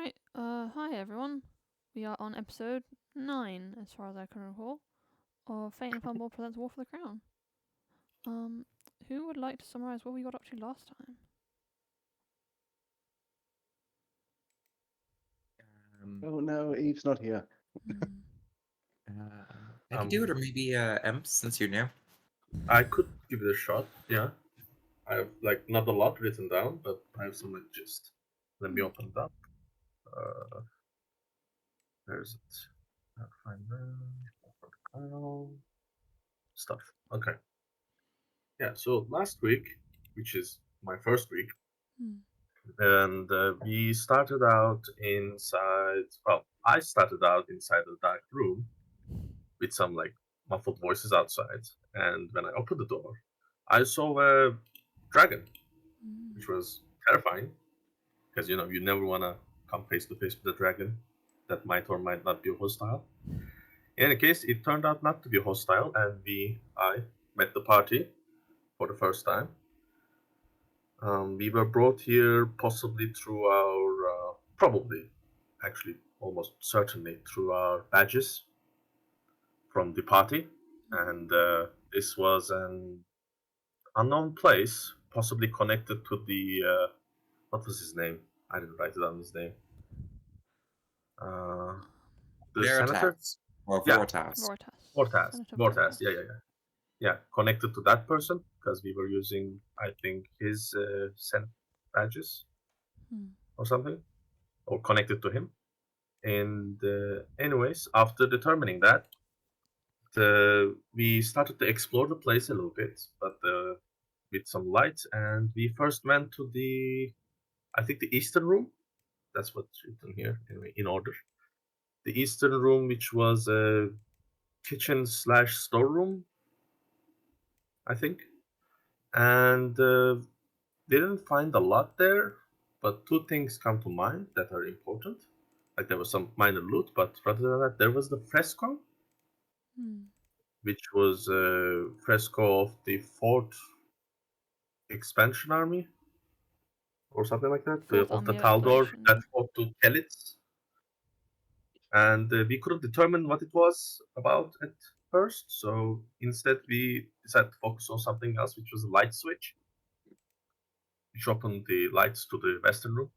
Right, hi everyone. We are on episode 9, as far as I can recall, of Feint Fumble presents War for the Crown. Who would like to summarise what we got up to last time? Oh no, Eve's not here. I could do it, or maybe Emp, since you're new. I could give it a shot, yeah. I have not a lot written down, but I have some gist. Let me open it up. Where is it? Pathfinder, stuff. Okay. Yeah, so last week, which is my first week, and we started out inside. Well, I started out inside a dark room with some muffled voices outside, and when I opened the door, I saw a dragon, which was terrifying because you never want to come face to face with a dragon that might or might not be hostile. In any case, it turned out not to be hostile, and I met the party for the first time. We were brought here possibly through our, probably, actually, almost certainly through our badges from the party, and this was an unknown place, possibly connected to the what was his name? I didn't write it down. His name. The senator. Veritas. Or Yeah. Vortas. Vortas. Vortas. Yeah. Connected to that person because we were using, I think, his Senate badges or something, or connected to him. And anyways, after determining that, we started to explore the place a little bit, but with some light. And we first went to I think, the Eastern Room. That's what's written here, anyway, in order. The Eastern Room, which was a kitchen / storeroom, I think. And didn't find a lot there, but two things come to mind that are important. Like, there was some minor loot, but rather than that, there was the fresco, which was a fresco of the Fourth Expansion Army, or something like that, of the Taldor that fought to Kelits. And we couldn't determine what it was about at first, so instead we decided to focus on something else, which was a light switch, which opened the lights to the Western Room.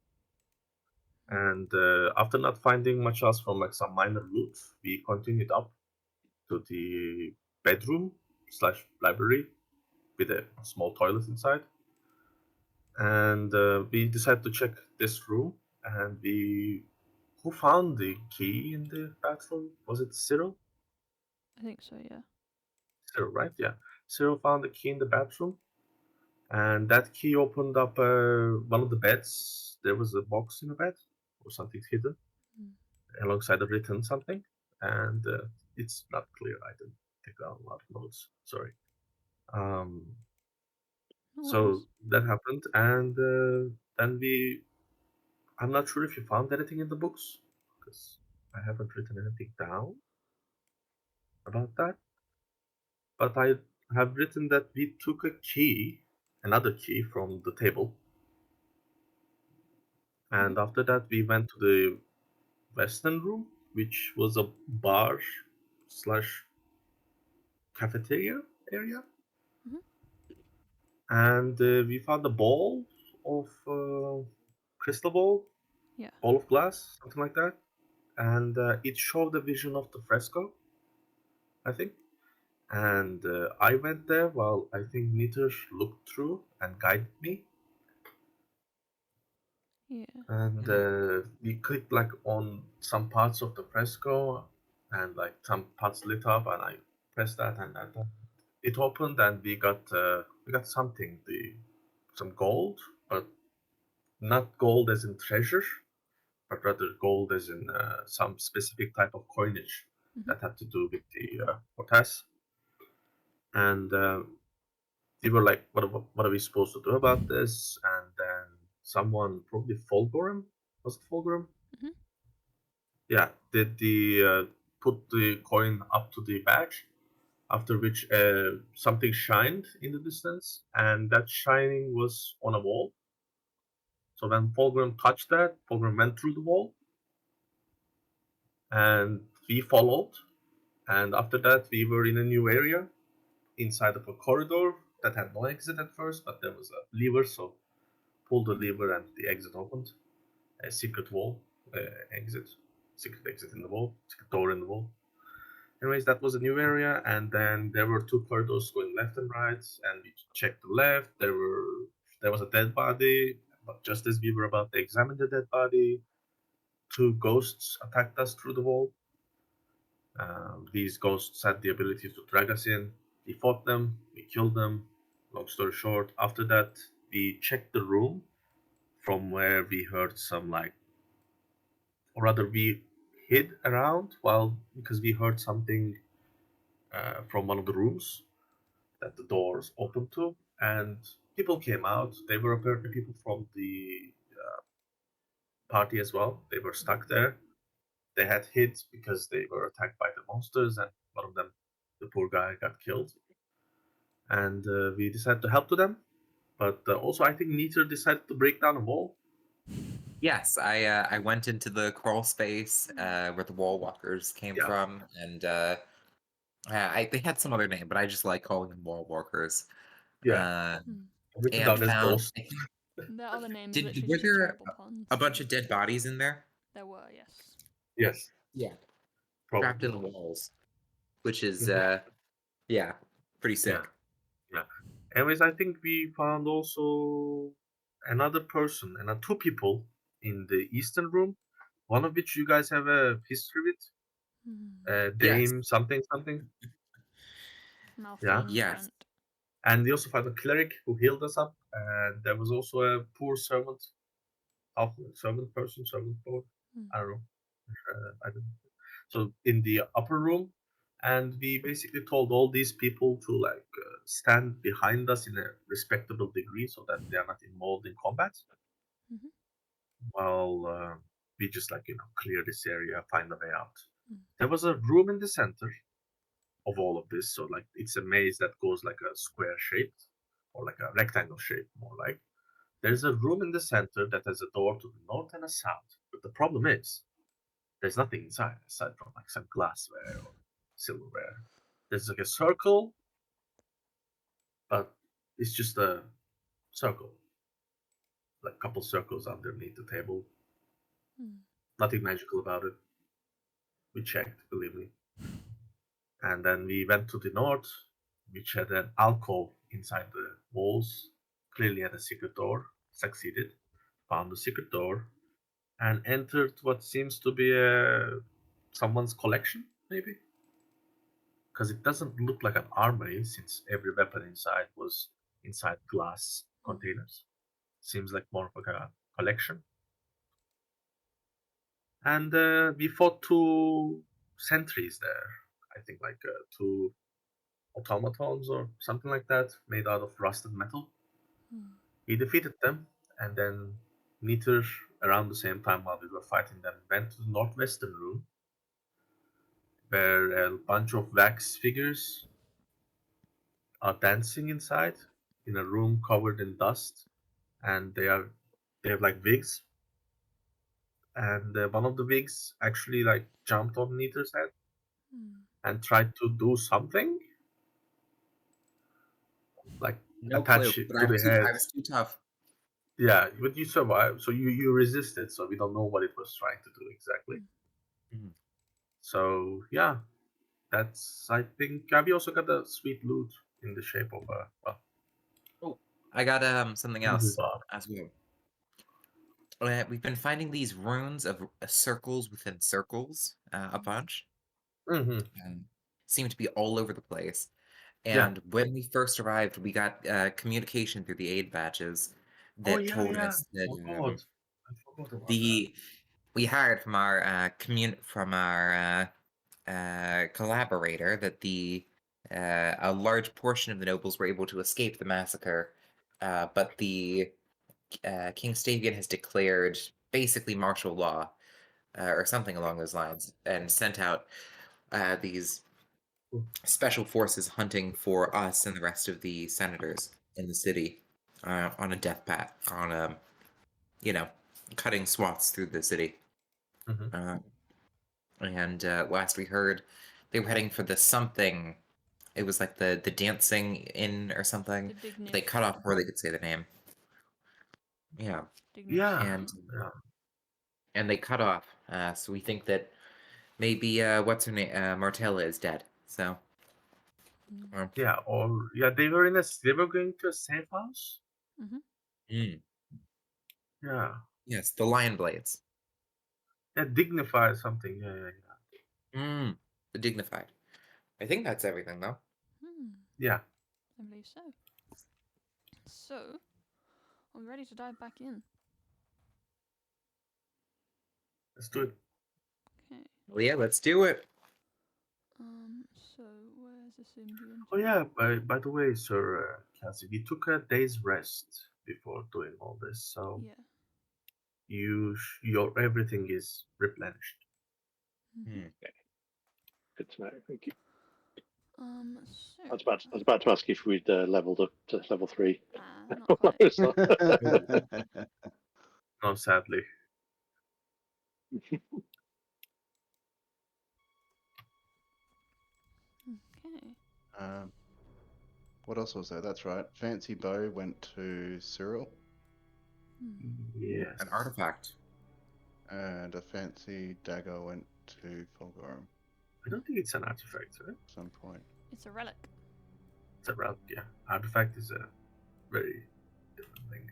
And after not finding much else from some minor loot, we continued up to the bedroom / library with a small toilet inside. And we decided to check this room, and who found the key in the bathroom? Was it Cyril? I think so, yeah. Cyril, right? Yeah. Cyril found the key in the bathroom, and that key opened up one of the beds. There was a box in the bed, or something hidden alongside a written something, and it's not clear. I didn't take down a lot of notes. Sorry. So that happened, and then I'm not sure if you found anything in the books, because I haven't written anything down about that. But I have written that we took another key from the table, and after that we went to the Western Room, which was a bar / cafeteria area. And we found a ball of crystal ball, ball of glass, something like that. And it showed a vision of the fresco, I think. And I went there while I think Niter looked through and guided me. Yeah. And we clicked on some parts of the fresco, and some parts lit up, and I pressed that, and it opened, and we got something, some gold, but not gold as in treasure, but rather gold as in some specific type of coinage that had to do with the Cortez. And we were like, what are we supposed to do about this? And then someone, probably Fulgrim, was it Fulgrim? Yeah, did put the coin up to the badge, after which something shined in the distance, and that shining was on a wall. So when Fulgrim touched that, Fulgrim went through the wall, and we followed. And after that, we were in a new area inside of a corridor that had no exit at first, but there was a lever, so pulled the lever and the exit opened. A secret wall exit, secret exit in the wall, secret door in the wall. Anyways, that was a new area, and then there were two corridors going left and right, and we checked the left. There was a dead body, but just as we were about to examine the dead body, two ghosts attacked us through the wall. These ghosts had the ability to drag us in. We fought them, we killed them. Long story short, after that, we checked the room from where we heard some or rather, we hid around because we heard something from one of the rooms that the doors opened to, and people came out. They were apparently people from the party as well. They were stuck there. They had hid because they were attacked by the monsters, and one of them, the poor guy, got killed. And we decided to help to them. But also, I think Neater decided to break down a wall. Yes, I went into the crawl space where the wall walkers came from, and they had some other name, but I just like calling them wall walkers. Yeah. Written And down as found. ghost. Their other names are literally Were just there terrible puns. a bunch of dead bodies in there? There were, yes. Yes. Yeah. Probably. Trapped in the walls, which is Mhm. pretty sick. Yeah. Anyways, I think we found also another person and two people in the eastern room, one of which you guys have a history with. Dame Yes. something. Malphine Yes. Brent. And we also found a cleric who healed us up. And there was also a poor servant, servant boy. I don't know. I don't. So in the upper room, and we basically told all these people to stand behind us in a respectable degree so that they are not involved in combat. Mhm. While we just clear this area, find a way out. There was a room in the center of all of this, so it's a maze that goes like a square shaped or like a rectangle shape, more like. There's a room in the center that has a door to the north and a south, but the problem is there's nothing inside aside from some glassware or silverware. There's a circle, but it's just a circle, like a couple circles underneath the table. Nothing magical about it. We checked, believe me. And then we went to the north, which had an alcove inside the walls. Clearly had a secret door. Succeeded. Found the secret door. And entered what seems to be someone's collection, maybe? Because it doesn't look like an armory, since every weapon inside was inside glass containers. Seems like more of a collection. And we fought two sentries there. I think two automatons or something like that, made out of rusted metal. We defeated them, and then Neater, around the same time while we were fighting them, went to the northwestern room, where a bunch of wax figures are dancing inside in a room covered in dust, and they have wigs, and one of the wigs actually jumped on Neater's head and tried to do something, No attach clue, it but to the head. I was too tough. Yeah, but you survived, so you resisted, so we don't know what it was trying to do exactly. So yeah, that's, I think we also got a sweet loot in the shape of I got something else Bob. as well. We've been finding these runes of circles within circles a bunch. Seem to be all over the place. And when we first arrived, we got communication through the aid badges that told us that I forgot about that. we hired from our collaborator that a large portion of the nobles were able to escape the massacre, but the King Stavian has declared basically martial law or something along those lines, and sent out these special forces hunting for us and the rest of the senators in the city on a death path, cutting swaths through the city. And last we heard, they were heading for the something. It was like the dancing inn or something. The But they cut off before they could say the name. Yeah. Yeah. And Yeah. and they cut off. So we think that maybe what's her name? Martella is dead. So Yeah. Or yeah, they were they were going to a safe house. mm, Yeah. yes, the Lion Blades. Yeah. Dignify something. Yeah. The Dignified. I think that's everything though. Yeah. I believe so. So, are we ready to dive back in? Let's do it. Okay. Well, yeah, let's do it. So where's this inventory? Oh yeah. By the way, Sir Cassie, we took a day's rest before doing all this, so Yeah. your everything is replenished. Good to know. Thank you. So I was about to ask if we'd leveled up to level 3. not quite. No, sadly. Okay. What else was there? That's right. Fancy Bow went to Cyril, Yes. An artifact. and a Fancy Dagger went to Fulgrim I don't think it's an artifact, right? at some point. It's a relic. It's a relic, yeah. Artifact is a very different thing.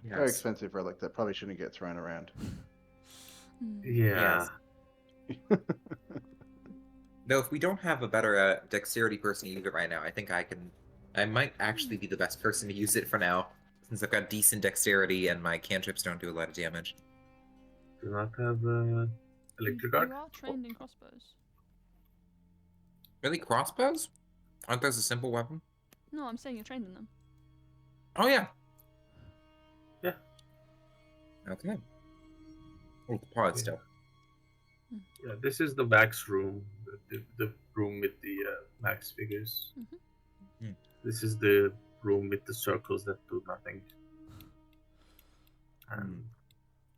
Very expensive relic that probably shouldn't get thrown around. Yeah. Yes. Though if we don't have a better dexterity person to use it right now, I think I might actually be the best person to use it for now, since I've got decent dexterity and my cantrips don't do a lot of damage. Do not have electric You arc? are trained in crossbows. Really, crossbows? Aren't those a simple weapon? No, I'm saying you're trained in them. Oh yeah. Yeah. Okay. Oh, the pod still. Yeah, this is the Max room, the room with the Max figures. This is the room with the circles that do nothing. And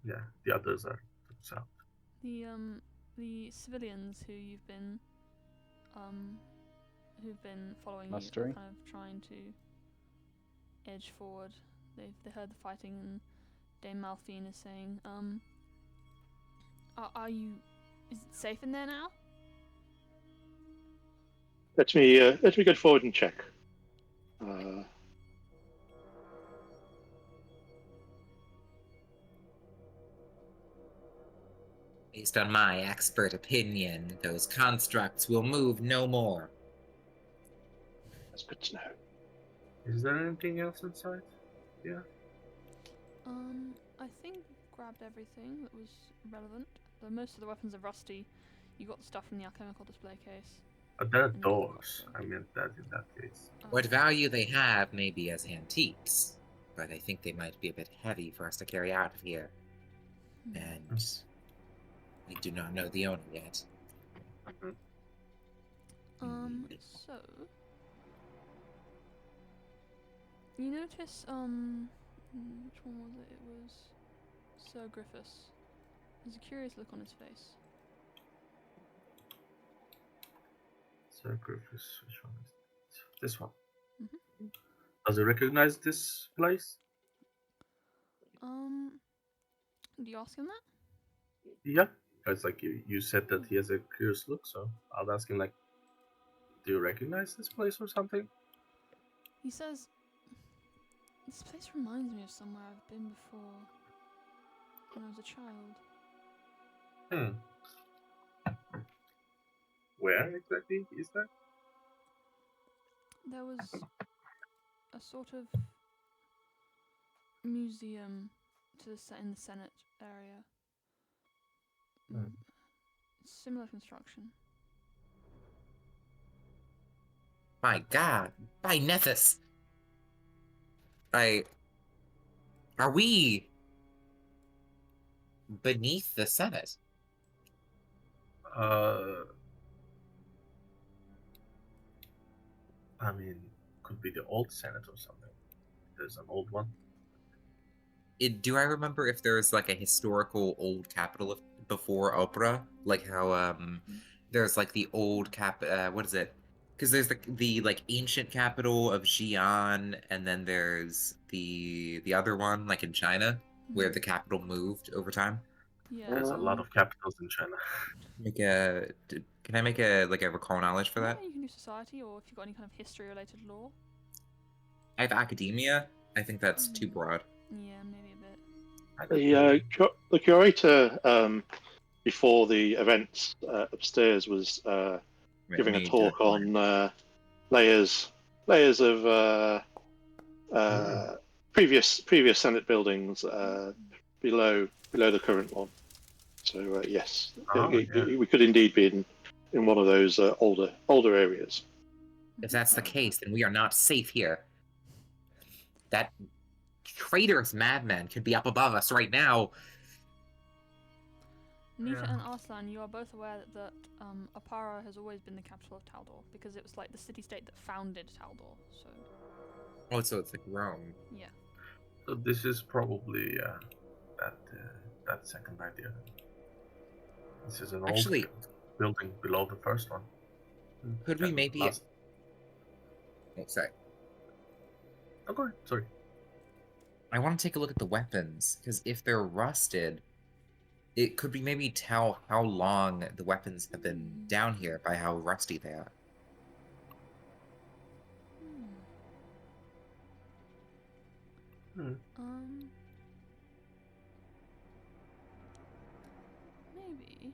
yeah, the others are south. The civilians who've been following Mustering? you, are kind of trying to edge forward. They heard the fighting, and Dame Malphine is saying, are you? Is it safe in there now? Let me go forward and check. Based on my expert opinion, those constructs will move no more. That's good to know. Is there anything else inside? Yeah. I think grabbed everything that was relevant. Though most of the weapons are rusty. You got the stuff from the alchemical display case. There are doors. I meant that in that case. What value they have may be as antiques, but I think they might be a bit heavy for us to carry out of here. And we do not know the owner yet. So you notice, which one was it? It was Sir Griffiths. There's a curious look on his face. Sir Griffiths, which one is it? This one. Does he recognize this place? Do you ask him that? Yeah. It's like you said that he has a curious look, so I'll ask him like, do you recognize this place or something? He says, this place reminds me of somewhere I've been before, when I was a child. Where exactly is that? There was a sort of museum in the Senate area. Similar construction. My God, by Nethys! Are we beneath the Senate? I mean, could be the old Senate or something. There's an old one. Do I remember if there's like a historical old capital of before opera, like how there's like the old what is it? Because there's the like ancient capital of Xi'an, and then there's the other one like in China where the capital moved over time. Yeah. There's a lot of capitals in China. Can I make a like a recall knowledge for that? Yeah, you can do society, or if you've got any kind of history-related lore. I have academia. I think that's too broad. Yeah, maybe a bit. The curator before the events upstairs was giving a talk on layers of previous Senate buildings below the current one. So yes, we could indeed be in one of those older areas. If that's the case, then we are not safe here. That traitorous madman could be up above us right now. Nika and Arslan, you are both aware that Apara has always been the capital of Taldor, because it was like the city-state that founded Taldor, so... Oh, so it's like Rome. Yeah. So this is probably that second idea. This is an old building below the first one. Could we maybe... Oh, sorry. Oh, go ahead. Sorry. I want to take a look at the weapons, because if they're rusted, it could be maybe tell how long the weapons have been down here by how rusty they are. Maybe.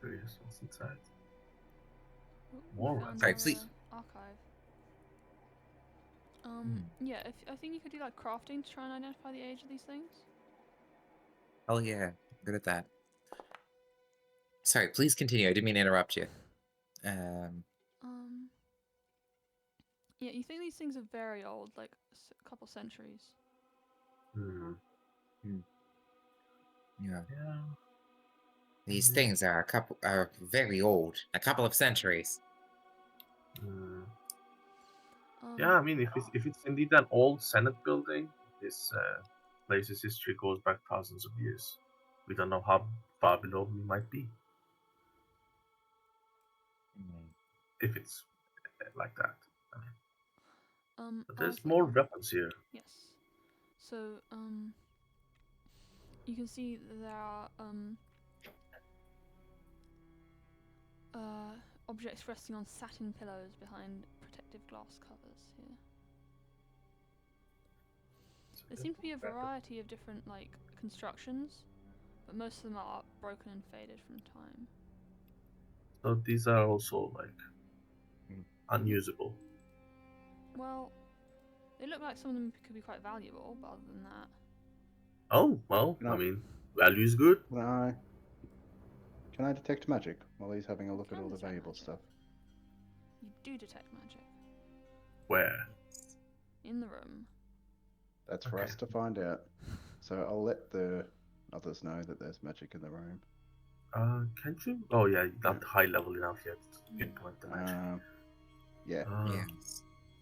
Curious what's inside. More sorry, please. Archive. Yeah, I think you could do like crafting to try and identify the age of these things. Oh yeah, good at that. Sorry, please continue. I didn't mean to interrupt you. Yeah, you think these things are very old, like a couple centuries. Yeah. These things are very old, a couple of centuries. Yeah, I mean, if it's indeed an old Senate building, this place's history goes back thousands of years. We don't know how far below we might be. If it's like that. But there's more weapons here. Yes. So, you can see there are objects resting on satin pillows behind protective glass covers here. There seem to be a variety of different like constructions, but most of them are broken and faded from time. So these are also like unusable. Well, they look like some of them could be quite valuable, but other than that... Oh, well, I mean, value is good. Can I detect magic while he's having a look at all the valuable stuff? You do detect magic. Where? In the room. That's for us to find out. So I'll let the others know that there's magic in the room. Can't you? Oh yeah, not high level enough yet to pinpoint the magic. Yeah.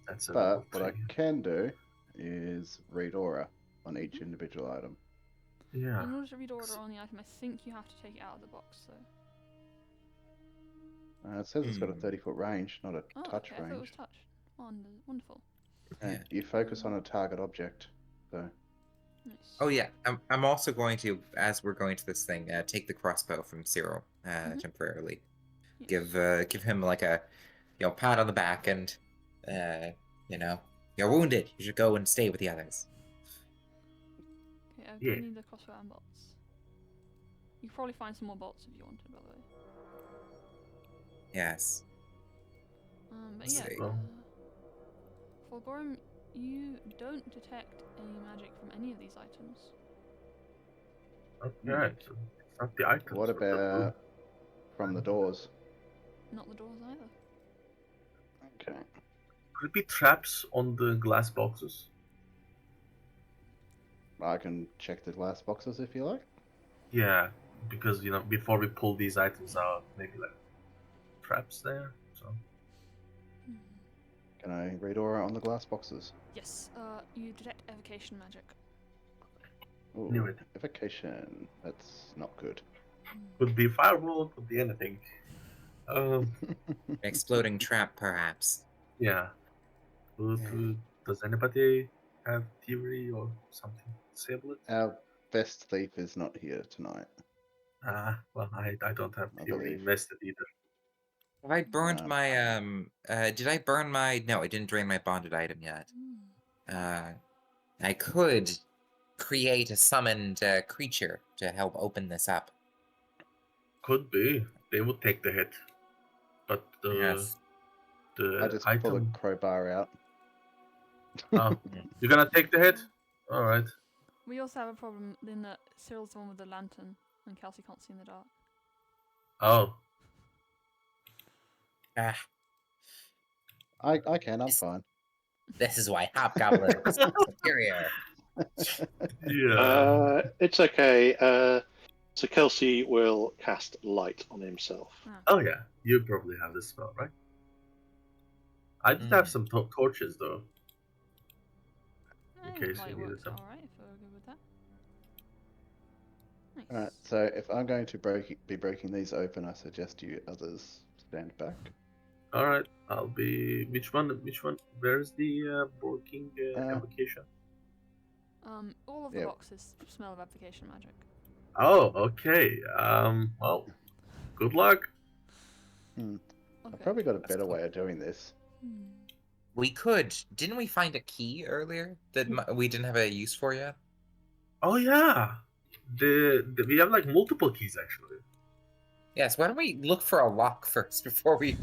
That's but what I can do is read aura on each individual item. Yeah. In order to read order on the item, I think you have to take it out of the box, though. It says it's got a 30-foot range, not a touch range. I thought it was touch. Wonderful. You focus on a target object, so... Nice. Oh yeah, I'm also going to, as we're going to this thing, take the crossbow from Cyril temporarily. Yes. Give him like a, pat on the back and, you're wounded. You should go and stay with the others. Okay, I do need the crossbow and bolts. You could probably find some more bolts if you wanted, by the way. Yes. But yeah, Fulgorum, you don't detect any magic from any of these items. Okay, so it's not the items. What about from the doors? Not the doors either. Okay. Could it be traps on the glass boxes? I can check the glass boxes if you like. Yeah, because before we pull these items out, maybe like traps there. So. Can I read aura on the glass boxes? Yes. You detect evocation magic. Ooh, Knew it. evocation. That's not good. Could be fireball, could be anything. Exploding trap, perhaps. Yeah. Does anybody have theory or something to say about it? Our best thief is not here tonight. Well, I don't have I theory believe. invested either. Have I burned Um, my did I burn my no, I didn't drain my bonded item yet. Mm. I could create a summoned creature to help open this up. Could be. They would take the hit. But Yes. I the just pull a item. crowbar out. Oh, you're gonna take the hit? Alright. We also have a problem in that Cyril's the one with the lantern, and Kelsey can't see in the dark. Oh. Ah, I can. I'm Yes. fine. this is why hobgoblins are superior. Yeah. It's okay. So Kelsey will cast light on himself. Oh yeah, you probably have this spell, right? I did have Mm. some torches though. In case Light you needed works them. alright if we're good with that. Nice. Alright, so if I'm going to be breaking these open, I suggest you others stand back. Alright, I'll be. Which one? Where's the working evocation? All of the Yeah. boxes smell of application magic. Oh, okay. Well, good luck. Okay. I've probably got a That's better cool. way of doing this. We could. Didn't we find a key earlier that we didn't have a use for yet? Oh yeah, we have like multiple keys actually. Yes. Why don't we look for a lock first before we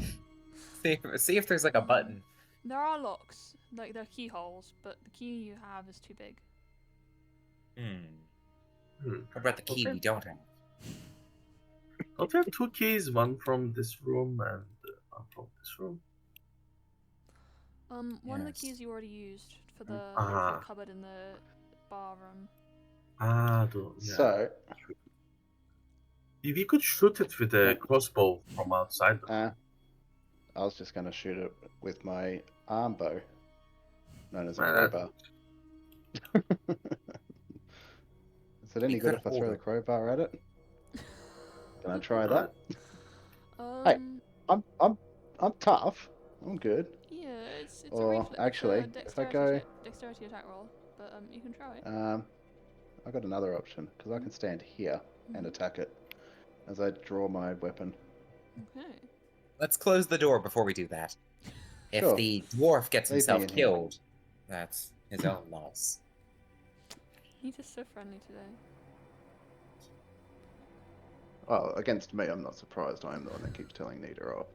see if there's like a button? There are locks, like they're keyholes, but the key you have is too big. What about the key Okay. we don't have? Don't we have two keys? One from this room and one from this room. One of the Yes. keys you already used for the cupboard in the bar room. Yeah. So, We could shoot it with a crossbow from outside. I was just going to shoot it with my arm bow, known as a crowbar. Is it any We good could if I hold throw the it. crowbar at it? Can I try Alright. that? I'm tough. I'm good. Yeah, it's a Or reflex. actually, it's a if I dexterity attack roll, but you can try it. I got another option because I can stand here and attack it as I draw my weapon. Okay. Let's close the door before we do that. If Sure. the dwarf gets Leave me himself in here. killed, that's his own loss. He's just so friendly today. Well, against me, I'm not surprised. I am the one that keeps telling Nita off.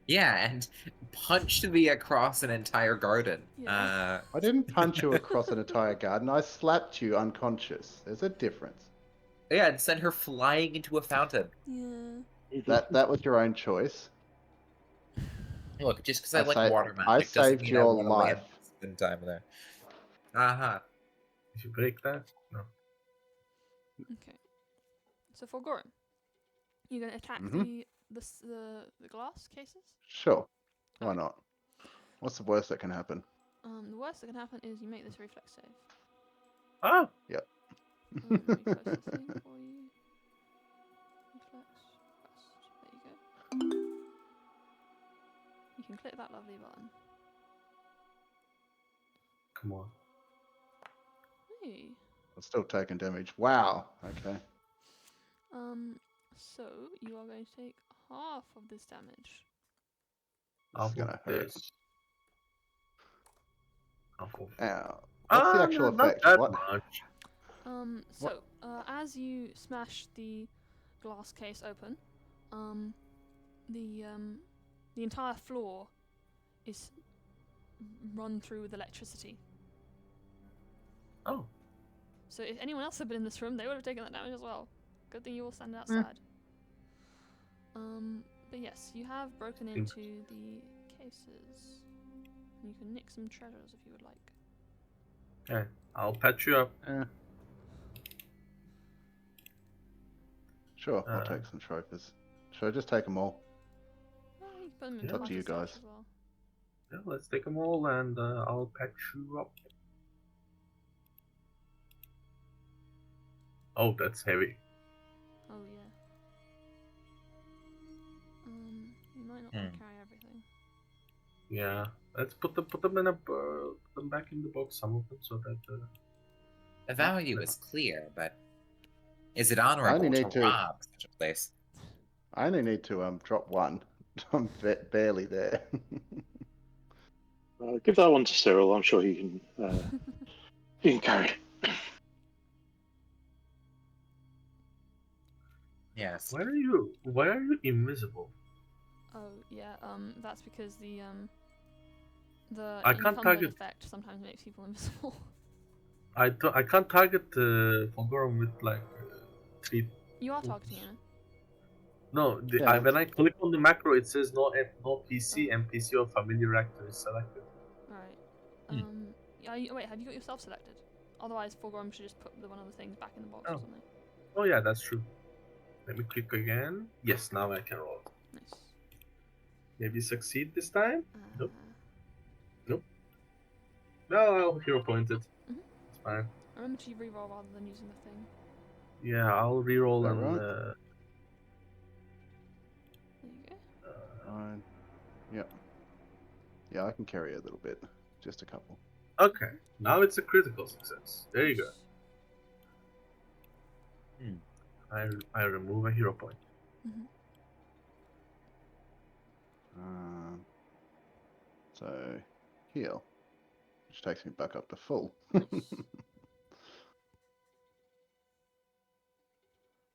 Yeah, and punched me across an entire garden. Yeah. I didn't punch you across an entire garden. I slapped you unconscious. There's a difference. Yeah, and sent her flying into a fountain. Yeah. That was your own choice. Look, just because I like sa- water I magic doesn't saved mean your I want to life. spend time there. Uh-huh. Did you break that? No. Okay. So for Gorum, you're gonna attack Mhm. the glass cases. Sure. Why not? What's the worst that can happen? The worst that can happen is you make this reflex save. Oh, Let me close the thing for you. Reflex rest. There you go. You can click that lovely button. come on. Hey. I'm still taking damage. Wow. Okay. So you are going to take half of this damage. This is gonna hurt. This. Uncle. Ow. What's the actual effect? Not that What? much. So as you smash the glass case open, the entire floor is run through with electricity. Oh. So if anyone else had been in this room, they would have taken that damage as well. Good thing you all stand outside. But yes, you have broken into the cases. You can nick some treasures if you would like. Okay, I'll patch you up. Sure, I'll take some trophies. Should I just take them all? Well, you can put them in It's up to you party stash guys. as well. Yeah, let's take them all and I'll patch you up. Oh, that's heavy. Oh yeah. You might not be able to carry everything. Yeah, let's put them in put them back in the box. Some of them, so that. The value is clear, but is it I honorable only to need to. rob such a place? I only need to drop one. I'm barely there. Give that one to Cyril. I'm sure he can carry it. Yes. Why are you invisible? Oh yeah. That's because the I can't incumbent target. effect sometimes makes people invisible. I can't target Fogorum with like 3. You are targeting him. No, Yeah. when I click on the macro, it says no PC, Oh. NPC or familiar actor is selected. Right. Wait, have you got yourself selected? Otherwise, Fulgrim should just put one of the things back in the box or something. Oh yeah, that's true. Let me click again. Yes, now I can roll. Nice. Maybe succeed this time? Nope. Uh, No, I'll hero point it. Mhm. It's fine. Remember to reroll rather than using the thing. Yeah, I'll reroll Is that and. right? There you go. Fine. Yep. Yeah, I can carry a little bit. Just a couple. Okay, now it's a critical success. There you go. I remove a hero point. Mhm. So heal, which takes me back up to full.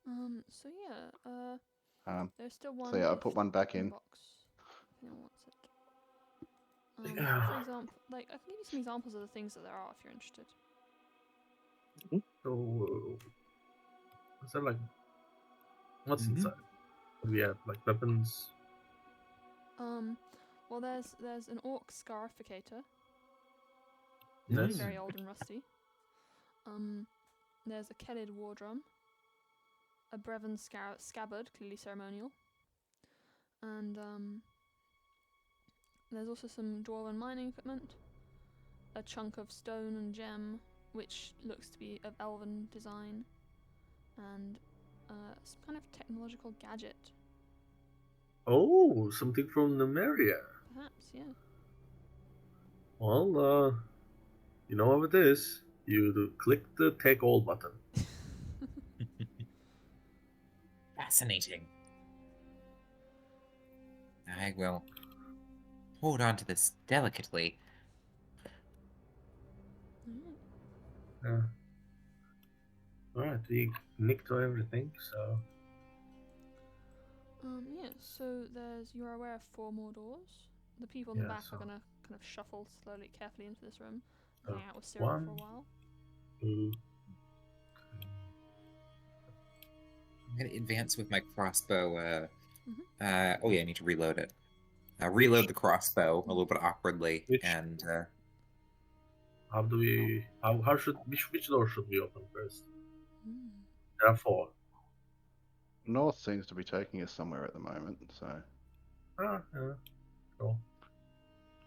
Nice. So yeah, there's still one. So yeah, I put one back in. Box. If anyone wants it. Yeah. For example, I can give you some examples of the things that there are if you're interested. So, is that like what's inside? What do we have? Like weapons? Well, there's an orc scarificator. Nice. Very old and rusty. There's a Kellid war drum. A Brevin scabbard, clearly ceremonial. And there's also some dwarven mining equipment. A chunk of stone and gem, which looks to be of elven design. And some kind of technological gadget. Oh, something from Numeria. Perhaps, yeah. Well, you know what it is. You click the take all button. Fascinating. I will hold on to this delicately. Yeah. Alright, we nicked everything, so. Yeah, so you're aware of 4 more doors. The people in the back are gonna kind of shuffle slowly, carefully into this room and hang out with Cyril for a while. 2, I'm gonna advance with my crossbow. Mhm. Oh yeah, I need to reload it. Reload the crossbow a little bit awkwardly, Which- and how do we? How should which door should we open first? Mm. There are 4. North seems to be taking us somewhere at the moment. So Yeah. Cool.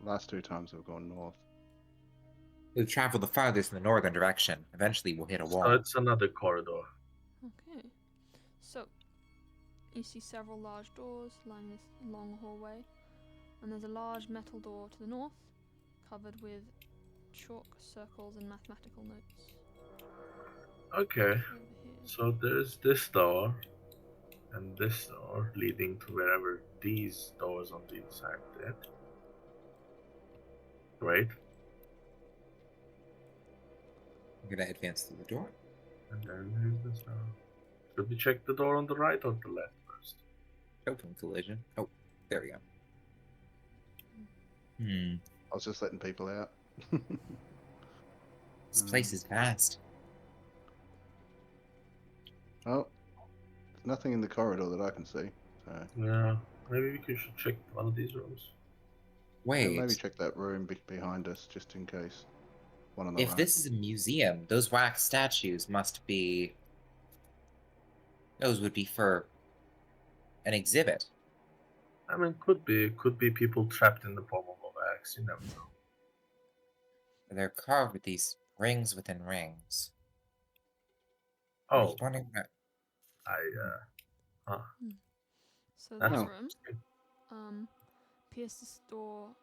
last 2 times we've gone north. we'll travel the farthest in the northern direction. Eventually, we'll hit a wall. So it's another corridor. Okay. So, you see several large doors lining this long hallway, and there's a large metal door to the north, covered with chalk circles and mathematical notes. Okay. Over here. So there's this door, and this door leading to wherever these doors on the side did. Great. I'm gonna advance through the door. And then here's this door. Should we check the door on the right or the left first? Token collision. Oh, there we go. I was just letting people out. This place is vast. Oh, there's nothing in the corridor that I can see. So Yeah. Maybe we should check one of these rooms. Wait, maybe check that room behind us just in case. One on the if right. this is a museum, those wax statues must be. Those would be for an exhibit. I mean, could be people trapped in the form of a wax. You never know. They're carved with these rings within rings. I'm Oh, just wondering what- So That's this Oh. room appears to store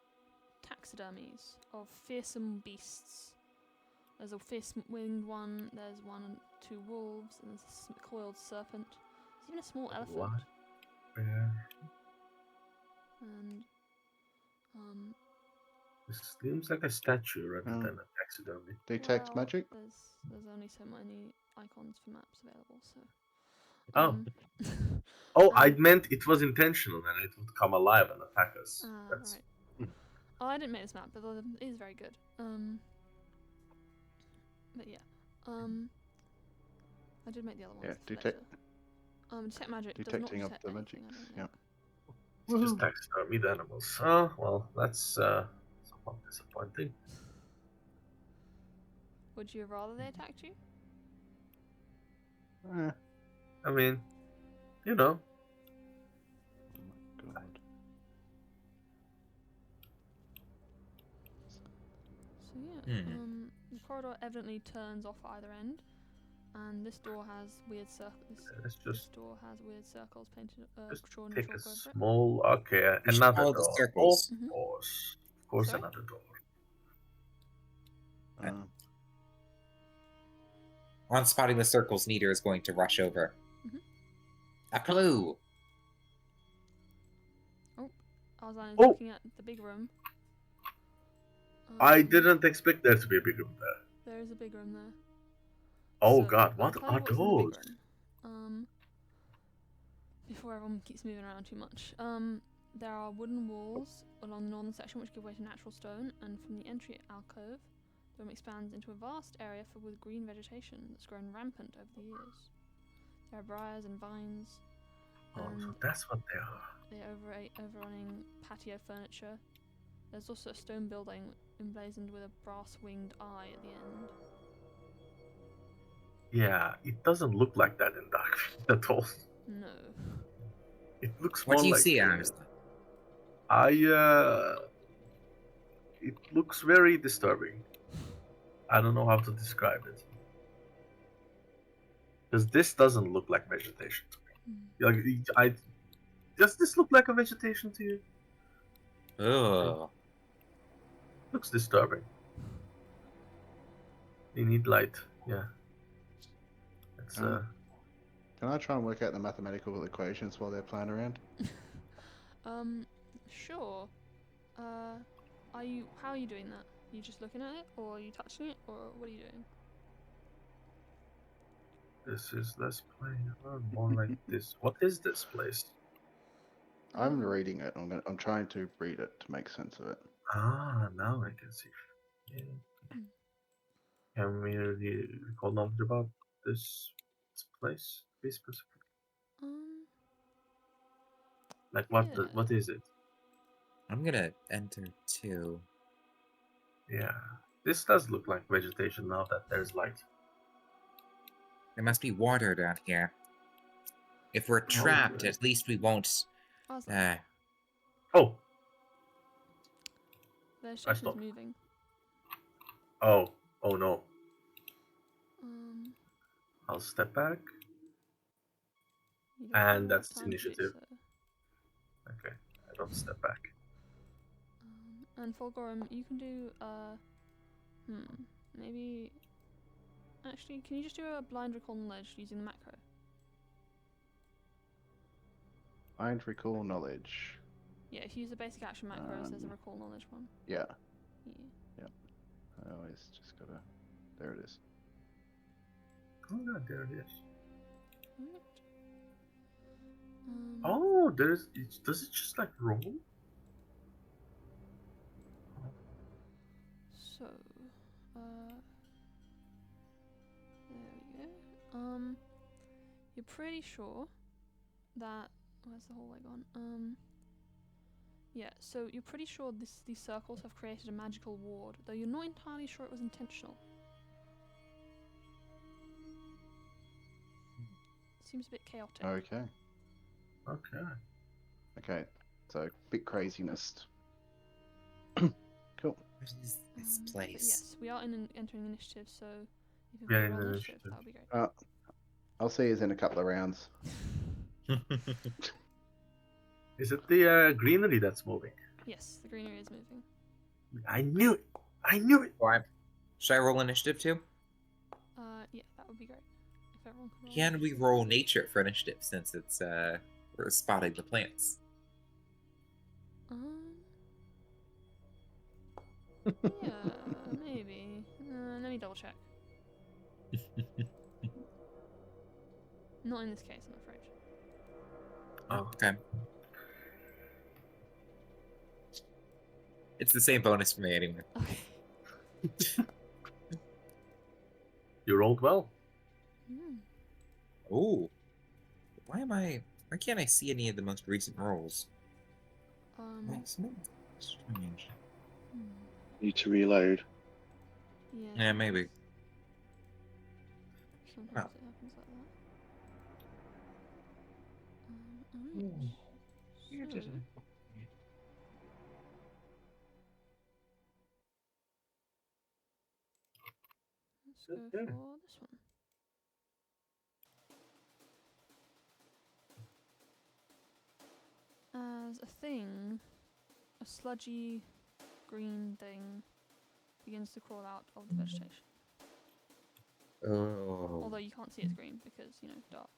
taxidermies of fearsome beasts. There's a fierce winged one, there's one and two wolves, and there's a coiled serpent. There's even a small elephant. What? Where? And This seems like a statue rather Oh. than a taxidermy. Detect well, magic? There's only so many icons for maps available, so. Oh. Oh, I and- meant it was intentional and it would come alive and attack us. That's right. Oh, I didn't make this map, but it is very good. But yeah. I did make the other ones. Yeah, for detect- later. Detect magic does not detecting of detect the anything, magics, I don't yeah. think. just taxidermied animals. Oh, well, that's somewhat disappointing. Would you have rather they attacked you? Eh, I mean, you know, oh my god. So yeah. Hmm. The corridor evidently turns off at either end, and this door has weird circles. let's This just door has weird circles painted, drawn in take a chalk over it. small. Okay, We should another follow the door. circles. Mhm. Of course, Sorry? another door. On spotting the circles, Nita is going to rush over. Mhm. A clue! Arslan is Oh! looking at the big room. I Um, didn't expect there to be a big room there. There is a big room there. Oh So, god, I'll what tell you are what's in the big those? room. Before everyone keeps moving around too much. There are wooden walls along the northern section which give way to natural stone, and from the entry alcove, the room expands into a vast area filled with green vegetation that's grown rampant over the years. There are briars and vines, Oh, so and that's what they are. the overrunning patio furniture. There's also a stone building emblazoned with a brass winged eye at the end. Yeah, it doesn't look like that in Dark at all. No. It looks What more do you like see, Arslan? it looks very disturbing. I don't know how to describe it. Because this doesn't look like vegetation to me. Like, does this look like a vegetation to you? Oh. Looks disturbing. You need light, yeah. It's Can I try and work out the mathematical equations while they're playing around? Sure. How are you doing that? Are you just looking at it, or are you touching it, or what are you doing? let's play more like this. What is this place? I'm reading it. I'm trying to read it to make sense of it. Ah, now I can see. Yeah. Can we recall knowledge about this place? Be specific. Like what? Yeah. What is it? I'm gonna enter 2. Yeah, this does look like vegetation now that there's light. There must be water down here. If we're trapped, yeah. at least we won't. Arslan, Oh, vegetation's stopped. moving. oh no! Um, I'll step back. you don't And really that's have time to do initiative. so. Okay, I don't step back. And Fulgorum, you can do maybe. Actually, can you just do a blind recall knowledge using the macro? Find recall knowledge. Yeah, if you use the basic action macros, there's a recall knowledge one. Yeah. Yeah. I always just gotta. There it is. Oh, yeah, there it is. Alright. Oh, does it just like roll? So, there we go. You're pretty sure that where's the hallway gone? Yeah. So you're pretty sure these circles have created a magical ward, though you're not entirely sure it was intentional. Seems a bit chaotic. Okay. Okay. So bit craziness. Cool. What is this But place? yes, we are entering initiative, so if you Yeah, could roll in initiative, initiative. that would be great. I'll see you in a couple of rounds. Is it the greenery that's moving? Yes, the greenery is moving. I knew it. I knew it. Why? Should I roll initiative too? Yeah, that would be great. If everyone could roll. Can we roll nature for initiative since it's we're spotting the plants? Yeah, maybe. Let me double check. Not in this case, I'm afraid. Oh, okay. It's the same bonus for me anyway. Okay. You rolled well. Oh, why can't I see any of the most recent rolls? Strange. Need to reload. Yeah, maybe. Sometimes Oh. it happens like that. So, let's go Okay. for this one. As a thing, a sludgy green thing begins to crawl out of the vegetation. Oh. Although you can't see it's green because, dark.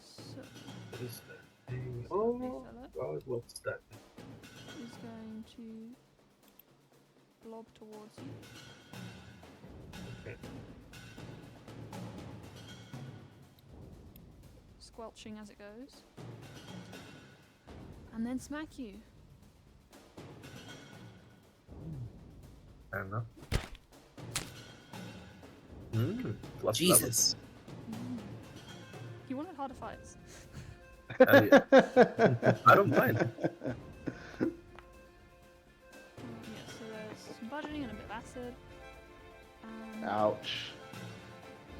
So, What is that thing? this Oh, fella God, what's that? is going to blob towards you. Okay. Squelching as it goes. And then smack you. Fair enough. Plus Jesus. You wanted harder fights. Yeah. I don't mind. Yeah, so there's some bludgeoning and a bit of acid. Ouch.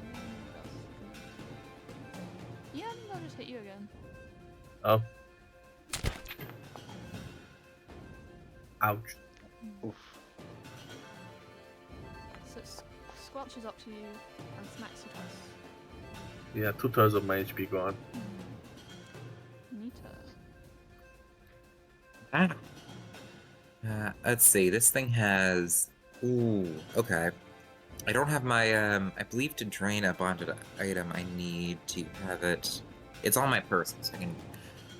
And then what else? Yeah, I think I'll just hit you again. Oh. Ouch. Oof. So it squelches up to you and smacks you twice. Yeah, 2/3 of my HP gone. Neater. Let's see. This thing has. Ooh. Okay. I don't have my. I believe to drain a bonded item, I need to have it. It's on my person, so I can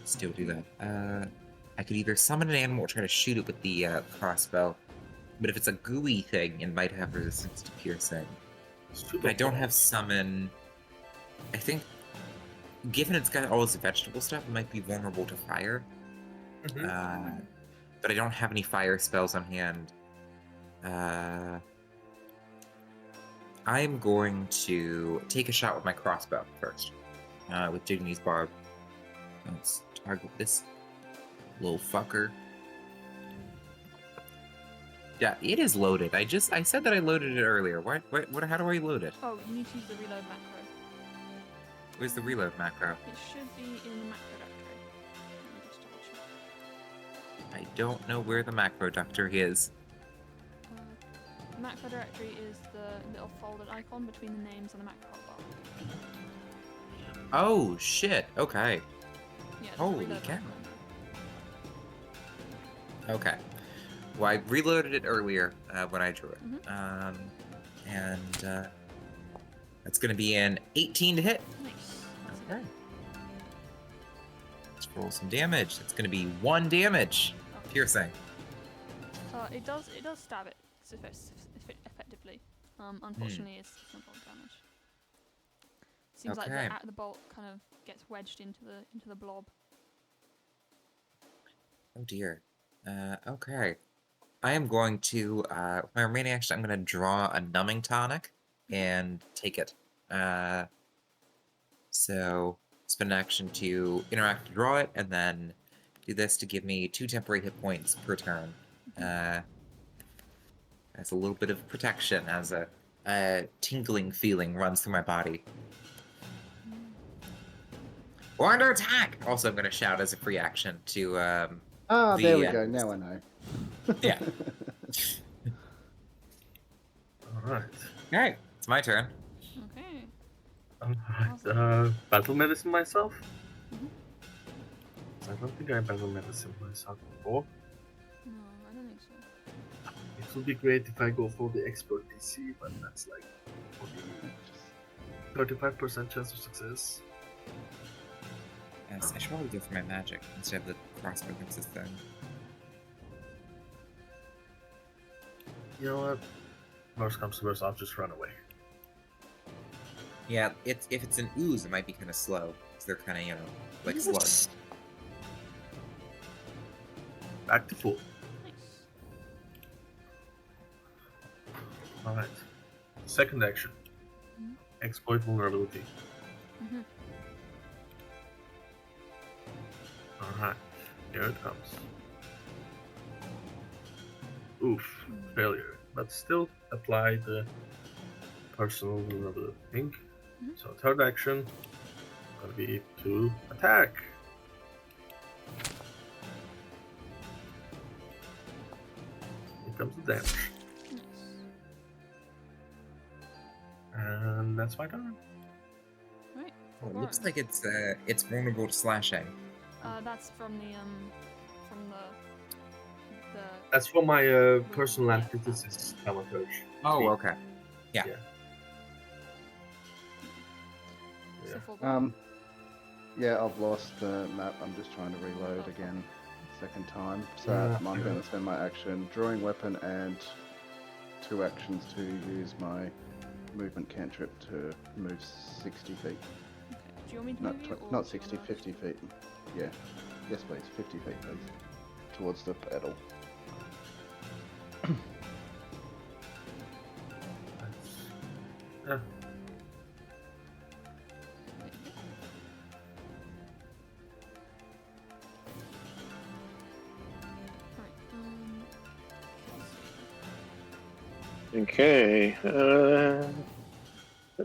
still do that. I could either summon an animal or try to shoot it with the crossbow. But if it's a gooey thing, it might have resistance to piercing. I don't have summon. I think, given it's got all this vegetable stuff, it might be vulnerable to fire. But I don't have any fire spells on hand. I'm going to take a shot with my crossbow first. With Dignity's Barb. Let's target this little fucker. Yeah, it is loaded. I said that I loaded it earlier. What, how do I load it? Oh, you need to use the reload macro. Where's the reload macro? It should be in the macro directory. Let me just double check. I don't know where the macro directory is. The macro directory is the little folded icon between the names and the macro bar. Oh, shit. Okay. Yeah, there's a Holy reload cow. macro in there. Okay. Well, I reloaded it earlier when I drew it. Mhm. And that's going to be an 18 to hit. Nice. That's a hit. Okay. Let's roll some damage. It's going to be 1 damage. Okay. Piercing. It does stab it effectively. Unfortunately, it's not bolt damage. Seems like Okay. the bolt kind of gets wedged into the blob. Oh, dear. Okay. I am going to, my remaining action, I'm going to draw a numbing tonic and take it. So, spend an action to interact to draw it, and then do this to give me 2 temporary hit points per turn. As a little bit of protection, as a tingling feeling runs through my body. Or under attack! Also, I'm going to shout as a free action to, There we go. Now I know. yeah. Alright. Alright, it's my turn. Okay. Alright, battle medicine myself? Mhm. I don't think I battle medicine myself before. No, I don't think so. It would be great if I go for the expert DC, but that's like 35% chance of success. Yes, I should probably go for my magic instead of the crossbow this thing. You know what? Worst comes to worst, I'll just run away. Yeah, if it's an ooze, it might be kind of slow. Because they're kind of, you know, like slugs. Back to full. Nice. Alright. Second action. Mhm. Exploit vulnerability. Mhm. Alright. Here it comes. Oof. Failure. But still apply the personal vulnerability thing. Mhm. So third action will be to attack. Here comes the damage. Nice. And that's my turn. Right. Oh, it looks like it's vulnerable to slashing. That's from the That's for my personal antithesis thaumaturge. Oh, okay. Yeah. Yeah. So Yeah. full blown. Yeah, I've lost the map. I'm just trying to reload again, second time. So Yeah. I'm going to spend my action, drawing weapon, and 2 actions to use my movement cantrip to move 60 feet. Okay. Do you want me to Not, move you, or not do you 60, wanna- 50 feet. Yeah. Yes, please. 50 feet, please. Towards the pedal. Yeah. Right. Okay. Let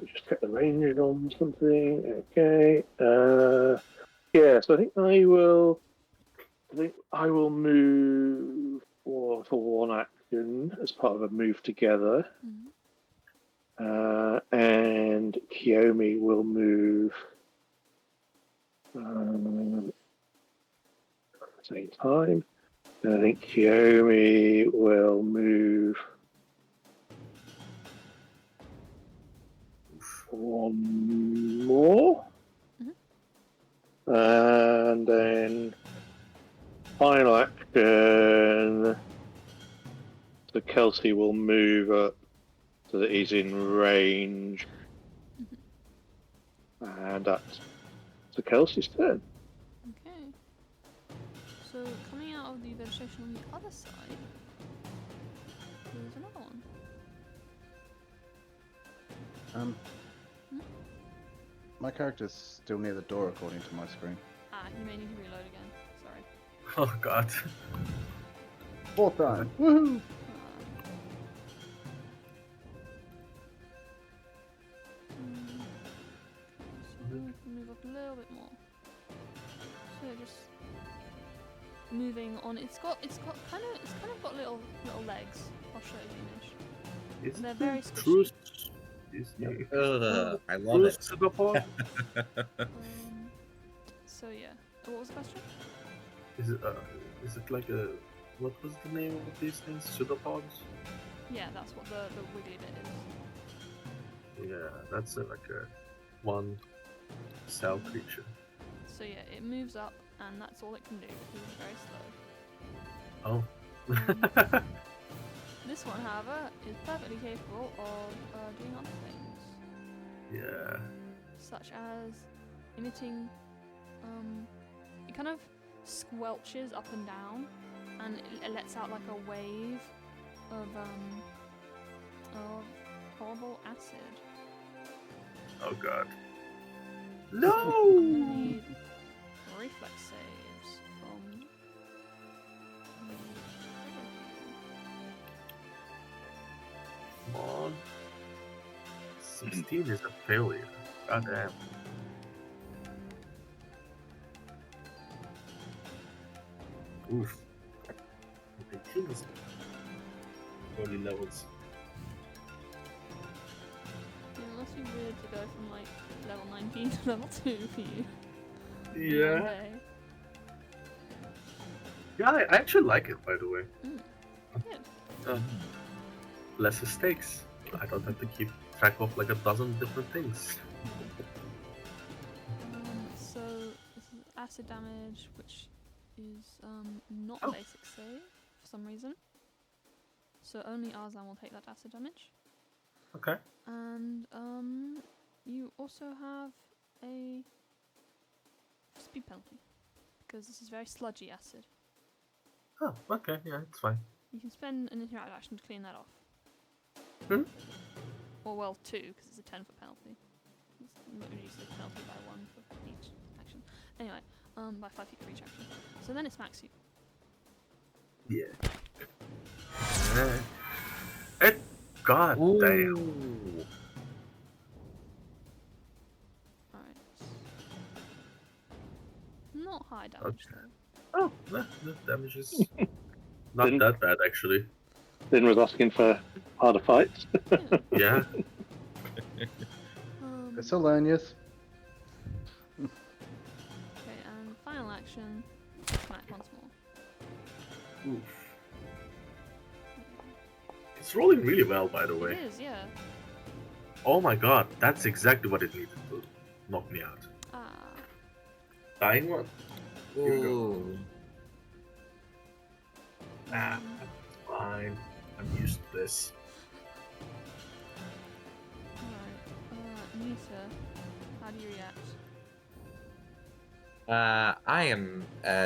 me just check the range on something. Okay. Yeah. So I think I will move for one action as part of a move together. Mhm. And Kiyomi will move at the same time. And I think Kiyomi will move one more. And then final action. So Kelsey will move up so that he's in range. And that's to Kelsey's turn. Okay. So coming out of the vegetation on the other side, there's another one. My character's still near the door according to my screen. Ah, you may need to reload again. Sorry. Oh god. 4th time. Woohoo! So we can move up a little bit more. So just moving on. It's kind of got little legs. I'll show you the image. Is They're it very the squishy. I love it. Pseudopod? So yeah. What was the question? Is it like a, what was the name of these things? Pseudopods? Yeah, that's what the wiggly bit is. Yeah, that's like a one cell creature. So yeah, it moves up, and that's all it can do because it's very slow. Oh. This one, however, is perfectly capable of doing other things, Yeah. such as emitting. It kind of squelches up and down, and it lets out like a wave of horrible acid. Oh god. I'm No! gonna need reflex saves from. Come on. 16 is a failure. God damn. Oof. 18 is early levels. must be weird to go from like level 19 to level 2 for you. in one Yeah. day. Yeah, I actually like it, by the way. Good. Less mistakes. I don't have to keep track of like a dozen different things. So this is acid damage, which is not Oh. a basic save for some reason. So only Arzan will take that acid damage. Okay. And you also have a speed penalty because this is very sludgy acid. Oh, okay. Yeah, it's fine. You can spend an interactive action to clean that off. Hmm? Or well, 2 because it's a 10-foot penalty. It's reduces the penalty by 1 for each action. Anyway, by 5 feet for each action. So then it's max you. Yeah. God damn. Alright. Not high damage though. Oh, the damage is not Didn't- that bad actually. Then was asking for harder fights. Yeah. Miscellaneous. Okay, and final action, smack once more. Oof. It's rolling really well, by the way. It is, yeah. Oh my god, that's exactly what it needed to knock me out. Ah, Dying one? Here we go. Ooh. Nah, that's fine. I'm used to this. alright. Nita, how do you react? I am.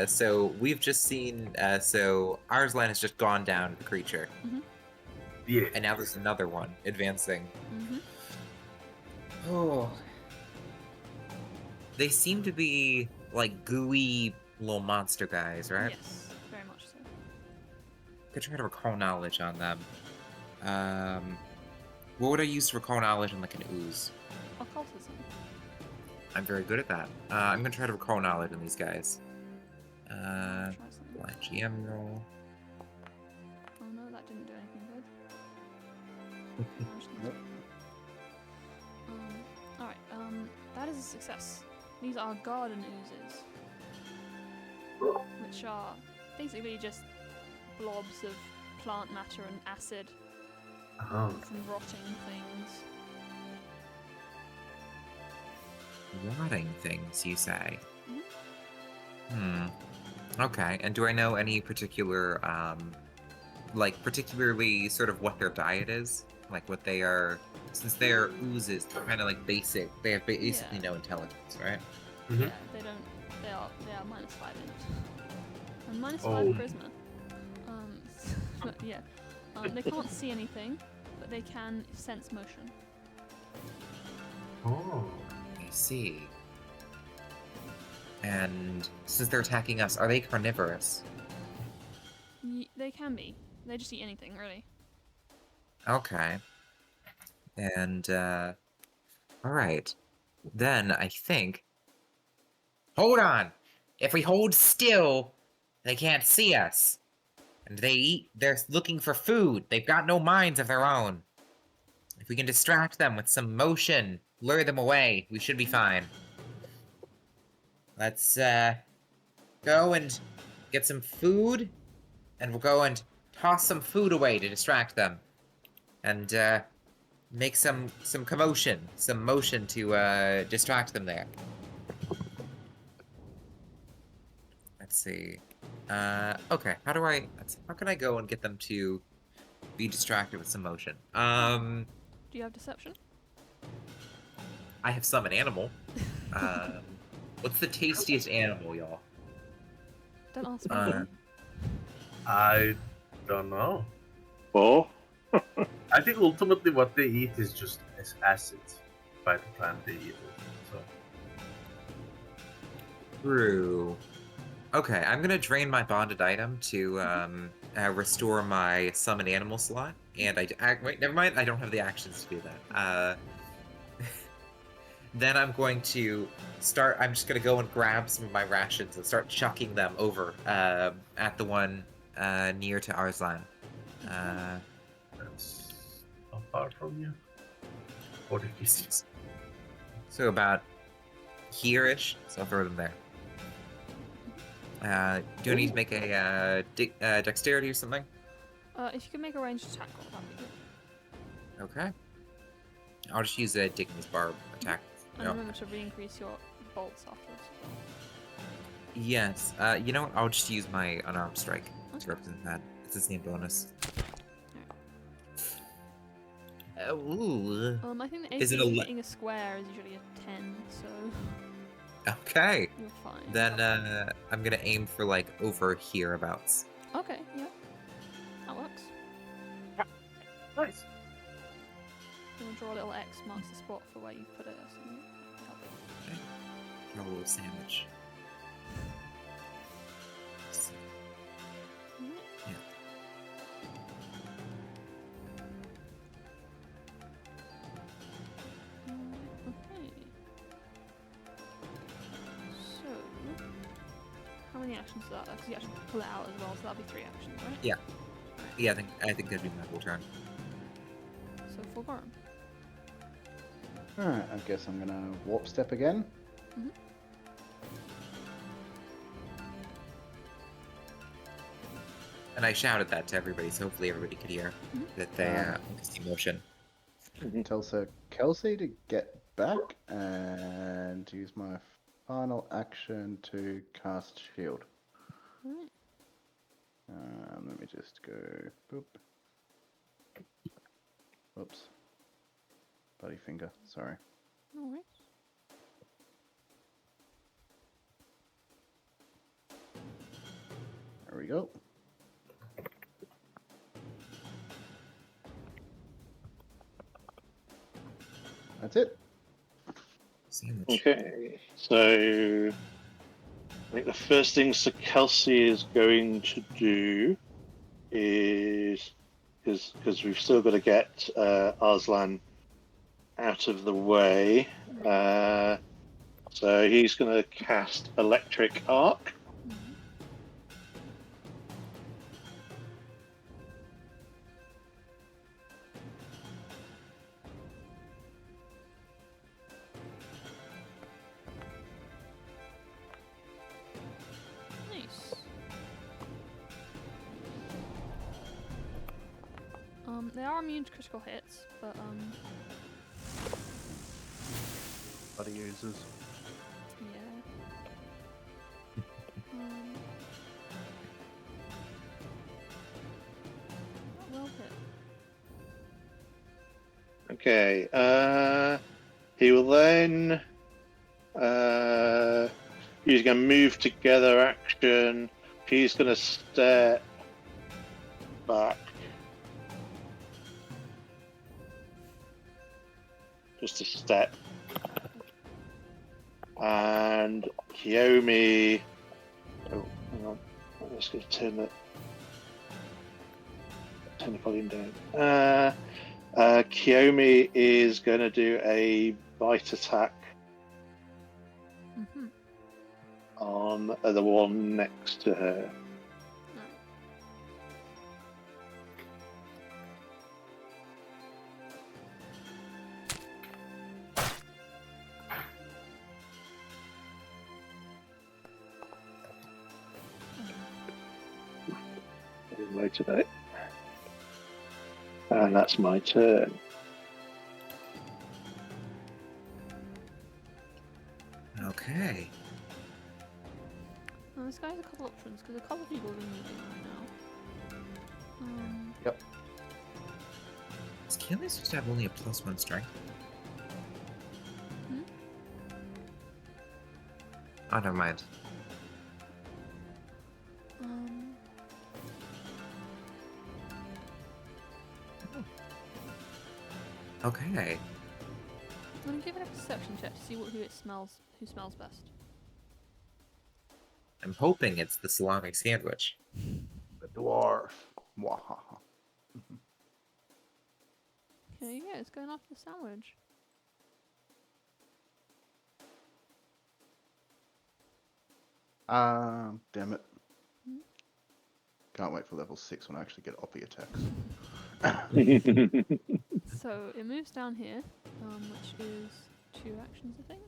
So we've just seen. So Arslan has just gone down the creature, Yeah. and now there's another one advancing. Mm-hmm. Oh. They seem to be like gooey little monster guys, right? Yes, very much so. Could try to recall knowledge on them. What would I use to recall knowledge on like an ooze? Occultism. I'm very good at that. I'm gonna try to recall knowledge on these guys. Try something. Blind GM roll. Oh no, that didn't do anything good. Nope. Alright, that is a success. These are garden oozes, which are basically just blobs of plant matter and acid Oh. and some rotting things. Rotting things, you say? Mhm. Okay, and do I know any particular, like, particularly sort of what their diet is? Like, what they are... Since they're oozes, they're kind of like basic. They have basically Yeah. no intelligence, right? Mhm. Yeah, they don't. They are -5 int and -5 Oh. charisma. But yeah, they can't see anything, but they can sense motion. Oh. I see. And since they're attacking us, are they carnivorous? They can be. They just eat anything, really. Okay. And, alright. Then, I think... Hold on! If we hold still, they can't see us. And they're looking for food. They've got no minds of their own. If we can distract them with some motion, lure them away, we should be fine. Let's, go and get some food, and we'll go and toss some food away to distract them. And, make some commotion, some motion to, distract them there. Let's see. Okay, how can I go and get them to be distracted with some motion? Do you have deception? I have summon animal. What's the tastiest animal, y'all? Don't ask me. Uh, I don't know. Or I think ultimately what they eat is just as acid by the time they eat it. So True. Okay, I'm gonna drain my bonded item to restore my summon animal slot, and wait, never mind. I don't have the actions to do that. Then I'm going to start. I'm just gonna go and grab some of my rations and start chucking them over at the one near to Arslan. that's not far from you. 40 pieces. So about here-ish, so I'll throw them there. Do I need to make a dexterity or something? If you can make a ranged attack roll, that'd be good. Okay. I'll just use a Dignity's Barb attack. And No. remember to re-increase your bolts afterwards. Yes. You know what? I'll just use my unarmed strike Okay. to represent that. It's the same bonus. Ooh. I think the Is AC it a of le- hitting a square is usually a 10, so Okay. you're fine. Then I'm gonna aim for like over hereabouts. Okay, yeah. That works. Nice. You want to draw a little X marks the spot for where you put it or something. Okay. Draw a little sandwich. Yeah. Okay. So, how many actions is that? Because you actually pull it out as well, so that'll be 3 actions, right? Yeah, I think that'd be my whole turn. So, for Gorum. Alright, I guess I'm gonna warp step again. And I shouted that to everybody, so hopefully everybody could hear that they see motion. Tell Sir Kelsey to get back and use my final action to cast shield. Alright. Let me just go. Boop. Whoops. Bloody finger. Sorry. No worries. There we go. That's it. Sandwich. Okay, so I think the first thing Sir Kelsey is going to do is because we've still got to get Arslan out of the way. So he's going to cast Electric Arc. Nice. They are immune to critical hits, but Bloody users. yeah. Well hit. Okay, he will then he's going to move together action. He's going to step back. Just a step. And Kiyomi. Oh, hang on. I'm just going to turn the volume down. Kiyomi is going to do a bite attack on the one next to her. Low today. And that's my turn. Okay. Now, this guy has a couple options because a couple people are moving right now. Yep. Is Keely supposed to have only a +1 strength? Oh, never mind. Okay. I'm gonna give it a perception check to see who smells best. I'm hoping it's the salami sandwich. The dwarf. Mwahaha. Okay, yeah, it's going after the sandwich. Damn it. Can't wait for level 6 when I actually get Oppie attacks. So it moves down here. which is 2 actions, I think.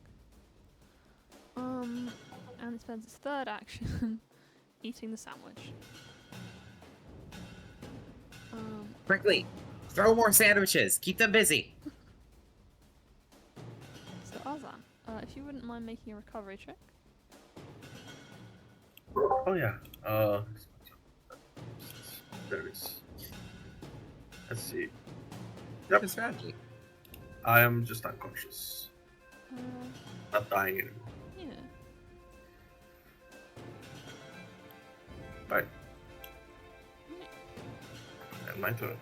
And it spends its 3rd action eating the sandwich. Quickly, throw more sandwiches. Keep them busy. So Azan, if you wouldn't mind making a recovery check. Oh yeah. There is. Let's see. Yep. Good strategy. I am just unconscious. Uh, Not dying anymore. yeah. Right. And my turn.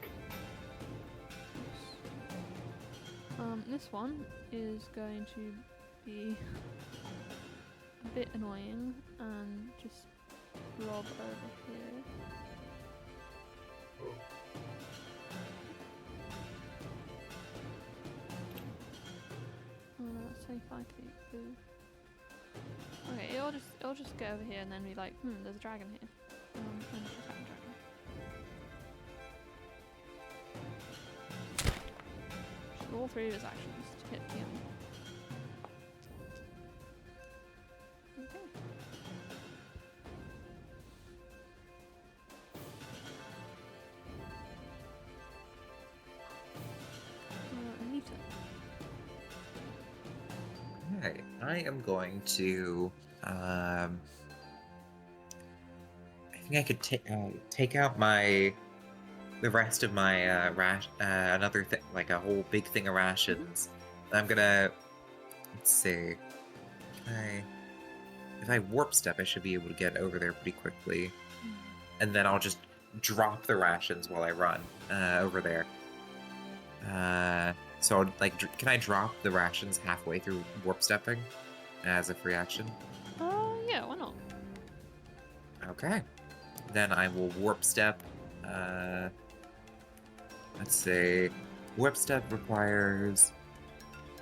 This one is going to be a bit annoying and just blob over here. Oh. That's 25 feet. Ooh. Okay, it'll just get over here and then be like, there's a dragon here. And just attack the dragon. Just all 3 of his actions to hit the enemy. Okay. Anita. Alright, I am going to. I think I could take out the rest of my another thing, like a whole big thing of rations. I'm gonna. Let's see. If I warp step, I should be able to get over there pretty quickly, and then I'll just drop the rations while I run over there. So, can I drop the rations halfway through warp stepping as a free action? Yeah, why not? Okay. Then I will warp step. Let's say warp step requires.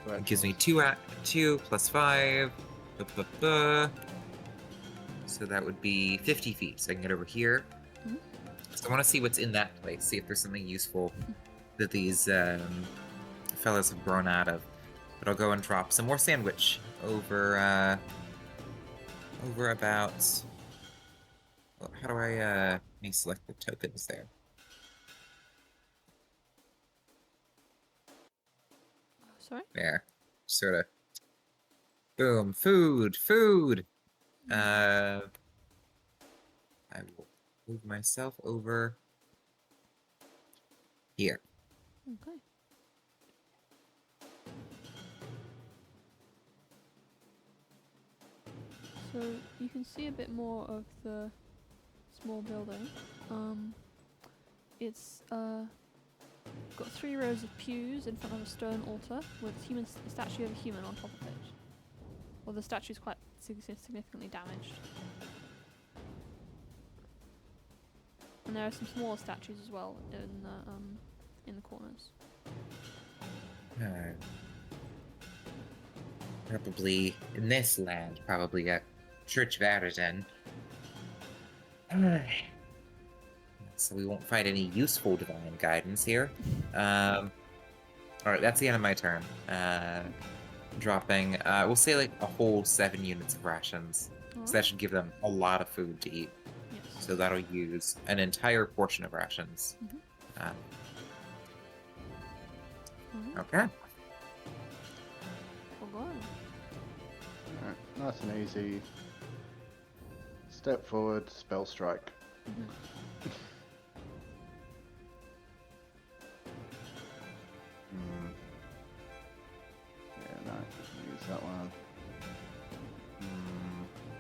It gives me 2 plus 5. So that would be 50 feet. So I can get over here. Mhm. So I want to see what's in that place. See if there's something useful that these fellas have grown out of. But I'll go and drop some more sandwich over about. Well, how do I let me select the tokens there? Sorry? There, sort of. Boom, food. I will move myself over here. Okay. So you can see a bit more of the small building. It's got 3 rows of pews in front of a stone altar with a statue of a human on top of it. Well, the statue is quite significantly damaged. And there are some smaller statues as well in the corners. Probably in this land, probably a Church of Araden. So we won't find any useful divine guidance here. Alright, that's the end of my turn. Dropping, we'll say like a whole 7 units of rations. So that should give them a lot of food to eat. Yes. So that'll use an entire portion of rations. Okay. Well, go on. Alright, nice and easy. Step forward, spell strike. Yeah, no, use that one.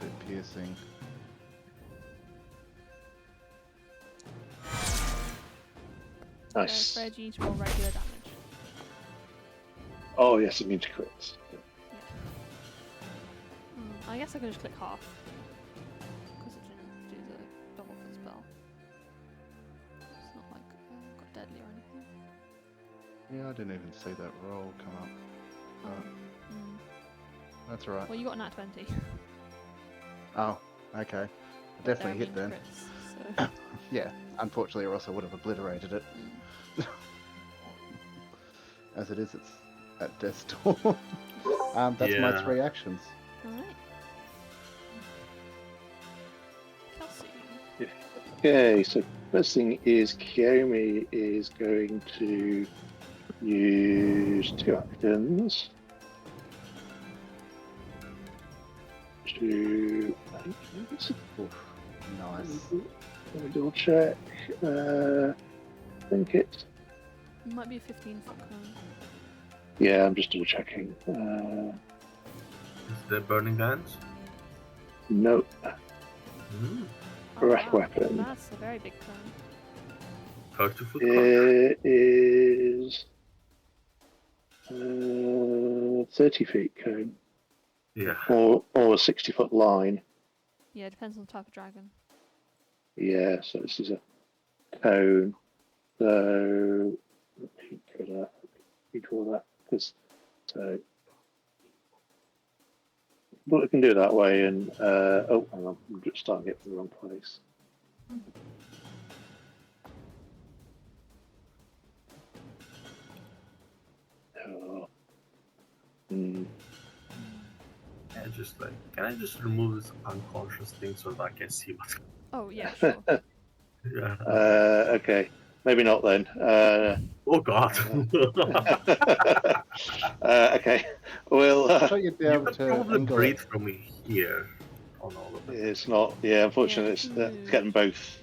Do piercing. Nice. Fred, you need to roll regular damage. Oh yes, it means crits. Yeah. I guess I could just click half. Because it didn't do the double for the spell. It's not like got deadly or anything. Yeah, I didn't even see that roll come up. That's alright. Well, you got a nat 20. Oh, okay. I definitely hit then. Crits, so. Yeah, unfortunately, or else I would have obliterated it. As it is, it's at death's door. That's my Yeah. 3 actions. Alright. Kelsey. Okay, so first thing is Kiyomi is going to use 2 actions to. Oof, nice. Let me double check. I think it's. It might be a 15-foot cone. Yeah, I'm just double checking. Is there burning hands? No, Mm. breath wow. weapon. That's a very big cone. 30-foot cone. It is 30 feet cone Yeah. or a 60-foot line. Yeah, it depends on the type of dragon. Yeah, so this is a cone. So redraw that because so. But we can do it that way, and oh, hang on, I'm just starting it from the wrong place. Oh. Yeah, just like, can I just remove this unconscious thing so that I can see what's Oh, yeah, sure. Yeah. Okay, maybe not then. Oh god. Okay, we'll. I thought you'd be You able could to probably angle breathe it. from here on all of it. It's not. Yeah, unfortunately, if you it's move. getting both.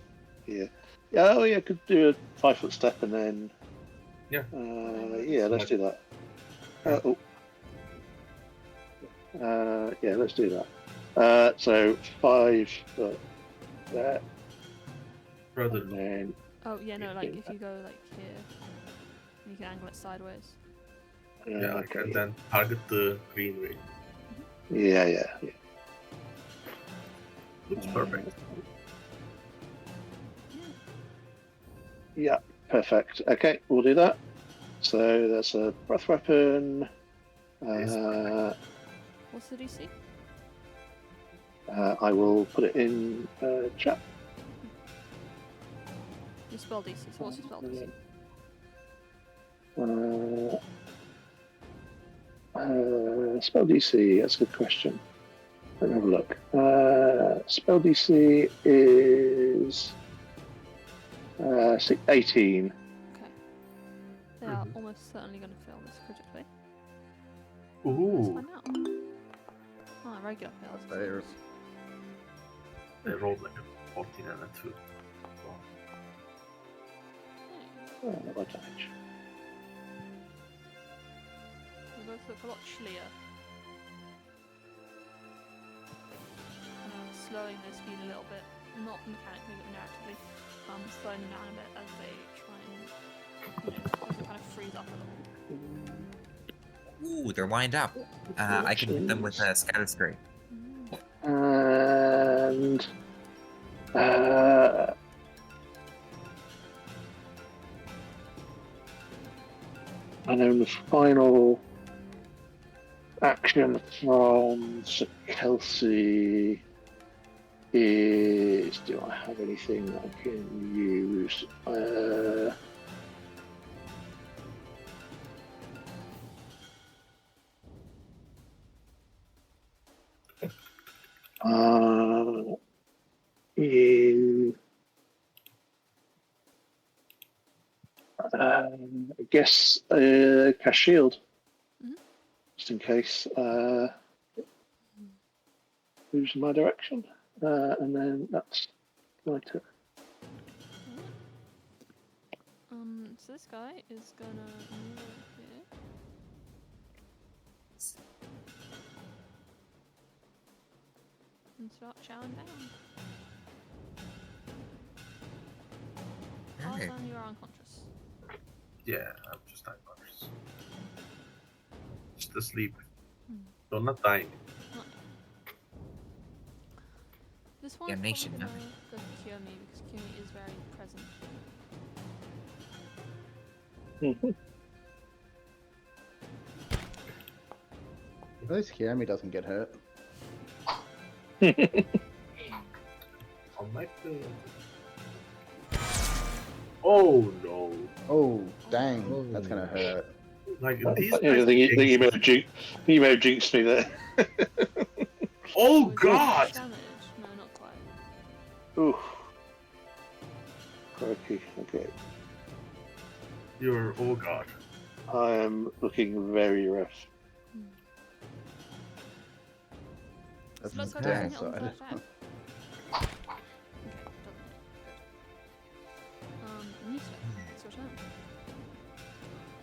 Yeah. Yeah. Oh, yeah. Could do a 5-foot step and then. Yeah. Yeah. Let's do that. Oh. Yeah. Let's do that. So 5 foot there, Rather and then. Oh, yeah, no, like if you go like here, you can angle it sideways. yeah, I Okay. can then target the green ring. Yeah. Looks perfect. Yeah, perfect. Okay, we'll do that. So that's a breath weapon. Yes, perfect. What's the DC? I will put it in chat. Your spell DC. So what's your spell DC? Spell DC, that's a good question. Let me have a look. Spell DC is 18. Okay. They are almost certainly going to fail this critically. Let's Ooh, find out. Oh, regular fails. it There. seems. they rolled like a 14 and a 2. Oh, not bad damage. They both look a lot chillier. Slowing their speed a little bit, not mechanically but narratively, slowing them down a bit as they try and, as they kind of freeze up a little. Ooh, they're wind up. I can hit them with a scatter spray. And and then the final action from Sir Kelsey is, do I have anything that I can use? I guess cast shield, just in case moves in my direction, and then that's my turn. So this guy is gonna move here. And start chowing down. Alright. Archvillain, you are unconscious. Yeah, I'm just unconscious. Just asleep. So I'm not dying. Not This one's Damnation, probably nothing. gonna go for Kiyomi because Kiyomi is very present. At least Kiyomi doesn't get hurt. On my play. Oh no. Oh, dang. That's gonna hurt. Like I these think guys. you may have jinxed me there. Oh Was it God! damage? No, not quite. Ooh. Crikey. Okay. You're oh God. I am looking very rough. That's So let's the go down and dark hit on the side. first attack. Okay, doesn't hit. Good. Nisa, it's your turn.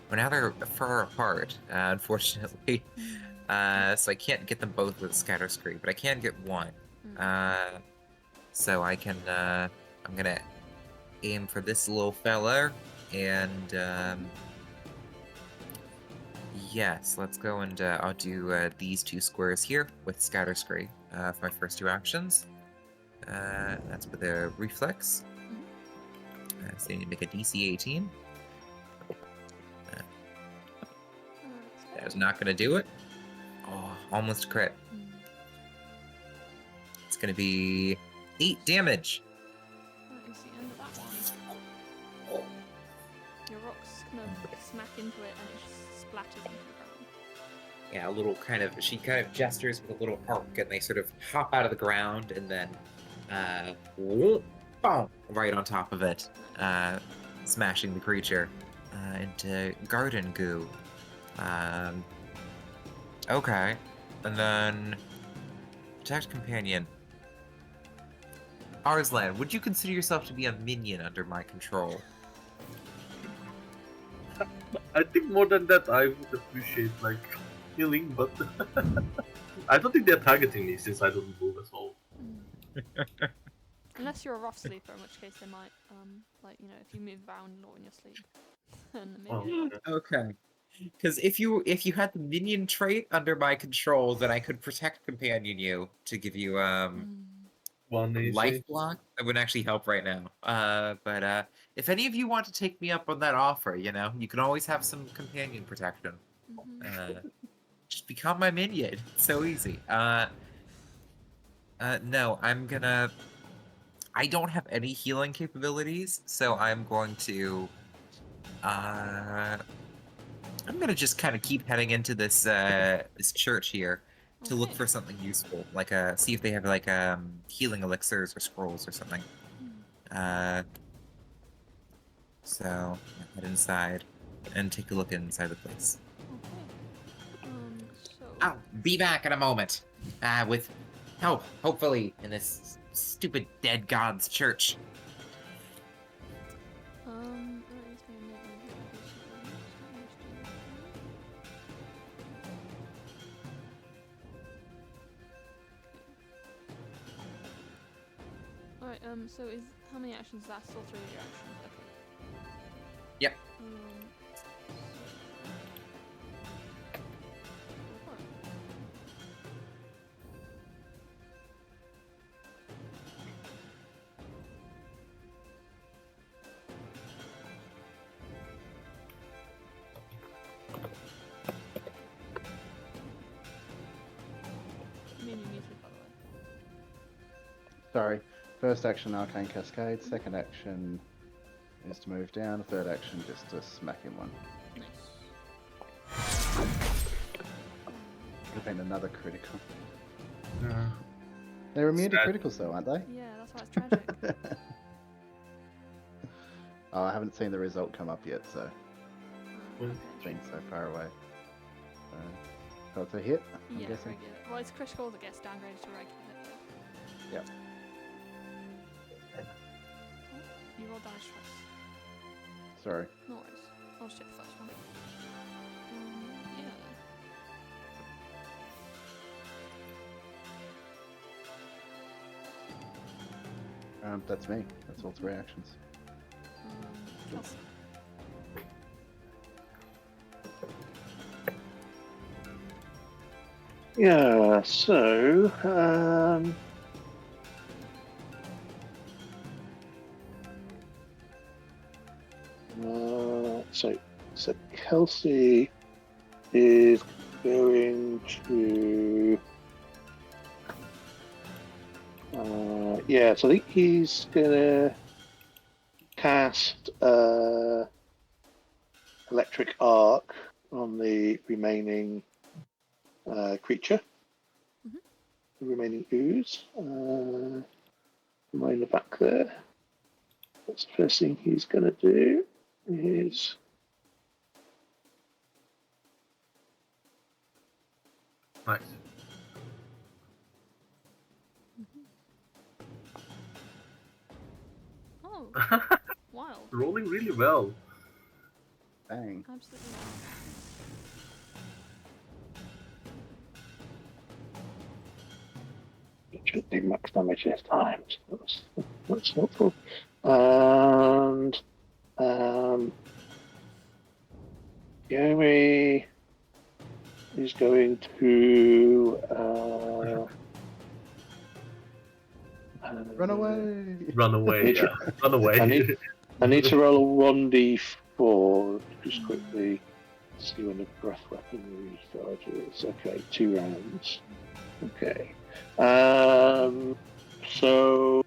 Well, now they're far apart, unfortunately. So I can't get them both with a scatter screen, but I can get one. So I can, I'm gonna aim for this little fella, and, yes, let's go and, I'll do, these two squares here with scatter screen, for my first two actions. That's with a reflex. So you need to make a DC 18. That was not gonna do it. Oh, almost crit. It's gonna be 8 damage. That is the end of that one. Your rocks kind of smack into it and it just splatters into the ground. Yeah, a little she kind of gestures with a little arc, and they sort of hop out of the ground, and then, whoop, boom, right on top of it, smashing the creature into garden goo. Okay, and then protect companion. Arslan, would you consider yourself to be a minion under my control? I think more than that, I would appreciate like healing, but I don't think they're targeting me since I don't move at all. Unless you're a rough sleeper, in which case they might, like, you know, if you move around a lot in your sleep, then maybe they will. Okay. Because if you had the minion trait under my control, then I could protect companion you to give you One AC. life block. That would actually help right now. But if any of you want to take me up on that offer, you know, you can always have some companion protection. Just become my minion. It's so easy. No, I don't have any healing capabilities, so I'm going to just kind of keep heading into this this church here to look for something useful, like see if they have like healing elixirs or scrolls or something. So I'll head inside and take a look inside the place. So I'll be back in a moment. With help, hopefully, in this stupid dead god's church. Alright, so how many actions is that? Still 3 of your actions, okay. Yep. Sorry. First action, Arcane Cascade. Second action is to move down. Third action, just to smack him one. Nice. Could have been another critical. Yeah. They're immune to Sad. criticals though, aren't they? Yeah, that's why it's tragic. Oh, I haven't seen the result come up yet, so Okay. it's been so far away. So it's a hit, I'm Yeah, guessing. regular. Well, it's critical that gets downgraded to regular. Yep. You roll damage twice. Sorry. No worries. I'll just check the first one. Yeah. That's me. That's all 3 actions. Kelsey. Yeah, so so Kelsey is going to so I think he's gonna cast electric arc on the remaining creature. Mhm. The remaining ooze. Right in the back there. That's the first thing he's going to do is Nice. Oh, wild. Rolling really well. Dang. Absolutely wild. it should do max damage this time. So that's helpful. And Gary is going to Run away! Run away, yeah. Run away. I need to roll a 1d4 just quickly. See when the breath weapon recharges. Okay, 2 rounds. Okay. So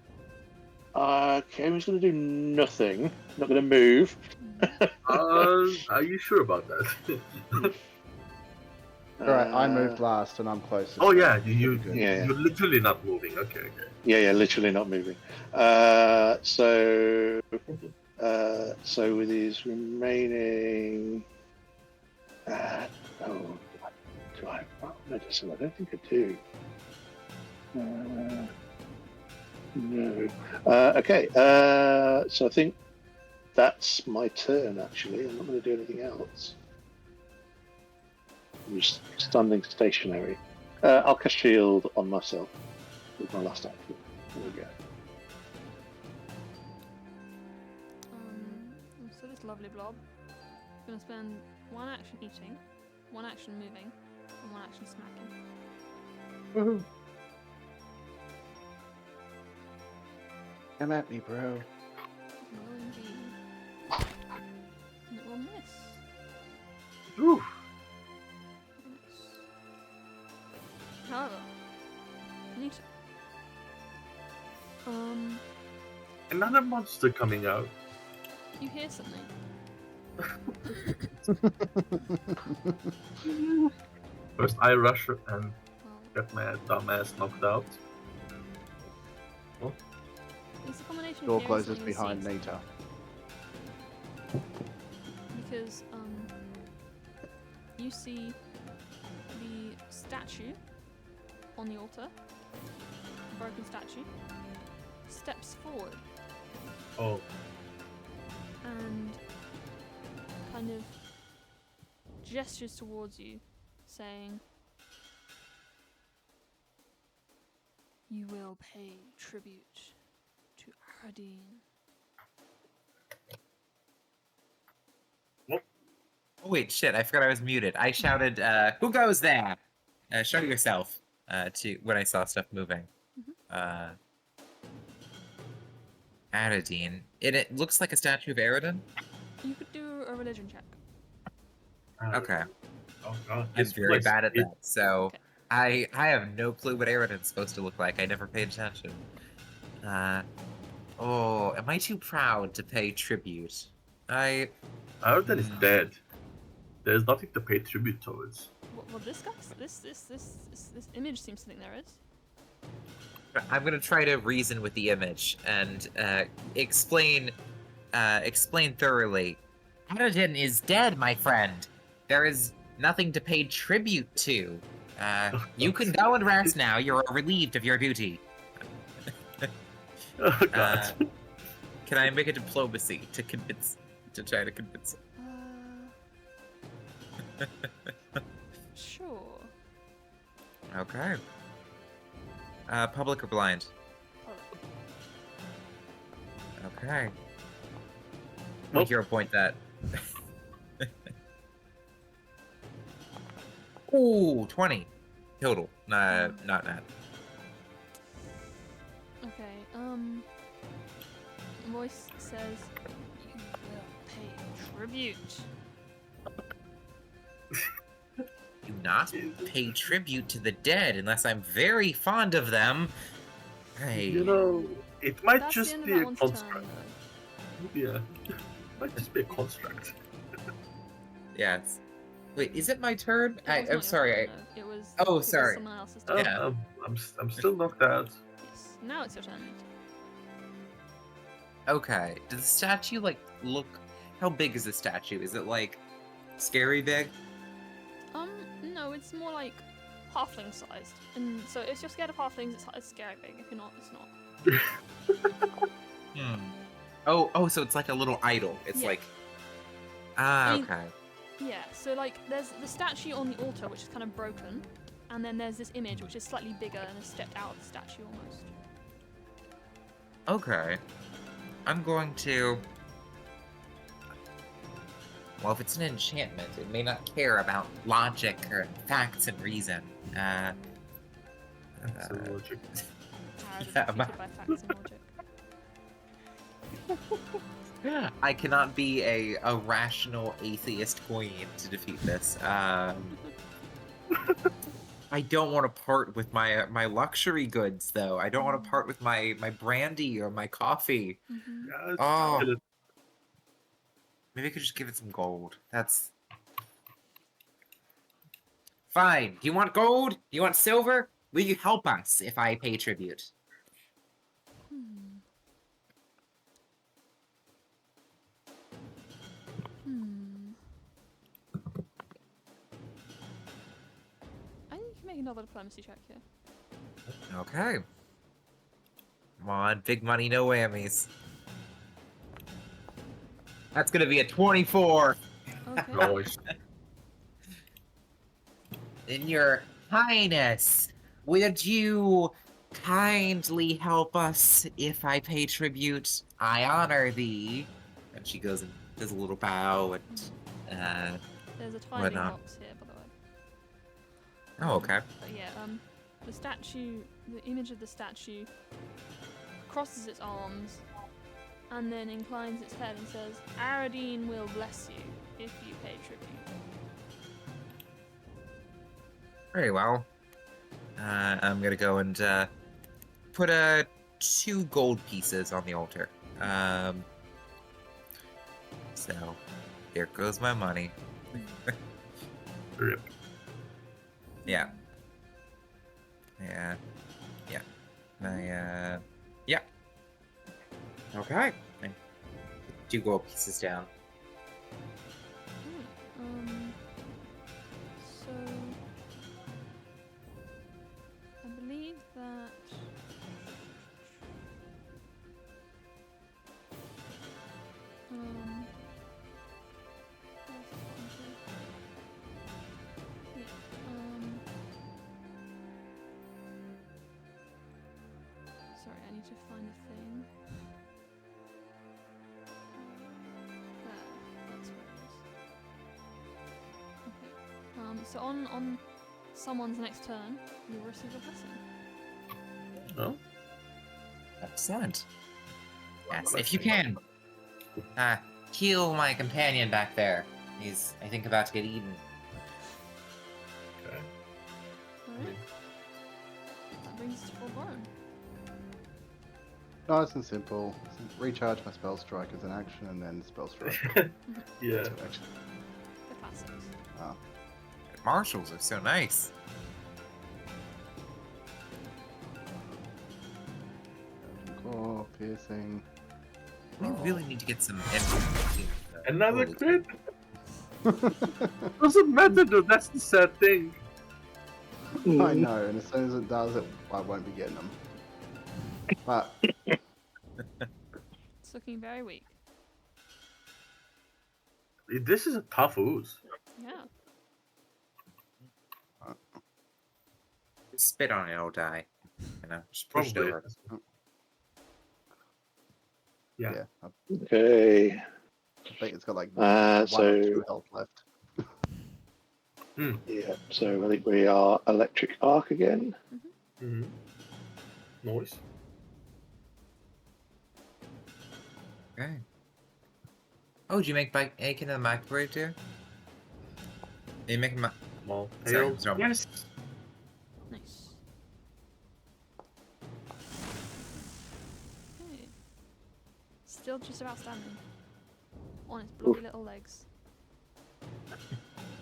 Kami's going to do nothing. Not going to move. Are you sure about that? Alright, I moved last and I'm closest. Oh so yeah, it should you, be good. Yeah. you're literally not moving. Okay, okay. Yeah, literally not moving. So with his remaining, do I medicine? I don't think I do. No. Okay. So I think that's my turn. Actually, I'm not going to do anything else. I'm just standing stationary. I'll cast shield on myself with my last action. There we go. So this lovely blob is going to spend 1 action eating, 1 action moving, and 1 action smacking. Woohoo! Come at me, bro. It will indeed. And it will miss. Ooh. Miss. However, Nita. Another monster coming out. You hear something. First I rush and Well, get my dumbass knocked out. it's a combination Door of hearing closes something and behind seeing Nita. because you see the statue on the altar, the broken statue, steps forward Oh, and kind of gestures towards you, saying, "You will pay tribute to Ardeen." Oh wait, shit! I forgot I was muted. I shouted, "Who goes there?" Show yourself. To when I saw stuff moving. Aradine. It looks like a statue of Aradin. You could do a religion check. Okay. Oh god. I'm this very place- bad at it- that, so Okay. I have no clue what Aradin's supposed to look like. I never paid attention. Oh, am I too proud to pay tribute? Arden is dead. There's nothing to pay tribute towards. Well, this image seems to think there is. I'm gonna try to reason with the image and explain thoroughly. Aradin is dead, my friend. There is nothing to pay tribute to. You can go and rest now. You're relieved of your duty. Oh god. Can I make a diplomacy to try to convince him? Sure. Okay. Public or blind? Okay. We'll Nope. hero point that. Ooh, 20 total. Not mad. Okay. Voice says, "You will pay tribute." Do not pay tribute to the dead unless I'm very fond of them. Hey. You know, it might That's just the end be of a that one's turn, construct. though. Yeah. It might just be a construct. Yes. Wait, is it my turn? It was I'm not your sorry. turn, no. It was. Oh, it was sorry. someone else's Oh, turn. Yeah. I'm still knocked out. Yes. Now it's your turn. Okay. Does the statue like look? How big is the statue? Is it like scary big? No, it's more like halfling sized. And so if you're scared of halflings, it's scary big. If you're not, it's not. Hmm. Oh, so it's like a little idol. It's Yeah. like. I mean- Okay. Yeah, so like there's the statue on the altar which is kind of broken, and then there's this image which is slightly bigger and has stepped out of the statue almost. Okay. I'm going to. Well, if it's an enchantment, it may not care about logic or facts and reason. So logic. Tara is Yeah, defeated by facts and logic. I cannot be a rational atheist queen to defeat this. I don't want to part with my luxury goods, though. I don't want to part with my brandy or my coffee. Mm-hmm. Yeah, it's Oh. good. Maybe I could just give it some gold. That's fine. Do you want gold? Do you want silver? Will you help us if I pay tribute? I think you can make another diplomacy check here. Okay. Come on, big money, no whammies. That's gonna be a 24. Okay. Noise. In your highness, would you kindly help us if I pay tribute? I honor thee. And she goes and does a little bow and There's a timing not? box here, by the way. oh, okay. But yeah, the statue, the image of the statue crosses its arms and then inclines its head and says, Aradine will bless you if you pay tribute. Very well. I'm gonna go and put 2 gold pieces on the altar. So there goes my money. Rip. Yeah. Yeah. Yeah. Yeah. Okay. And 2 gold pieces down. So I believe that sorry, I need to find a thing. That's where it is. Okay. So on someone's next turn, you'll receive a blessing. Oh? Excellent. Yes, if you can. Heal my companion back there. He's, I think, about to get eaten. Okay. Alright. That brings us to full grown. Nice and simple. Recharge my spell strike as an action, and then spell strike. Yeah. as an action. The classics. Ah, Marshals are so nice. claw, piercing. We really need to get some Another Holy crit? Doesn't matter though, that's the sad thing. I know, and as soon as it does, I won't be getting them. But It's looking very weak. This is a tough ooze. Yeah. Spit on it, it'll die. You know, just push it Probably. over. Yeah. yeah, I Okay. think it's got like Uh, 1 or 2 so health left. yeah, so I think we are electric arc again. Mm-hmm. Noise. Okay. Oh, did you make egg in the microwave too? Did you make a Small Sorry, tail. sorry. Yes. Nice. Okay. Still just about standing. On its bloody little legs.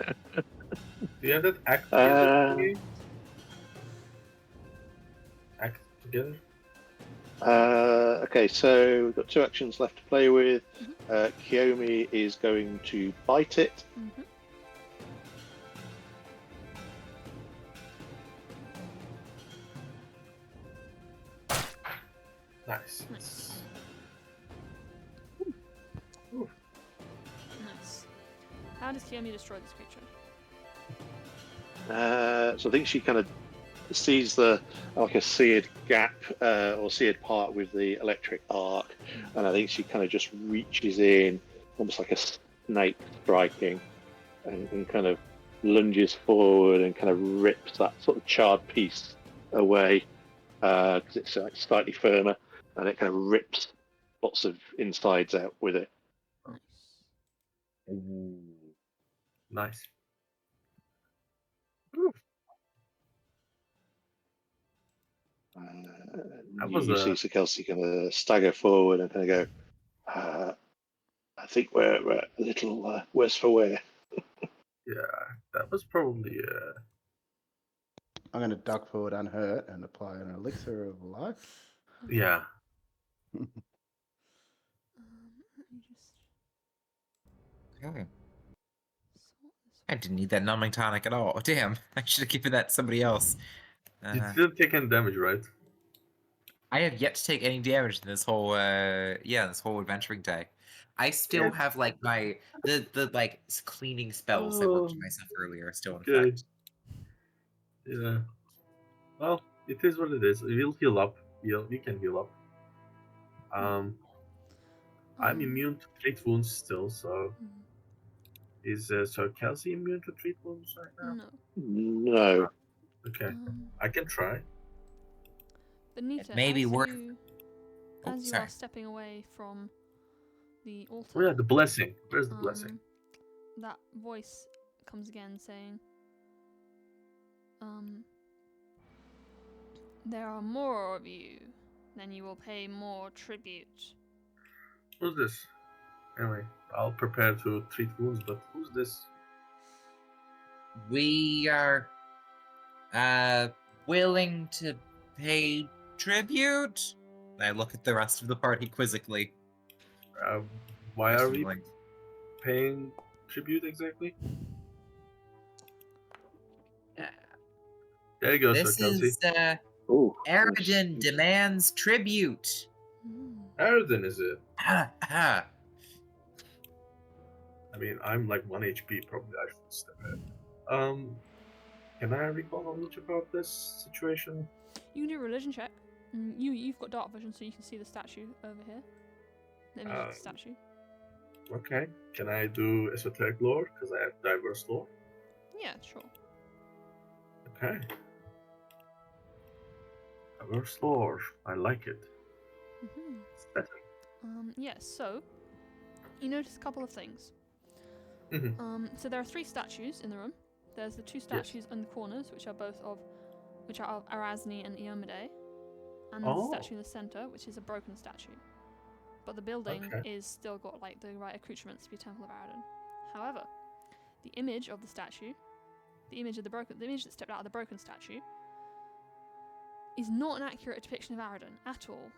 Do you have that act together? thingy? Act together? Okay, so we've got 2 actions left to play with. Kiyomi is going to bite it. Mm-hmm. Nice. Nice. Ooh. Nice. How does Kiyomi destroy this creature? So I think she kind of sees the like a seared gap or seared part with the electric arc, and I think she kind of just reaches in, almost like a snake striking, and kind of lunges forward and kind of rips that sort of charred piece away because it's like slightly firmer, and it kind of rips lots of insides out with it. Nice. Nice. That was You see Sir Kelsey kind of stagger forward and kind of go, I think we're a little worse for wear. Yeah, that was probably I'm going to duck forward unhurt and apply an elixir of life. yeah. Let me just Okay. sort this I didn't need that numbing tonic at all. Damn, I should have given that to somebody else. You didn't take any damage, right? I have yet to take any damage in this whole this whole adventuring day. I still Yes. have like my the like cleaning spells I worked on myself earlier are still in Okay. effect. Yeah. Well, it is what it is. We'll heal up. We can heal up. I'm immune to treat wounds still, so is Sir Kelsey immune to treat wounds right now? No. No. Okay, I can try. Benita, Maybe as worth. you, Oh, as you sorry. are stepping away from the altar, Oh yeah, the blessing. Where's the blessing? that voice comes again saying, there are more of you, then you will pay more tribute. Who's this? Anyway, I'll prepare to treat wounds, but who's this? We are willing to pay tribute. I look at the rest of the party quizzically. Why are we Questioningly. paying tribute exactly? There you go, This Sir Kelsey. is Ooh, Aridin demands tribute. Aridin, is it? Ha ha. I mean, I'm like 1 HP. Probably I should step ahead. Can I recall knowledge about this situation? You can do a religion check. You've got dark vision, so you can see the statue over here. The image of the statue. Okay. Can I do esoteric lore? Because I have diverse lore. Yeah, sure. Okay. Diverse lore. I like it. It's better. Yes, so you notice a couple of things. So there are 3 statues in the room. There's the 2 statues in the corners, which are of Arasni and Iomade, and there's a statue in the center, which is a broken statue. But the building is still got like the right accoutrements to be a Temple of Aridin. However, the image of the statue, the image that stepped out of the broken statue, is not an accurate depiction of Aridin at all.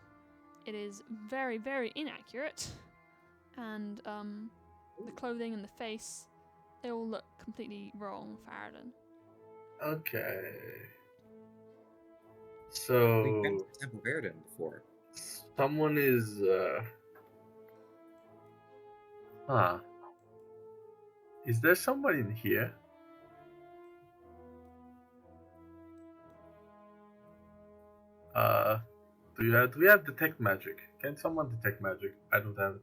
It is very, very inaccurate, and the clothing and the face, they all look completely wrong for Aridin. Okay. We've been So to Temple of Aridin before. someone is Is there someone in here? Do we have detect magic? Can someone detect magic? I don't have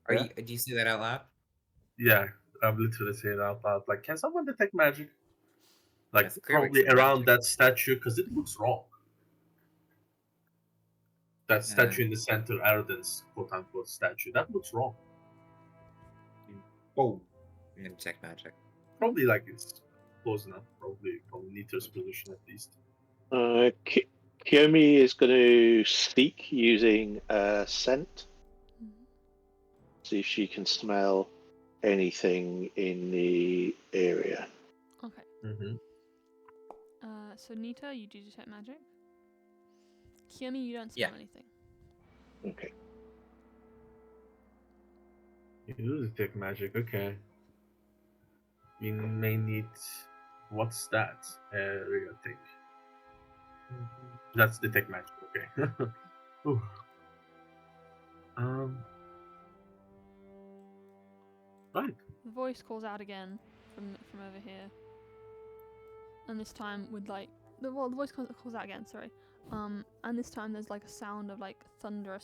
it. Do you say that out loud? Yeah, I'm literally saying it out loud. Like, can someone detect magic? Like, That's clearly probably some around magic. that statue, because it looks wrong. That statue in the center, Aridin's quote-unquote statue, that looks wrong. Oh, I'm gonna detect magic. Probably like it's close enough. Probably from Nita's position at least. Kiyomi is going to speak using scent. See if she can smell anything in the area. Okay. Mm-hmm. So Nita, you do detect magic. Kiyomi, you don't Yeah. smell anything. Okay. You do detect magic, okay. We may need. What's that area thing? That's detect magic, okay. Ooh. Right. The voice calls out again from over here, and this time with like the voice calls out again. Sorry. And this time there's like a sound of like thunder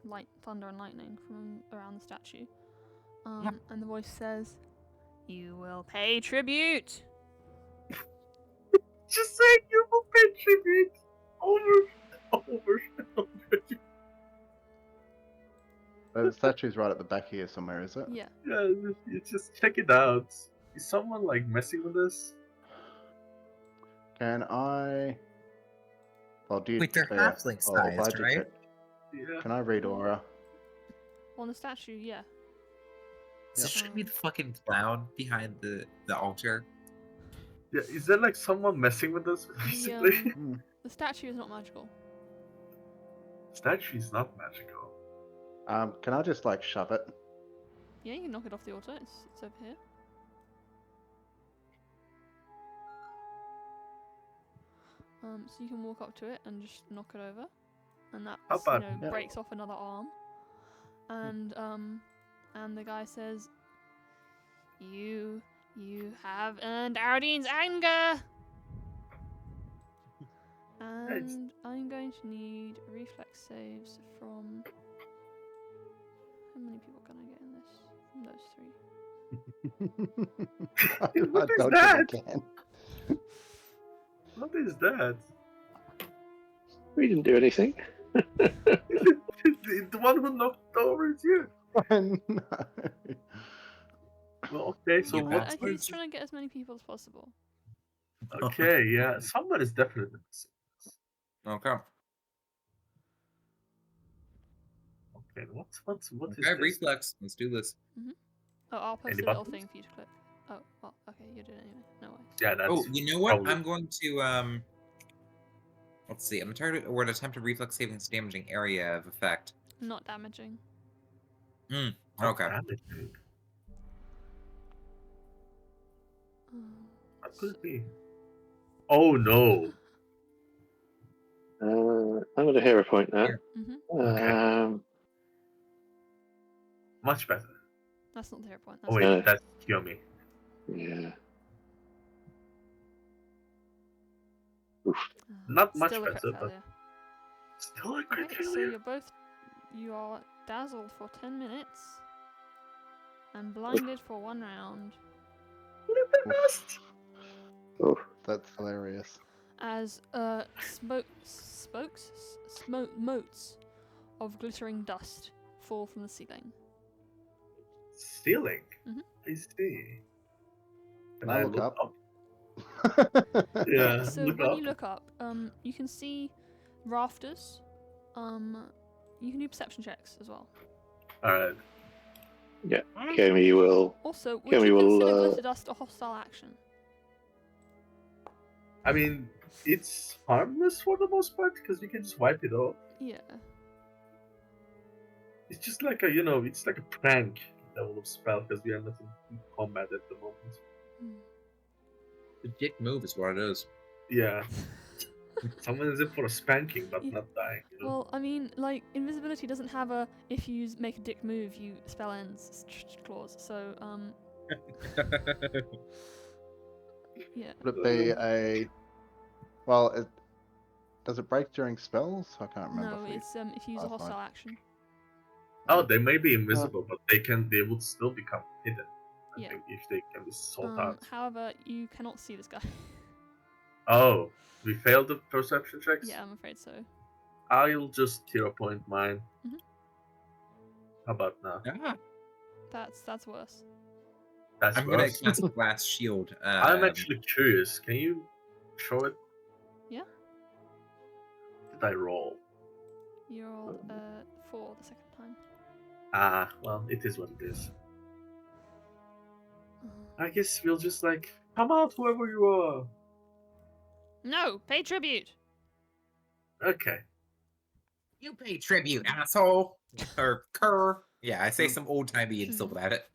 and lightning from around the statue. And the voice says, "You will pay tribute." Just saying you will pay tribute over. The statue's right at the back here somewhere, is it? Yeah. Yeah, you just check it out. Is someone like messing with this? Can I? Well, do you? Wait, they're yeah. halfling Oh, if I sized, right? detect- Yeah. Can I read aura? On the statue, yeah. So should be the fucking clown behind the altar. Yeah, is there like someone messing with us basically? The statue is not magical. Statue is not magical. Can I just like shove it? Yeah, you can knock it off the altar. It's over here. So you can walk up to it and just knock it over, and that How about- Yeah. breaks off another arm. And the guy says, "You have earned Ardine's anger, and I'm going to need reflex saves from how many people can I get in this? From those 3." What is dodge that? it again. What is that? We didn't do anything. The one who knocked over is you. No. Well, okay, so You what? bastard. He's trying to get as many people as possible. Okay, yeah, someone is definitely missing. Okay. Okay, what is Okay, this? reflex. Let's do this. Oh, I'll post Any a little buttons? thing for you to click. Oh, well, okay, you did it anyway. No way. Yeah, that's. Oh, you know what? probably- I'm going to let's see. I'm gonna target or attempt a reflex saving damaging area of effect. Not damaging. Okay. Damaging. What could it be? Oh no! I'm going to hero point now. Here. Mm-hmm. Much better. That's not the hero point. Oh That's wait, No. that's Kiyomi. Yeah. Not much still a crit better, but failure. still a crit Okay, so failure. you are dazzled for 10 minutes and blinded for 1 round Oh, That's hilarious. as motes of glittering dust fall from the ceiling. Ceiling. Mhm. I see. Can I look up? Yeah, So look when up. you look up, you can see rafters. You can do perception checks as well. Alright. Kami will. Also, would Can you we will, consider glitter dust a hostile action? I mean, it's harmless for the most part because you can just wipe it off. Yeah. It's just like it's like a prank level of spell because we are not in combat at the moment. The dick move is what it is. Yeah. Someone is in for a spanking but Yeah. not dying. Well, I mean, like, invisibility doesn't have a if you make a dick move, you spell ends clause. So, yeah. Would it be a? Well, does it break during spells? I can't remember. No, it's if you use a Pathfinder. hostile action. Oh, they may be invisible, but they would still become hidden. I Yeah. think if they can be sought out. However, you cannot see this guy. Oh, we failed the perception checks? Yeah, I'm afraid so. I'll just hero point mine. Mhm. How about now? Ah, That's worse. That's I'm gonna worse. cast a glass shield. I'm actually curious. Can you show it? Yeah. Did I roll? You rolled 4 the second time. Ah, well, it is what it is. I guess we'll just like come out whoever you are. No, pay tribute. Okay. You pay tribute, asshole. Or cur. Yeah, I say some old-timey insult about it.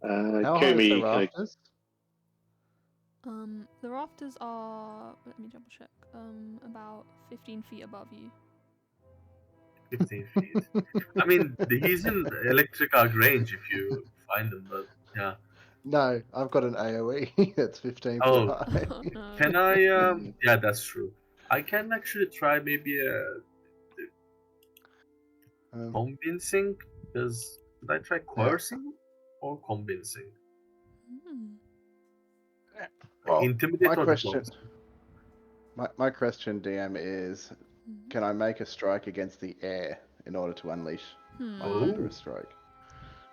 How high is the Komi, rafters? The rafters are, let me double check, about 15 feet above you. 15 feet. I mean, he's in electric arc range if you find him, but yeah. No, I've got an AoE that's 15 Oh. foot high. Oh, no. Can I? Yeah, that's true. I can actually try maybe convincing. Because did I try coercing or convincing? Hmm. Well, Intimidate my or question, diplomacy? my question, DM, is Mhm. can I make a strike against the air in order to unleash my Oh. thunderous strike?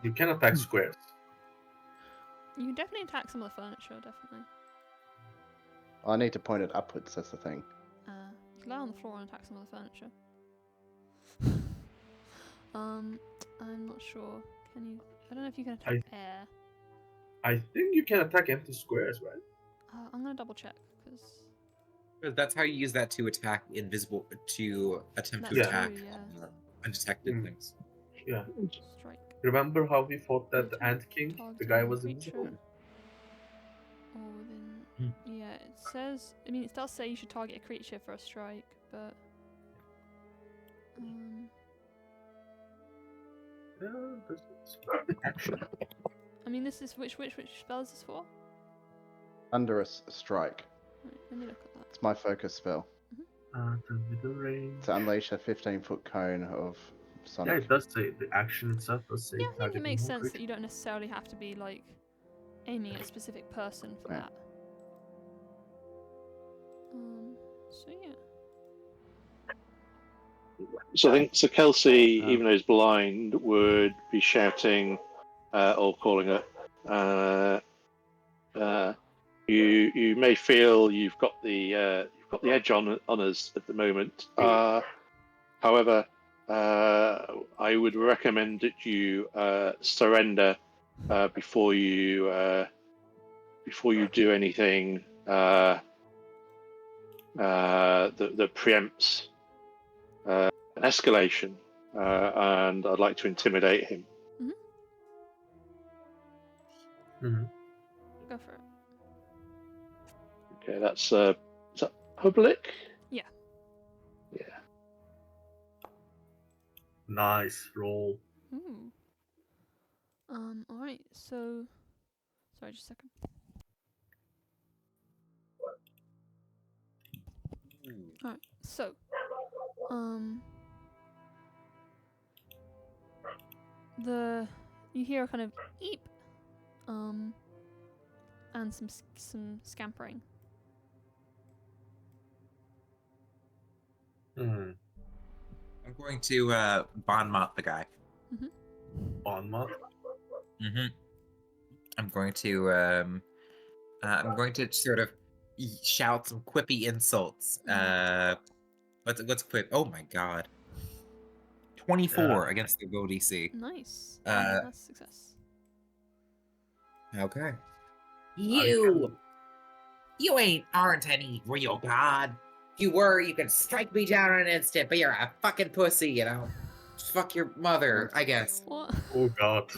You can attack squares. You can definitely attack some of the furniture, definitely. I need to point it upwards, that's the thing. You can lie on the floor and attack some of the furniture. I'm not sure. Can you? I don't know if you can attack air. I think you can attack empty squares, right? I'm gonna double check because That's how you use that to attack invisible, to attempt to That's attack true, yeah. undetected things. Yeah. strike. Remember how we fought that Creature Ant King? The targeting guy a was creature invisible. or within. Yeah, it says. I mean, it does say you should target a creature for a strike, but Yeah, that's Action. I mean, this is which spell is this for? Thunderous strike. Right, let me look at that. It's my focus spell. the middle range. To unleash a 15-foot cone of Yeah, sonic. it does say the action itself does say. Yeah, I think it targeting makes one sense that creature. you don't necessarily have to be like aiming at a specific person for Yeah. that. So yeah. So I think Sir Kelsey, even though he's blind, would be shouting or calling it. You may feel you've got the edge on us at the moment. However, I would recommend that you surrender before you do anything that preempts an escalation, and I'd like to intimidate him. Mhm. Go for it. Okay, that's is that public? Yeah. Yeah. Nice roll. Ooh. Alright, so sorry, just a second. Alright, so you hear a kind of eep, and some scampering. Hmm. I'm going to bon mot the guy. On mod. I'm going to sort of shout some quippy insults. What's quip? Oh my god. 24 against the go DC. Nice. Uh, That's a success. Okay. You- You aren't any real god. If you were, you could strike me down in an instant, but you're a fucking pussy, you know? Fuck your mother, I guess. What? Oh god.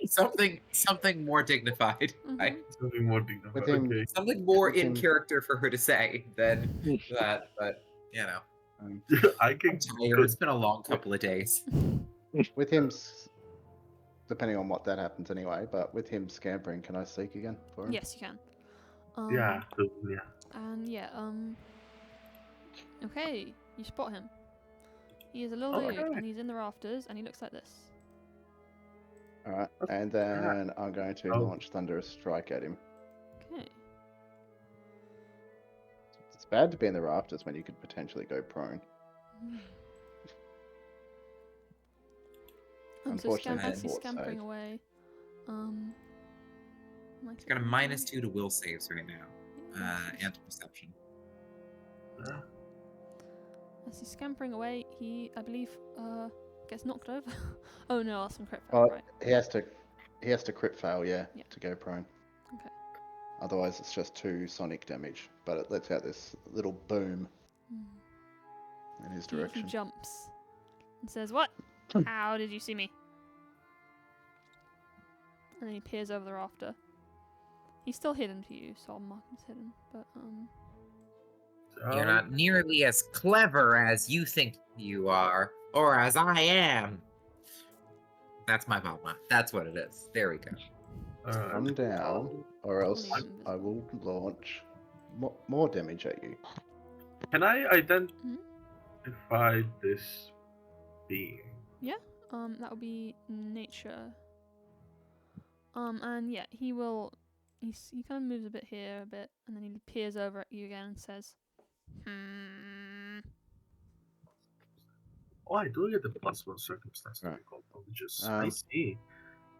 Something more dignified. Something more dignified. With him- Okay. Something more With in him- character for her to say than that, but you know. I can. I'm tired. It's been a long couple of days. With him, depending on what that happens anyway, but with him scampering, can I seek again for him? Yes, you can. Yeah. Yeah. And yeah, okay, you spot him. He is a little dude, Okay. and he's in the rafters, and he looks like this. Alright, and then I'm going to Oh. launch Thunderous Strike at him. Okay. It's bad to be in the rafters when you could potentially go prone. So Unfortunately, as he's fort scampering save. away, It's got a -2 to will saves right now. And perception. As he's scampering away, he, I believe, gets knocked over. Oh no, that's some crit Oh, right? he has to He has to crit fail, yeah, Yeah. to go prone. Okay. Otherwise, it's just 2 sonic damage. But it lets out this little boom in his He direction. jumps and says, "What? How did you see me?" And then he peers over the rafter. He's still hidden to you, so I'll mark him as hidden. But You're not nearly as clever as you think you are, or as I am. That's my mama. That's what it is. There we go. Come down, or else Leave him I visible. will launch more damage at you. Can I identify this being? that would be nature. And yeah, he will. He kind of moves a bit here, a bit, and then he peers over at you again and says, Oh, I do get the +1 circumstance to Right. recall knowledges. I Um, see.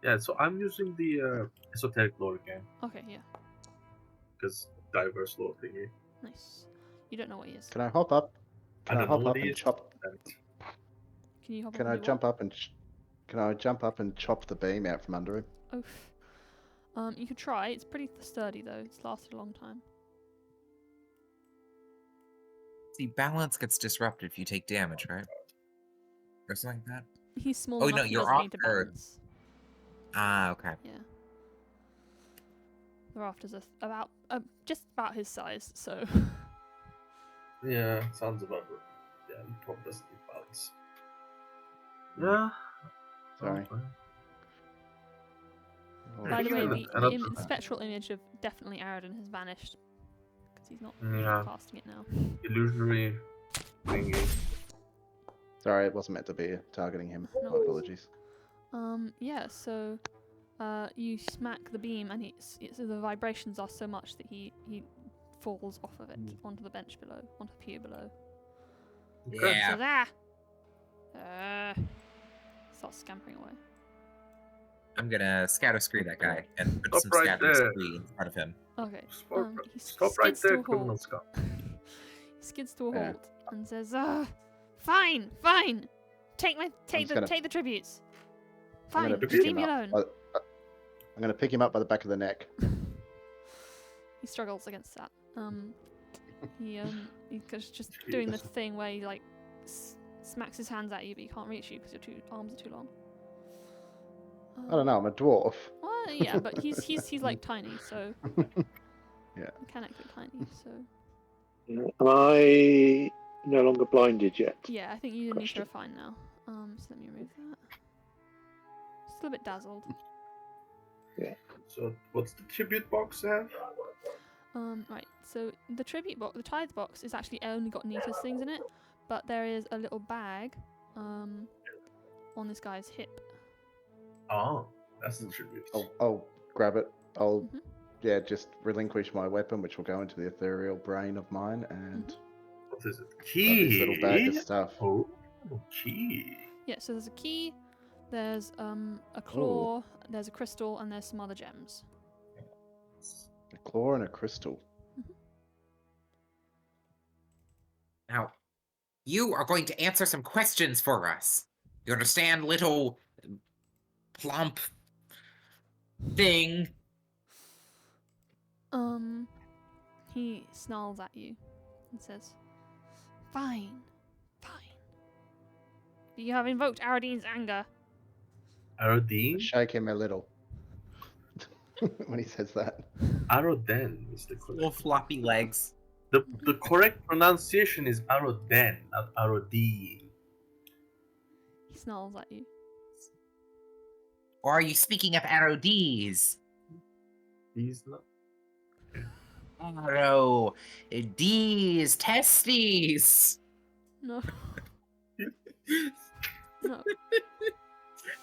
Yeah, so I'm using the esoteric lore again, "Okay, yeah, because diverse lore thingy. nice. You don't know what he is. Can I hop up? I Can I don't know hop what up he and is. chop? Can you hop Can up I and do jump what? up and? Can I jump up and chop the beam out from under him? Oof. You could try. It's pretty sturdy though. It's lasted a long time. See, balance gets disrupted if you take damage, right? Or something like that? He's small Oh, enough. no, He you're doesn't off need to Earth. balance. Ah, okay. Yeah. The rafters are about just about his size, so Yeah, sounds about right. Yeah, he probably doesn't need balance. Yeah. Sorry. fine. Oh, By the way, Actually, the spectral image of definitely Aradin has vanished because he's not Yeah. casting it now. Illusionary thingy. Sorry, it wasn't meant to be targeting him. No My worries. apologies. Yeah. So, you smack the beam, and so the vibrations are so much that he falls off of it onto the bench below, onto the pew below. Yeah. Says, starts scampering away. I'm gonna scatter screen that guy and put Stop some right scatter there. screen in front of him. Okay. He Stop right skids to there, a criminal halt. scum. He skids to a Yeah. halt and says, fine. Take the tributes. I'm Fine, gonna just pick leave him me up. alone. I'm gonna pick him up by the back of the neck. He struggles against that. He's just doing the thing where he like smacks his hands at you, but he can't reach you because your arms are too long. I don't know. I'm a dwarf. Well, yeah, but he's like tiny, so Yeah. mechanically tiny. So Am I no longer blinded yet? yeah, I think you need to Question. refine now. So let me remove that. Still a bit dazzled. So, what's the tribute box have? Right. So the tribute box, the tithe box, is actually only got Nita's things in it, but there is a little bag, on this guy's hip. Oh, that's the tribute. I'll grab it. I'll Mhm. just relinquish my weapon, which will go into the ethereal brain of mine, and What is it? grab Key. this little bag of stuff. Oh, key. Yeah. So there's a key, there's a claw, there's a crystal, and there's some other gems. A claw and a crystal. Now, you are going to answer some questions for us. You understand, little plump thing? He snarls at you and says, "Fine. You have invoked Aradin's anger." Arodine? Shake him a little when he says that. Aroden is the Little correct. floppy legs. The correct pronunciation is Aroden, not Arodine. He snarls at you. Or are you speaking of Arod's? He's not. Aro. D's testes. No. No.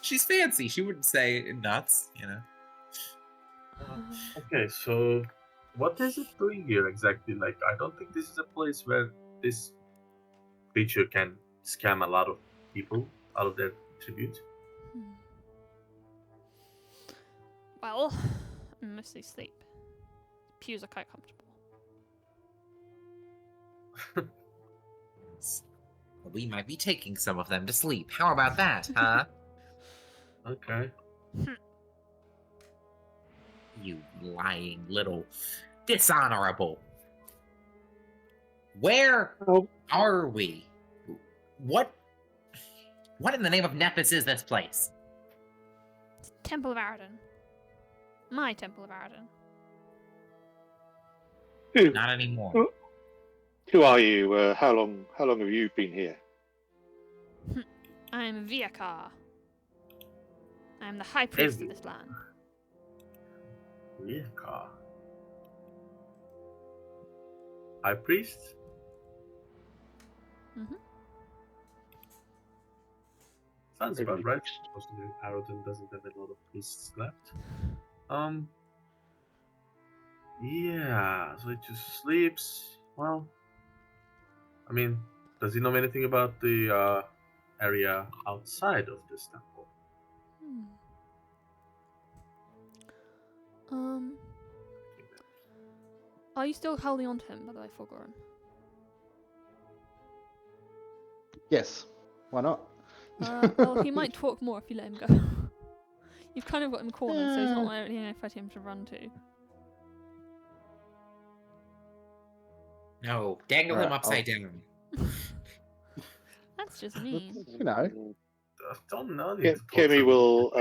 She's fancy. She wouldn't say nuts, you know. Okay, so what is it doing here exactly? Like, I don't think this is a place where this creature can scam a lot of people out of their tribute. Well, I mostly sleep. Pews are quite comfortable. We might be taking some of them to sleep. How about that, huh? Okay. You lying little dishonorable. Where Oh, are we? What in the name of Nephis is this place? It's Temple of Aradin. My Temple of Aradin. who, Not anymore. Oh. who are you? How long have you been here? I'm Viakar. I'm the High Priest of this land. Rieka. High priest? Mhm. Sounds Maybe about right. priest. Supposedly Arodin doesn't have a lot of priests left. Yeah, so he just sleeps. Well, I mean, does he know anything about the area outside of this temple? Are you still holding on to him, by the way, Fulgoran? Yes. Why not? Well, he might talk more if you let him go. You've kind of got him cornered, so he's not really for him to run to. No, dangle him Right, upside down. That's just mean. You know. Don't know. Kemi will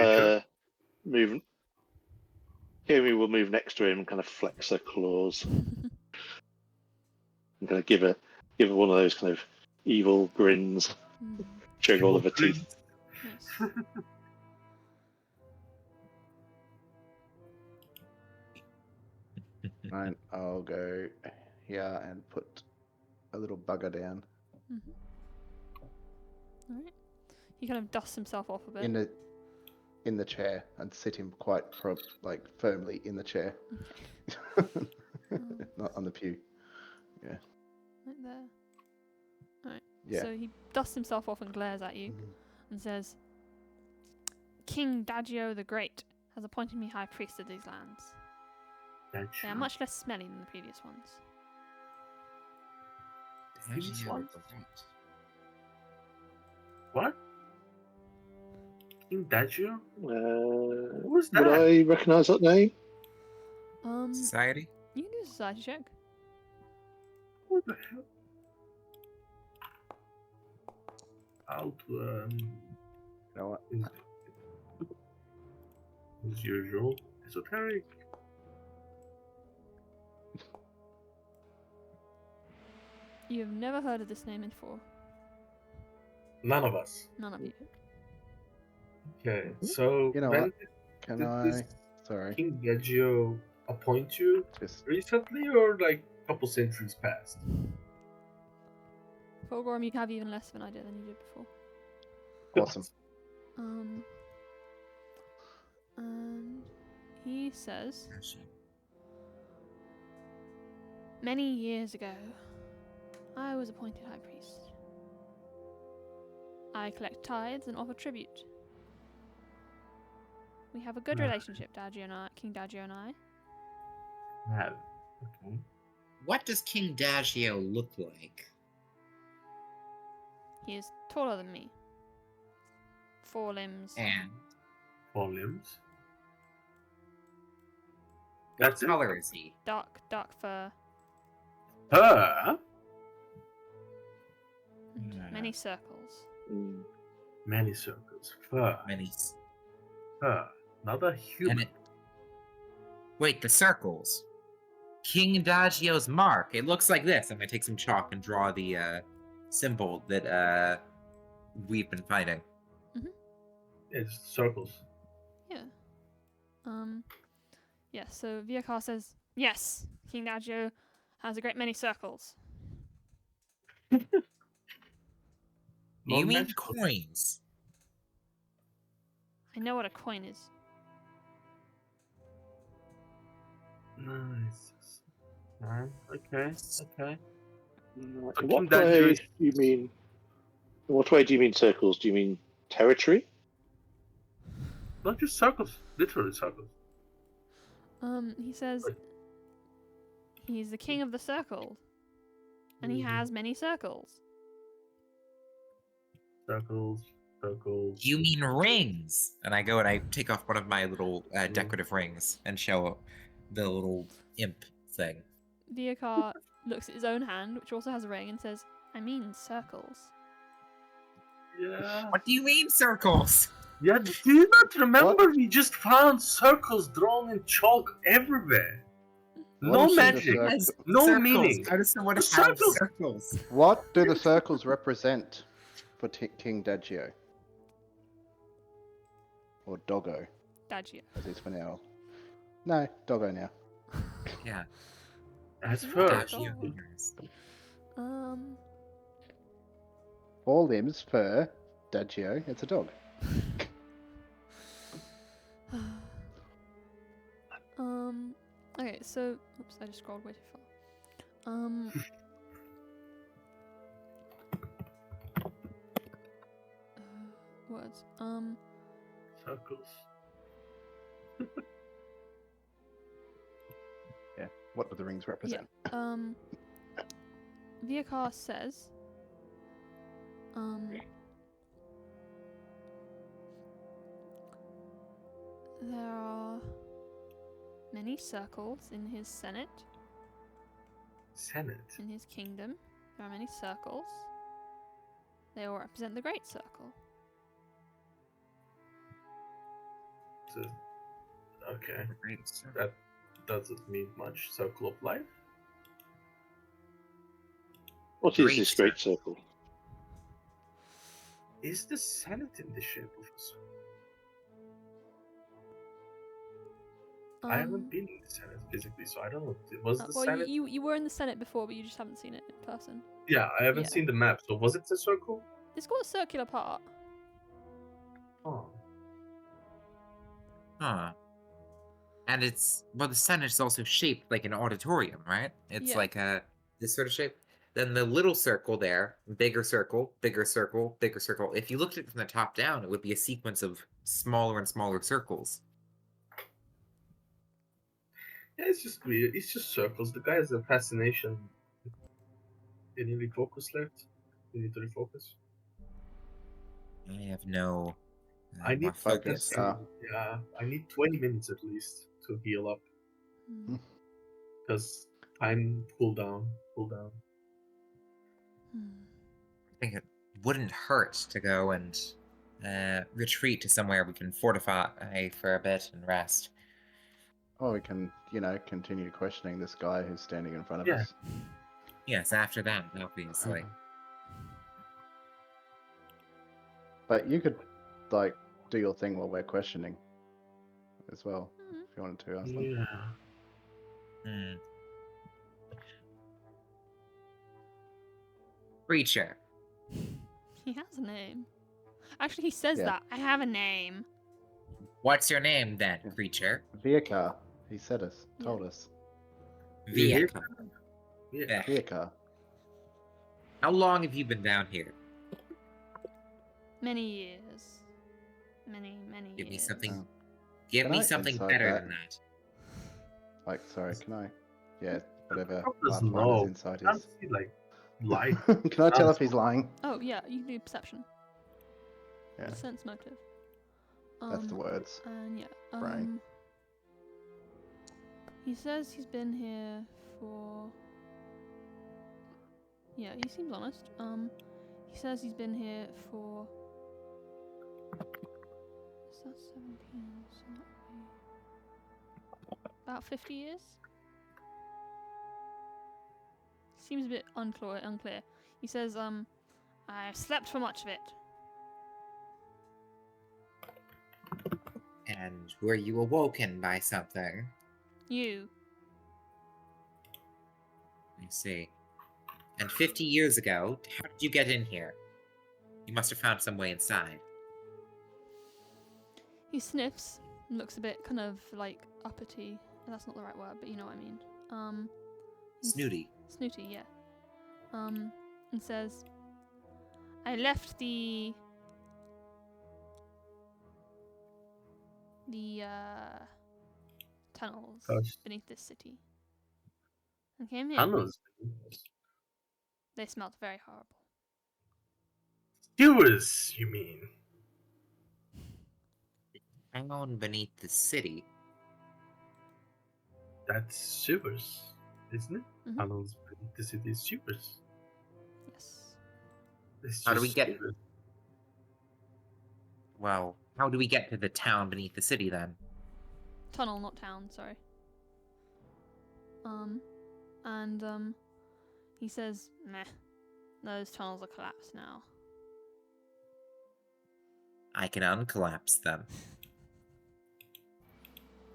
move. Kemi will move next to him and kind of flex her claws and kind of give her one of those kind of evil grins, showing all of her teeth. Nice. Right, I'll go here and put a little bugger down Alright. He kind of dusts himself off a bit. in the chair and sit him quite firmly in the chair, not on the pew. Yeah. Right there. Alright. Yeah. So he dusts himself off and glares at you and says, King Dagio the Great has appointed me High Priest of these lands. They are much less smelly than the previous ones. Previous ones? What? King Dagio? Who was that? Would I recognise that name? Society? You can do a society check. What the hell? Out, You know what? as usual, esoteric. You have never heard of this name before. None of us. None of you. Okay, so You know when what? Can did I? this Sorry. King Dagio appoint you Just recently, or like a couple centuries past? Fulgorum, you have even less of an idea than you did before. awesome. And he says, many years ago, I was appointed High Priest. I collect tithes and offer tribute. We have a good relationship, King Dagio and I. Have. Okay. What does King Dagio look like? He is taller than me. 4 limbs. And 4 limbs. what That's it. color is he? Dark fur. Her? And Yeah. many circles. Many circles. Fur. Many. Her. Not a human. And it... Wait, the circles. King Dagio's mark. It looks like this. I'm gonna take some chalk and draw the symbol that we've been finding. It's circles. Yeah. Yeah, so Viakar says, yes, King Dagio has a great many circles. You mean Non-magical. coins? I know what a coin is. Nice. Okay. In King what Dagio way is- do you mean? In what way do you mean circles? Do you mean territory? Not just circles. Literally circles. He says he's the king of the circle. And he has many circles. Circles. circles. You mean rings? And I go and I take off one of my little decorative rings and show the little imp thing. Viakar looks at his own hand, which also has a ring, and says, I mean circles. Yeah. What do you mean circles? Yeah, do you not remember we just found circles drawn in chalk everywhere? What No is in the magic, circle? Yes, no circles. meaning. How does someone The have circles- circles? What do the circles represent for King Dagio? Or Doggo, Dagio. as he's for now. No, Doggo now. Yeah. As Oh, first. God. Fingers. Four limbs, fur, Dagio, it's a dog. Okay, so oops, I just scrolled way too far. Words. Circles. Yeah. What do the rings represent? Viakar says, there are many circles in his senate, Senate. in his kingdom. There are many circles. They all represent the Great Circle. Okay, Great circle. that doesn't mean much. Circle of life? What is Great this great circle? Is the Senate in the shape of a circle? I haven't been in the Senate physically, so I don't know. Was the Well, Senate? you were in the Senate before, but you just haven't seen it in person. Yeah, I haven't Yeah. seen the map. So was it the circle? It's got a circular part. Oh, Huh. And it's the Senate is also shaped like an auditorium, right? It's Yeah. like this sort of shape. Then the little circle there, bigger circle, bigger circle, bigger circle. If you looked at it from the top down, it would be a sequence of smaller and smaller circles. yeah. It's just weird. It's just circles. The guy has a fascination. Any refocus left? You need to refocus. I have no I more need focus. focus. Yeah, I need 20 minutes at least to heal up Hmm. because I'm cool down. I think it wouldn't hurt to go and retreat to somewhere we can fortify for a bit and rest. Or we can, continue questioning this guy who's standing in front of Yeah. us. Yes, after that, obviously. But you could, do your thing while we're questioning as well, if you wanted to ask them. Yeah. Hmm. Creature. He has a name. Actually, he says Yeah. that. I have a name. What's your name then, Yeah. creature? Viakar, he said us, Yeah. told us. Vieka. Yeah. Viakar. How long have you been down here? Many years. Many Give me years. something. Oh. Give Can me I something insight better that? than that. Sorry, can I? Yeah, whatever How does Pathfinder's know? insight Can't is. see light. Can I tell if he's lying? Oh, yeah, you can do perception. Yeah, Sense motive. that's the words. And yeah, Brain. he says he's been here for. Yeah, he seems honest. He says he's been here for. Is that 17? So that would be about 50 years. Seems a bit unclear. He says, I've slept for much of it. And were you awoken by something? You. I see. And 50 years ago, how did you get in here? You must have found some way inside. He sniffs and looks a bit kind of like uppity. That's not the right word, but you know what I mean. he's Snooty. Snooty, yeah. And says, I left the tunnels Gosh. beneath this city and came here. Tunnels. They smelled very horrible. Skewers, you mean? town beneath the city. That's sewers, isn't it? Mhm. Tunnels beneath the city is sewers. Yes. It's How do we just get- sewers. Well, how do we get to the town beneath the city then? Tunnel, not town. Sorry. And he says, "Meh, those tunnels are collapsed now." I can uncollapse them.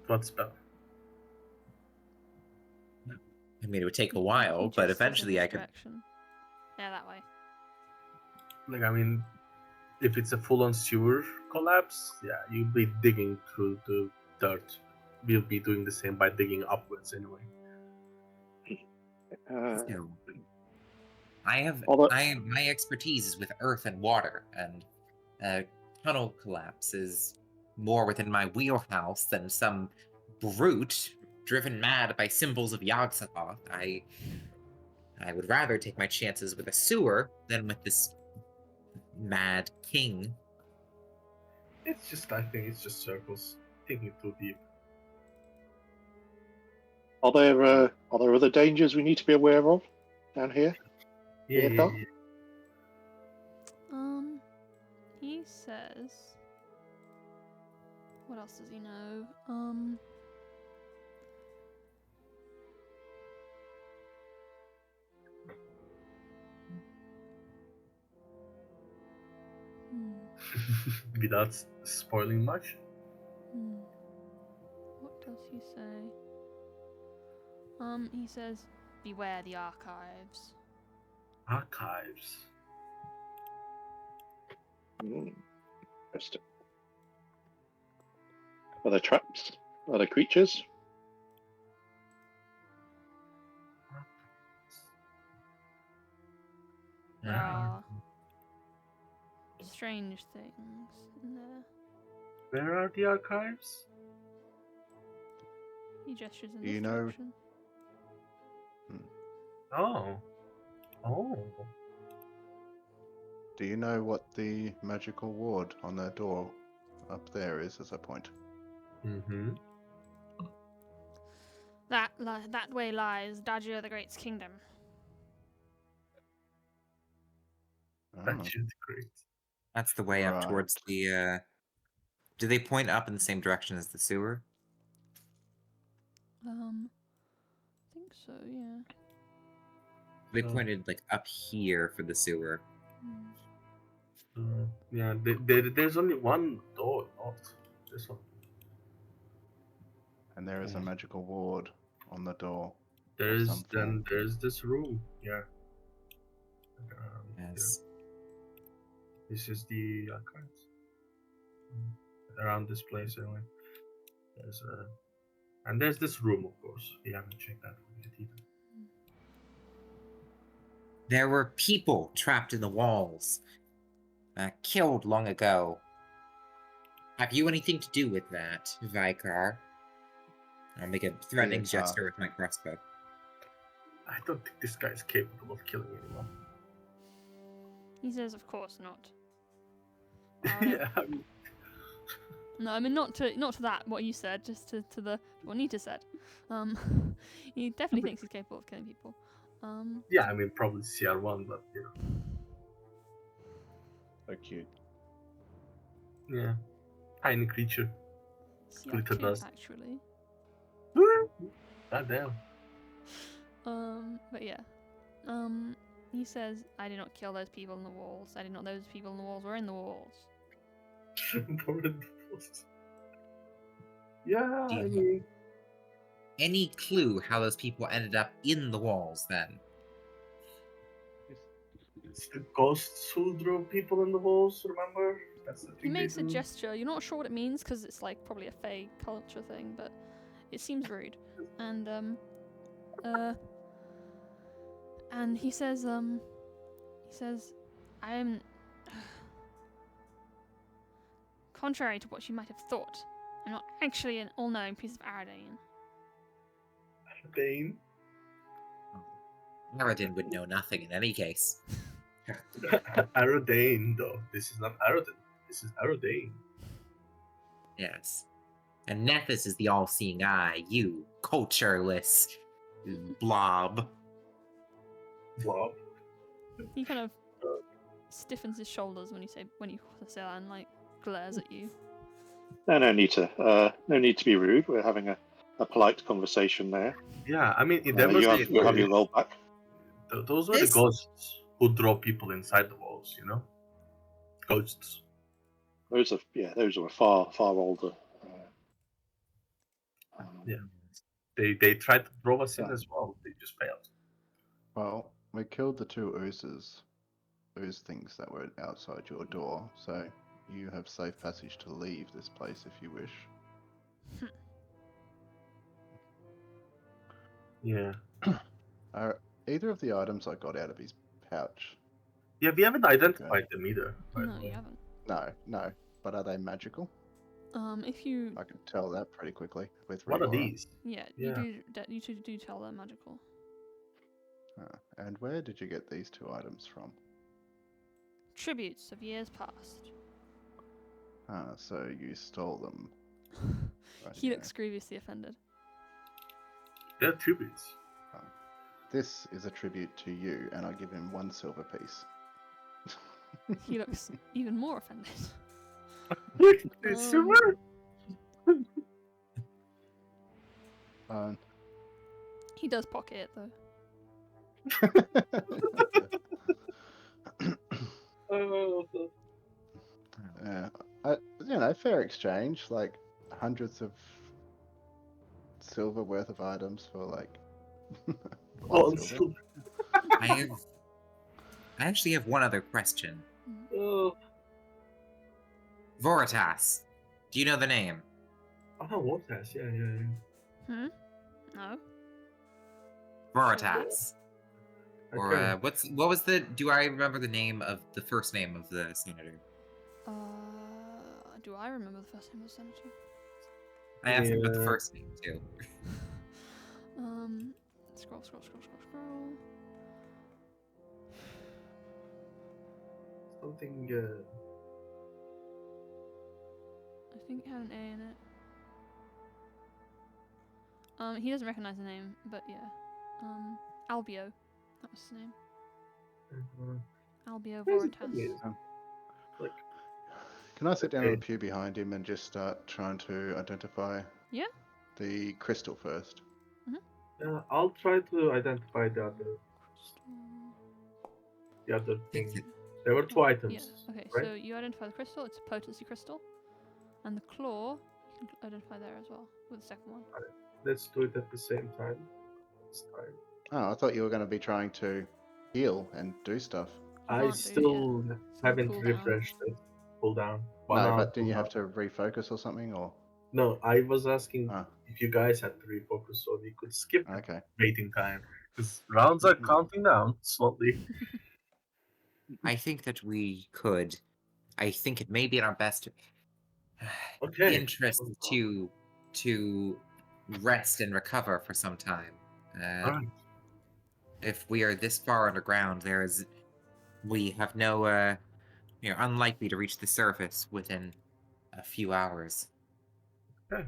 What spell? I mean, it would take a He while, but gestures in eventually this I could. direction. Yeah, that way. Like, I mean, if it's a full-on sewer collapse, yeah, you'll be digging through the dirt. We'll be doing the same by digging upwards anyway. So, my expertise is with earth and water, and tunnel collapse is more within my wheelhouse than some brute driven mad by symbols of Yog-Sothoth. I would rather take my chances with a sewer than with this mad king. I think it's just circles. Thinking too deep. Are there other dangers we need to be aware of down here? Yeah, Yeah, yeah, Carl? yeah. He says. What else does he know? Without spoiling much. What does he say? He says, "Beware the archives." Archives. Interesting. Are there traps? Are there creatures? There are strange things in there. Where are the archives? He gestures in Do you this know- direction. Oh. Do you know what the magical ward on their door up there is as a point? Mm-hmm. That way lies Dajir the Great's kingdom. Oh, That's really great. That's the way up Right. towards the. Do they point up in the same direction as the sewer? I think so. Yeah. They pointed like up here for the sewer. Yeah, there's only one door, not this one. and there is a magical ward on the door. There's some form. there's this room. Yeah. Yes. This is the archives. Around this place anyway. There's this room, of course. We haven't checked that one yet either. There were people trapped in the walls, killed long ago. Have you anything to do with that, Vicar? I'll make a threatening Vicar. gesture with my crossbow. I don't think this guy is capable of killing anyone. He says, "Of course not." Yeah, I mean, No, I mean not to that what you said, just to the what Nita said. He definitely thinks he's capable of killing people. yeah, I mean probably CR1, but you know. So cute. Yeah. Tiny creature. Glitter CR2 dust. actually. God damn. But yeah. He says, "I did not kill those people in the walls. I did not know those people in the walls were in the walls." Yeah, Do you I have mean, any clue how those people ended up in the walls then? it's the ghosts who drove people in the walls, remember? That's the thing He makes they a do. gesture. You're not sure what it means because it's like probably a Fey culture thing, but it seems rude. And he says, "I am contrary to what you might have thought. I'm not actually an all-knowing piece of Aradane." Bane. Aradin would know nothing in any case. Arodane, though. This is not Arodin. This is Arodane. Yes. And Nethys is the all-seeing eye. You cultureless blob. Blob. He kind of stiffens his shoulders when you say that and like glares at you. No need to be rude. We're having a polite conversation there. Yeah, I mean, there was You'll have your roll back. those were the ghosts who draw people inside the walls, you know? Ghosts. Those are far older. Yeah. They tried to draw us in as well. They just failed. Well, we killed the two ooze things that were outside your door, so you have safe passage to leave this place if you wish. Yeah. Are either of the items I got out of his pouch? Yeah, we haven't identified them either. by the No, you way. haven't. No. But are they magical? If you I can tell that pretty quickly with What are Reaura. these? yeah, Yeah. you two do tell they're magical. And where did you get these two items from? Tributes of years past. So you stole them. He looks grievously offended. They're tributes. This is a tribute to you, and I give him 1 silver piece. He looks even more offended. It's Um, silver. He does pocket it though. Oh, Yeah, fair exchange. Like hundreds of silver worth of items for like 1 silver. I actually have one other question. Oh, Voritas, do you know the name? what has? Yeah. No. Voritas. Or Okay. what was the? Do I remember the first name of the senator? Do I remember the first name of the senator? I asked about the Yeah. first name too. Scroll. Something. I think it had an A in it. He doesn't recognize the name, but yeah. Albio. That was his name. Albio Voritas. Like, Can I sit down on Okay. the pew behind him and just start trying to identify Yeah. the crystal first? I'll try to identify the other thing. There were 2 items. Yeah. Okay, right? so you identify the crystal, it's a potency crystal. And the claw, you can identify there as well, with the second one. Let's do it at the same time. This time. Oh, I thought you were going to be trying to heal and do stuff. You I can't do still It's on haven't cooldown. refreshed it. Pull down. No, but didn't you have to refocus or something? Or No, I was asking Ah. if you guys had to refocus so we could skip the okay. waiting time. Because rounds are counting down slowly. I think that we could. I think it may be in our best Okay. interest to rest and recover for some time. Alright. If we are this far underground, we have no. We are unlikely to reach the surface within a few hours. Okay.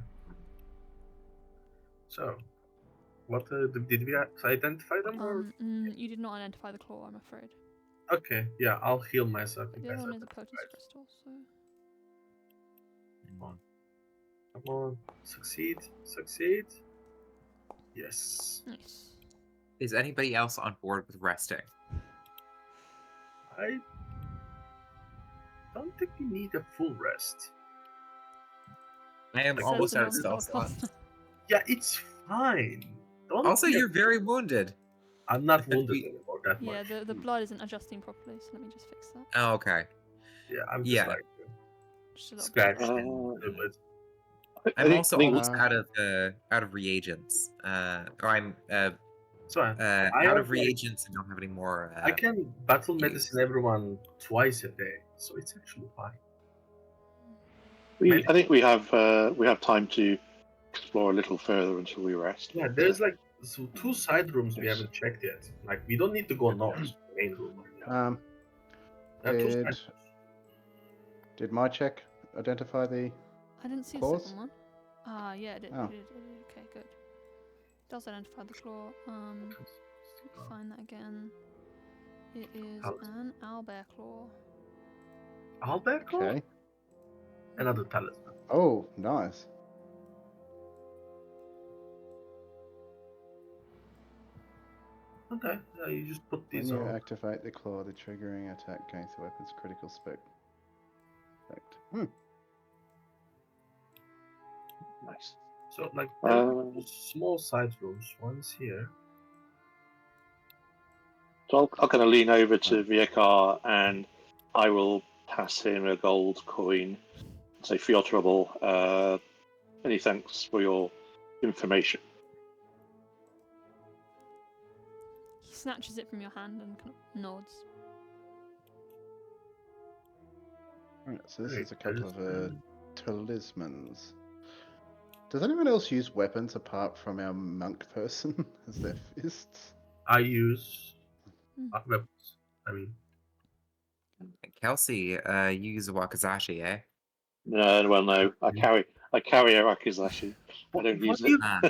So, what did we identify them? Or? You did not identify the claw, I'm afraid. Okay, yeah, I'll heal myself. But if the guys other one is a identify. potency crystal, so... Come on, succeed. Yes. Nice. Is anybody else on board with resting? I don't think we need a full rest. I am Says almost the out of man spell without a slots. Yeah, it's fine. Don't Also, be you're very wounded. I'm not wounded We- anymore that Yeah, much. the blood isn't adjusting properly, so let me just fix that. Oh, okay. Yeah, I'm just Yeah. like Just a little scratched bit. a little bit. I'm also almost uh, out of reagents. Or I'm So out have, of reagents and don't have any more. I can battle use. medicine everyone twice a day, so it's actually fine. I think we have time to explore a little further until we rest. Yeah, there's like 2 side rooms we haven't checked yet. Like we don't need to go north, to the main room. There are 2 side Did my check identify the I didn't see the Claws? second one. Ah, yeah, it did. Oh. It did. Okay, good. Does identify the claw. Find that again. It is an owlbear claw. Owlbear claw? Okay. Another talisman. Oh, nice. Okay, yeah, you just put When these you on. activate the claw, the triggering attack gains the weapon's critical spec. Effect. Nice. So, like, Um, small side rooms. One's here. So I'll kind of lean over to Viekar and I will pass him a gold coin. Say, for your trouble, many thanks for your information. He snatches it from your hand and kind of nods. Alright, so this Great, is a couple of talisman. talismans. Does anyone else use weapons apart from our monk person as their fists? I use Hmm. weapons. I mean, Kelsey, you use a wakizashi, eh? No, well, no, I carry a Rakizashi. I don't use it. Ah,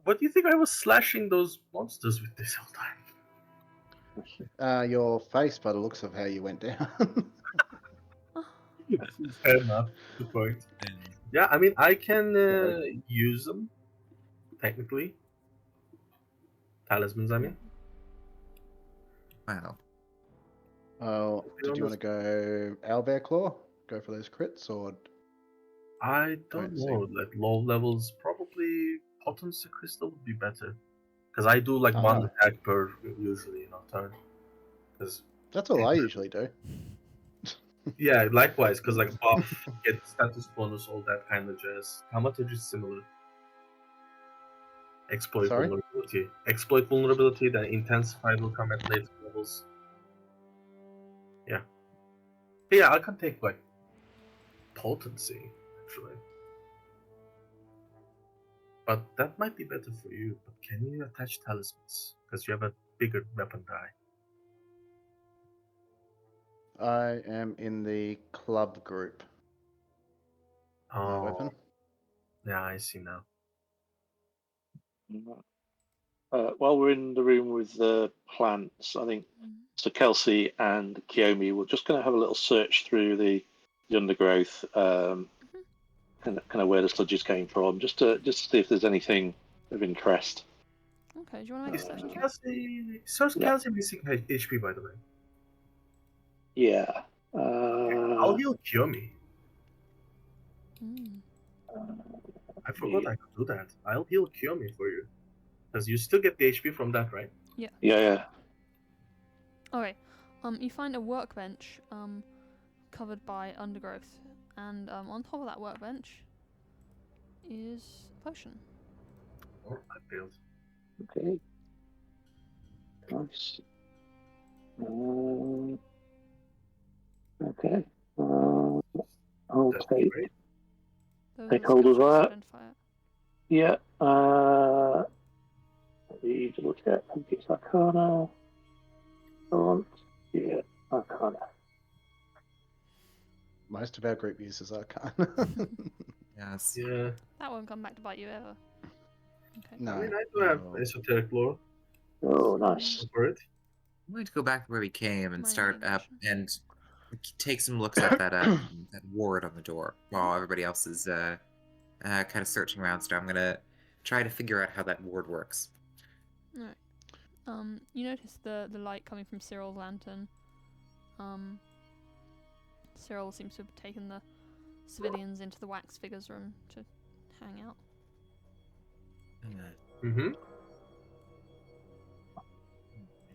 what do you think I was slashing those monsters with this whole time? Your face, by the looks of how you went down. Fair enough. Good point. Yeah, I mean, I can use them, technically. Talismans, I mean. wow. Oh, be did you want to go owlbear claw? Go for those crits, or I don't Let's see. know. Like, low levels, probably Potency Crystal would be better. Because I do, like, one Ah. attack per, usually, turn. Because that's all I usually do. yeah, likewise, because, like, buff, get status bonus, all that kind of jazz. Thaumaturgy is similar. Exploit Sorry? vulnerability. Exploit vulnerability, then intensify will come at later levels. Yeah. But yeah, I can take, like, potency, actually. But that might be better for you. But can you attach talismans? Because you have a bigger weapon die. I am in the club group. My Oh, weapon. yeah, I see now. While we're in the room with the plants, I think so. Kelsey and Kiyomi, we're just going to have a little search through the undergrowth, kind of where the sludges came from, just to see if there's anything of interest. Okay, do you want to make a session check? Kelsey, so Yeah. Kelsey missing HP, by the way. Yeah. I'll heal Kiyomi. Mm. I forgot I could do that. I'll heal Kiyomi for you. Because you still get the HP from that, right? Yeah. Okay. You find a workbench covered by undergrowth, and on top of that workbench is a potion. Oh, I failed. Okay. Nice. Okay. I'll That's take great. Those Take are the hold of skill checks to that. identify it. Yeah. Let me double check. I think it's Arcana. Yeah, Arcana. Most of our group uses Arcana. Yes. Yeah. That won't come back to bite you ever. Okay. No. I mean, I do have no. esoteric lore Oh, nice. for it. I'm going to go back to where we came and Minor start up evasion. and take some looks at that that ward on the door while everybody else is kind of searching around. So I'm going to try to figure out how that ward works. Alright. You notice the light coming from Cyril's lantern. Cyril seems to have taken the civilians into the wax figures room to hang out. Mm-hmm.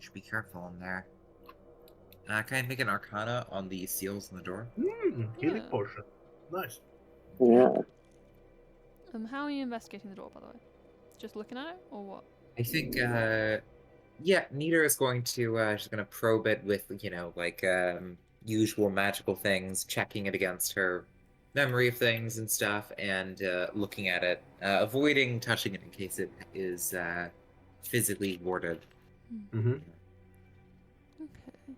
Should be careful in there. Can I make an arcana on the seals on the door? Healing Yeah. potion. Nice. Yeah. How are you investigating the door, by the way? Just looking at it, or what? I think, yeah, Nita is going to, she's going to probe it with, like, usual magical things, checking it against her memory of things and stuff, and looking at it, avoiding touching it in case it is physically warded. Mm-hmm. Okay.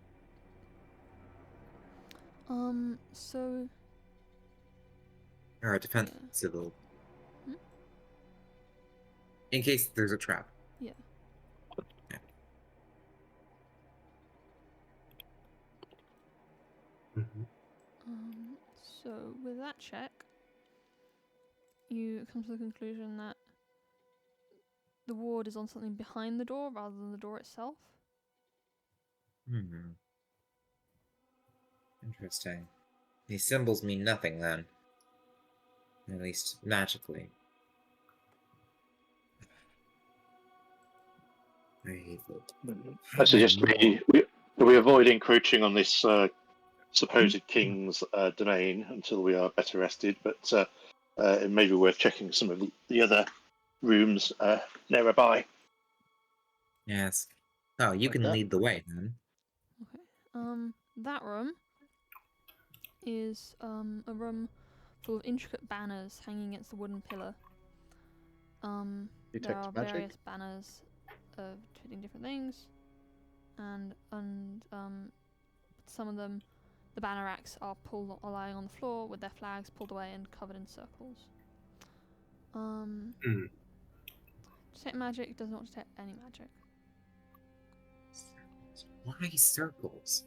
So Or a defensible. Hmm? In case there's a trap. Yeah. Mhm. So with that check, you come to the conclusion that the ward is on something behind the door rather than the door itself. Interesting. These symbols mean nothing then. At least magically. I hate it. I suggest we avoid encroaching on this supposed king's domain until we are better rested, but it may be worth checking some of the other rooms nearby. Yes. Oh, you Like can that? lead the way then. That room is a room full of intricate banners hanging against the wooden pillar. There Detect are magic? various banners depicting different things, and some of them, the banner racks are lying on the floor with their flags pulled away and covered in circles. Detect magic does not detect any magic. Why circles?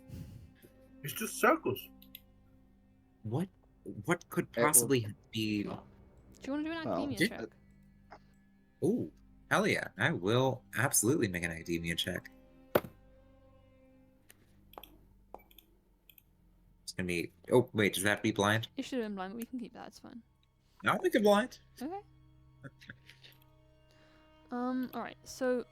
It's just circles. What could It will- possibly be... Do you want to do an Well, academia did- check? Oh, hell yeah. I will absolutely make an academia check. It's gonna be... Oh, wait, does that have to be blind? It should have been blind, but we can keep that, it's fine. I'll make it blind. Okay. Alright, so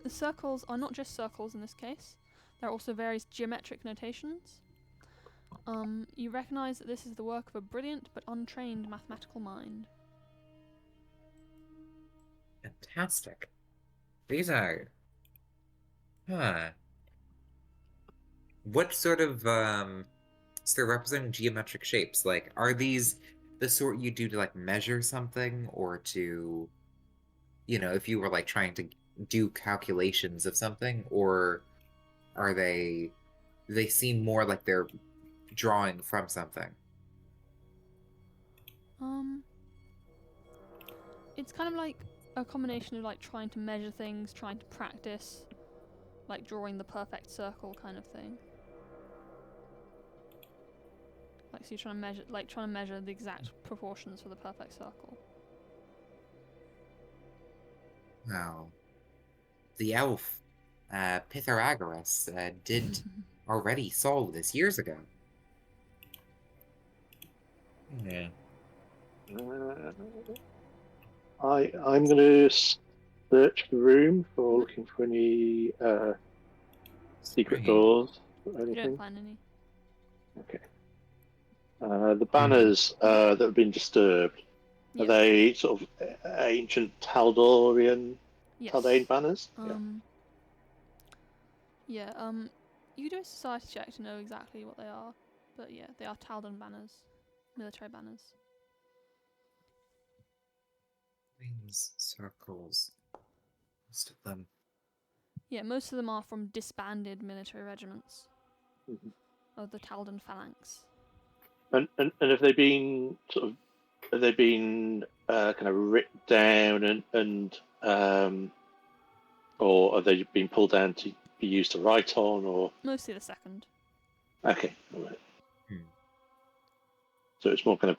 the circles are not just circles in this case. There are also various geometric notations. You recognize that this is the work of a brilliant but untrained mathematical mind. Fantastic. These are... Huh. What sort of, so they're representing geometric shapes. Like, are these the sort you do to, like, measure something? Or to, you know, if you were, like, trying to do calculations of something? Or are they seem more like they're drawing from something? It's kind of like a combination of like trying to measure things, trying to practice, like drawing the perfect circle kind of thing. Like, so you're trying to measure the exact proportions for the perfect circle. Wow. The elf, Pythagoras, did already solve this years ago. Yeah. I'm going to search the room for looking for any secret Right. doors or You don't anything. find any. Okay. The banners that have been disturbed, Yeah. are they sort of ancient Taldorian Yes. Taldane banners? You can do a society check to know exactly what they are, but yeah, they are Taldan banners, military banners. Rings, circles, most of them. Yeah, most of them are from disbanded military regiments of the Taldan phalanx. And have they been kind of written down and or have they been pulled down to be used to write on, or Mostly the second. okay, all right. Hmm. So it's more kind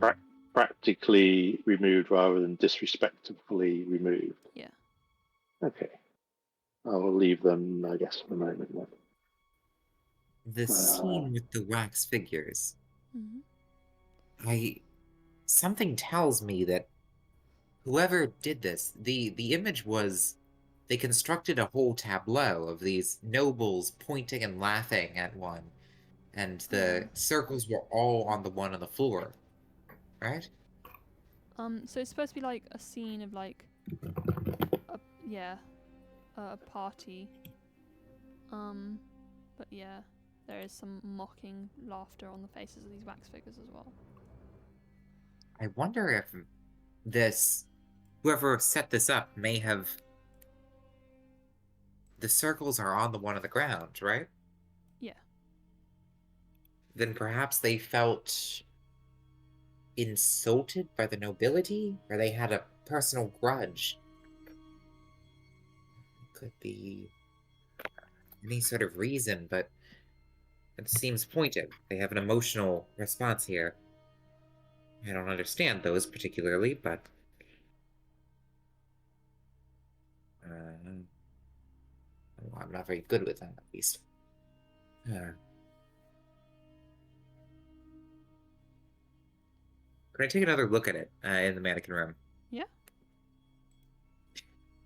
of practically removed rather than disrespectfully removed. Yeah. Okay, I'll leave them, I guess, for the moment. Then. The scene with the wax figures. Mm-hmm. Something tells me that whoever did this, the image was, they constructed a whole tableau of these nobles pointing and laughing at one, and the circles were all on the one on the floor, right? So it's supposed to be like a scene of like, a party. But yeah, there is some mocking laughter on the faces of these wax figures as well. I wonder if whoever set this up may have... The circles are on the one on the ground, right? Yeah. Then perhaps they felt insulted by the nobility, or they had a personal grudge. Could be any sort of reason, but it seems pointed. They have an emotional response here. I don't understand those particularly, but well, I'm not very good with them, at least. Can I take another look at it in the mannequin room? Yeah.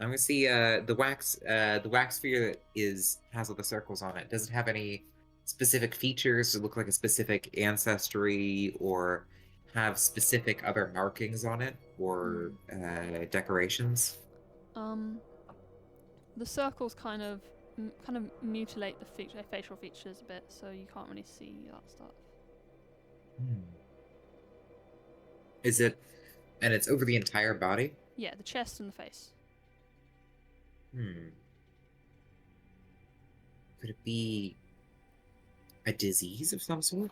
I'm gonna see the wax figure that has all the circles on it. Does it have any specific features? Does it look like a specific ancestry, or have specific other markings on it, or decorations? The circles kind of mutilate the facial features a bit, so you can't really see that stuff. Is it, and it's over the entire body? Yeah, the chest and the face. Could it be a disease of some sort?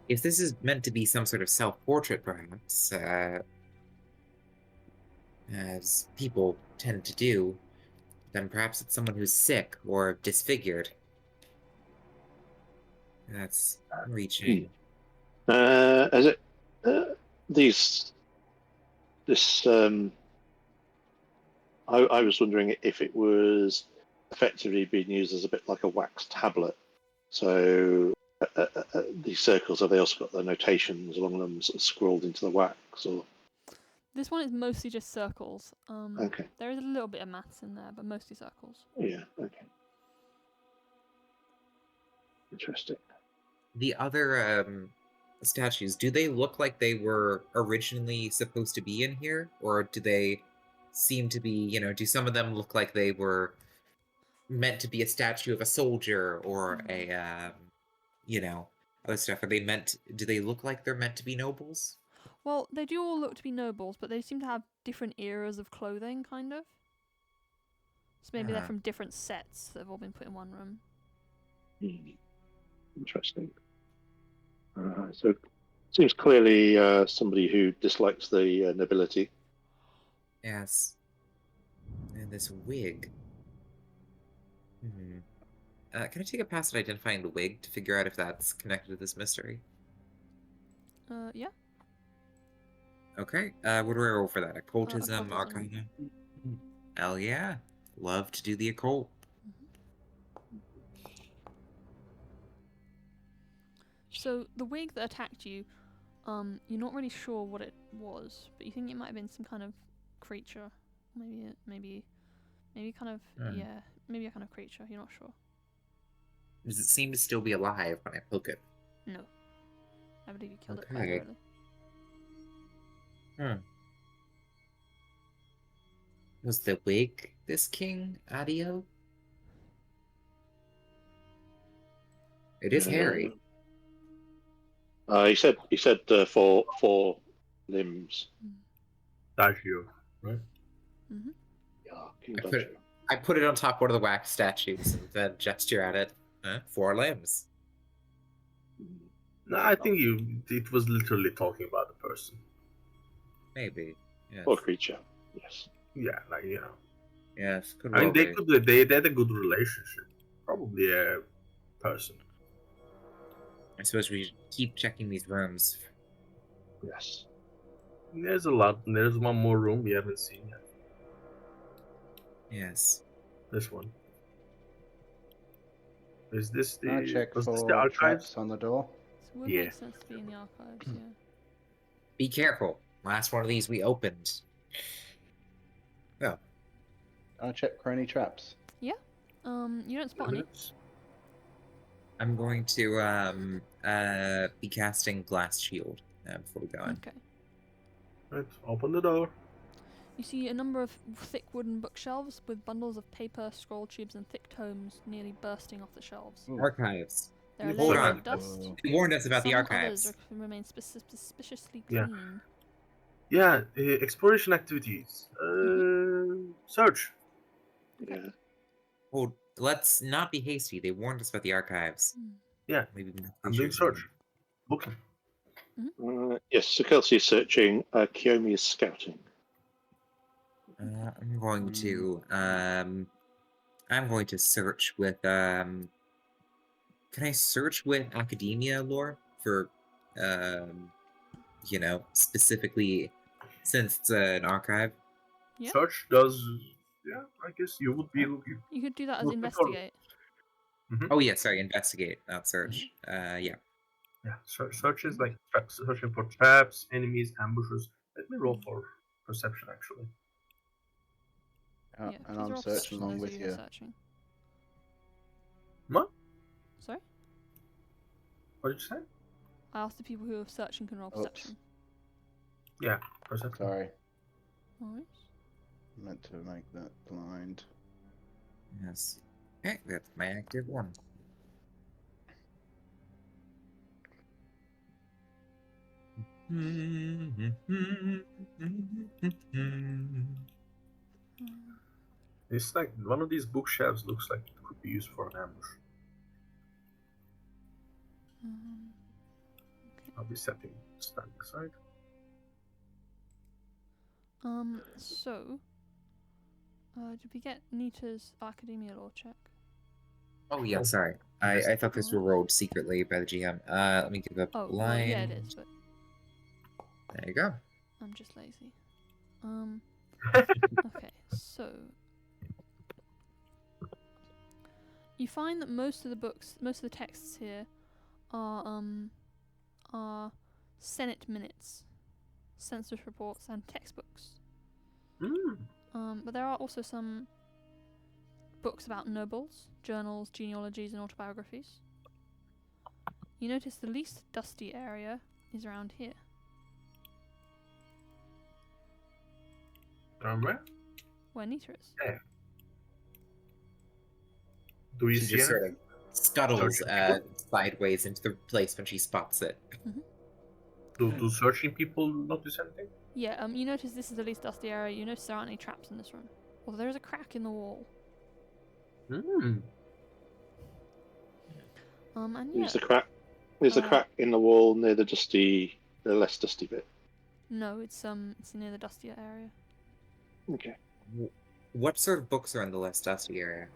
If this is meant to be some sort of self-portrait, perhaps, as people tend to do, then perhaps it's someone who's sick or disfigured. That's reaching. Is it this? I was wondering if it was effectively being used as a bit like a wax tablet. So these circles, have they also got the notations along them sort of scrawled into the wax? Or This one is mostly just circles. okay, There is a little bit of maths in there, but mostly circles. yeah, okay, interesting. The other statues, do they look like they were originally supposed to be in here? Or do they seem to be, do some of them look like they were meant to be a statue of a soldier or a, other stuff? Do they look like they're meant to be nobles? Well, they do all look to be nobles, but they seem to have different eras of clothing, kind of. So maybe they're from different sets that have all been put in one room. Interesting. So it seems clearly somebody who dislikes the nobility. Yes. And this wig. Can I take a pass at identifying the wig to figure out if that's connected to this mystery? Yeah. Okay. What do I roll for that? Occultism, Occultism. Arcana? Hell yeah. Love to do the occult. So the wig that attacked you, you're not really sure what it was, but you think it might have been some kind of creature. Maybe kind of, maybe a kind of creature. You're not sure. Does it seem to still be alive when I poke it? No. I believe you killed it quite Okay. early. Was the wig this king, Adio? It is hairy. He said 4 limbs. Dagio, right? Mm-hmm. Yeah, King I put Dagio. I put it on top of one of the wax statues and then gesture at it. 4 limbs. No, I think it was literally talking about the person. Maybe. Yes. Or creature. Yes. Yeah, Yes. Could I mean, well be. they had a good relationship. Probably a person. I suppose we should keep checking these rooms. Yes. There's a lot. There's one more room we haven't seen yet. Yes. This one. Is this the? Can I check was this for the archives? traps on the door? So it would Yeah. make sense to be in the archives, yeah. Be careful. Last one of these we opened. Oh. Can I check for any traps? You don't spot any. I'm going to be casting Glass Shield before we go in. Okay. Right, open the door. You see a number of thick wooden bookshelves with bundles of paper, scroll tubes, and thick tomes nearly bursting off the shelves. Ooh. Archives. There are Hold layers on. of dust. You warned us about the Some archives. others remain suspiciously Yeah. clean. Yeah, exploration activities. Search. Yeah. Well, let's not be hasty. They warned us about the archives. Yeah, Maybe I'm doing search. Looking. Yes, so Kelsey is searching. Kiyomi is scouting. I'm going to search with Can I search with academia lore for specifically since it's an archive? Yeah. Search does. Yeah, I guess you would be looking. You could do that as Looking for- investigate. Oh yeah, sorry, investigate, not search. Yeah. Yeah, search is like searching for traps, enemies, ambushes. Let me roll for perception actually. Yeah, And please I'm roll searching perception, along those of with who are you. searching. What? Sorry? What did you say? I asked the people who are searching can roll Oops. perception. Yeah, perception. Sorry, Alright. meant to make that blind. Yes. Okay, that's my active one. It's like one of these bookshelves looks like it could be used for an ambush. I'll be setting stand aside. So, did we get Nita's academia lore check? Oh yeah, sorry. I thought this were rolled secretly by the GM. Let me give up Oh, well, line. yeah, it is, but There you go. I'm just lazy. Okay, so you find that most of the texts here are Senate minutes, census reports, and textbooks. But there are also some books about nobles, journals, genealogies, and autobiographies. You notice the least dusty area is around here. Where? Where Nita is. Yeah. Do you She see just anything? sort of scuttles Searching sideways into the place when she spots it. Do searching people notice anything? Yeah, you notice this is the least dusty area. You notice there aren't any traps in this room. Although there is a crack in the wall. Hmm. And yeah. There's a crack. There's a crack in the wall near the less dusty bit. No, it's near the dustier area. Okay. What sort of books are in the less dusty area?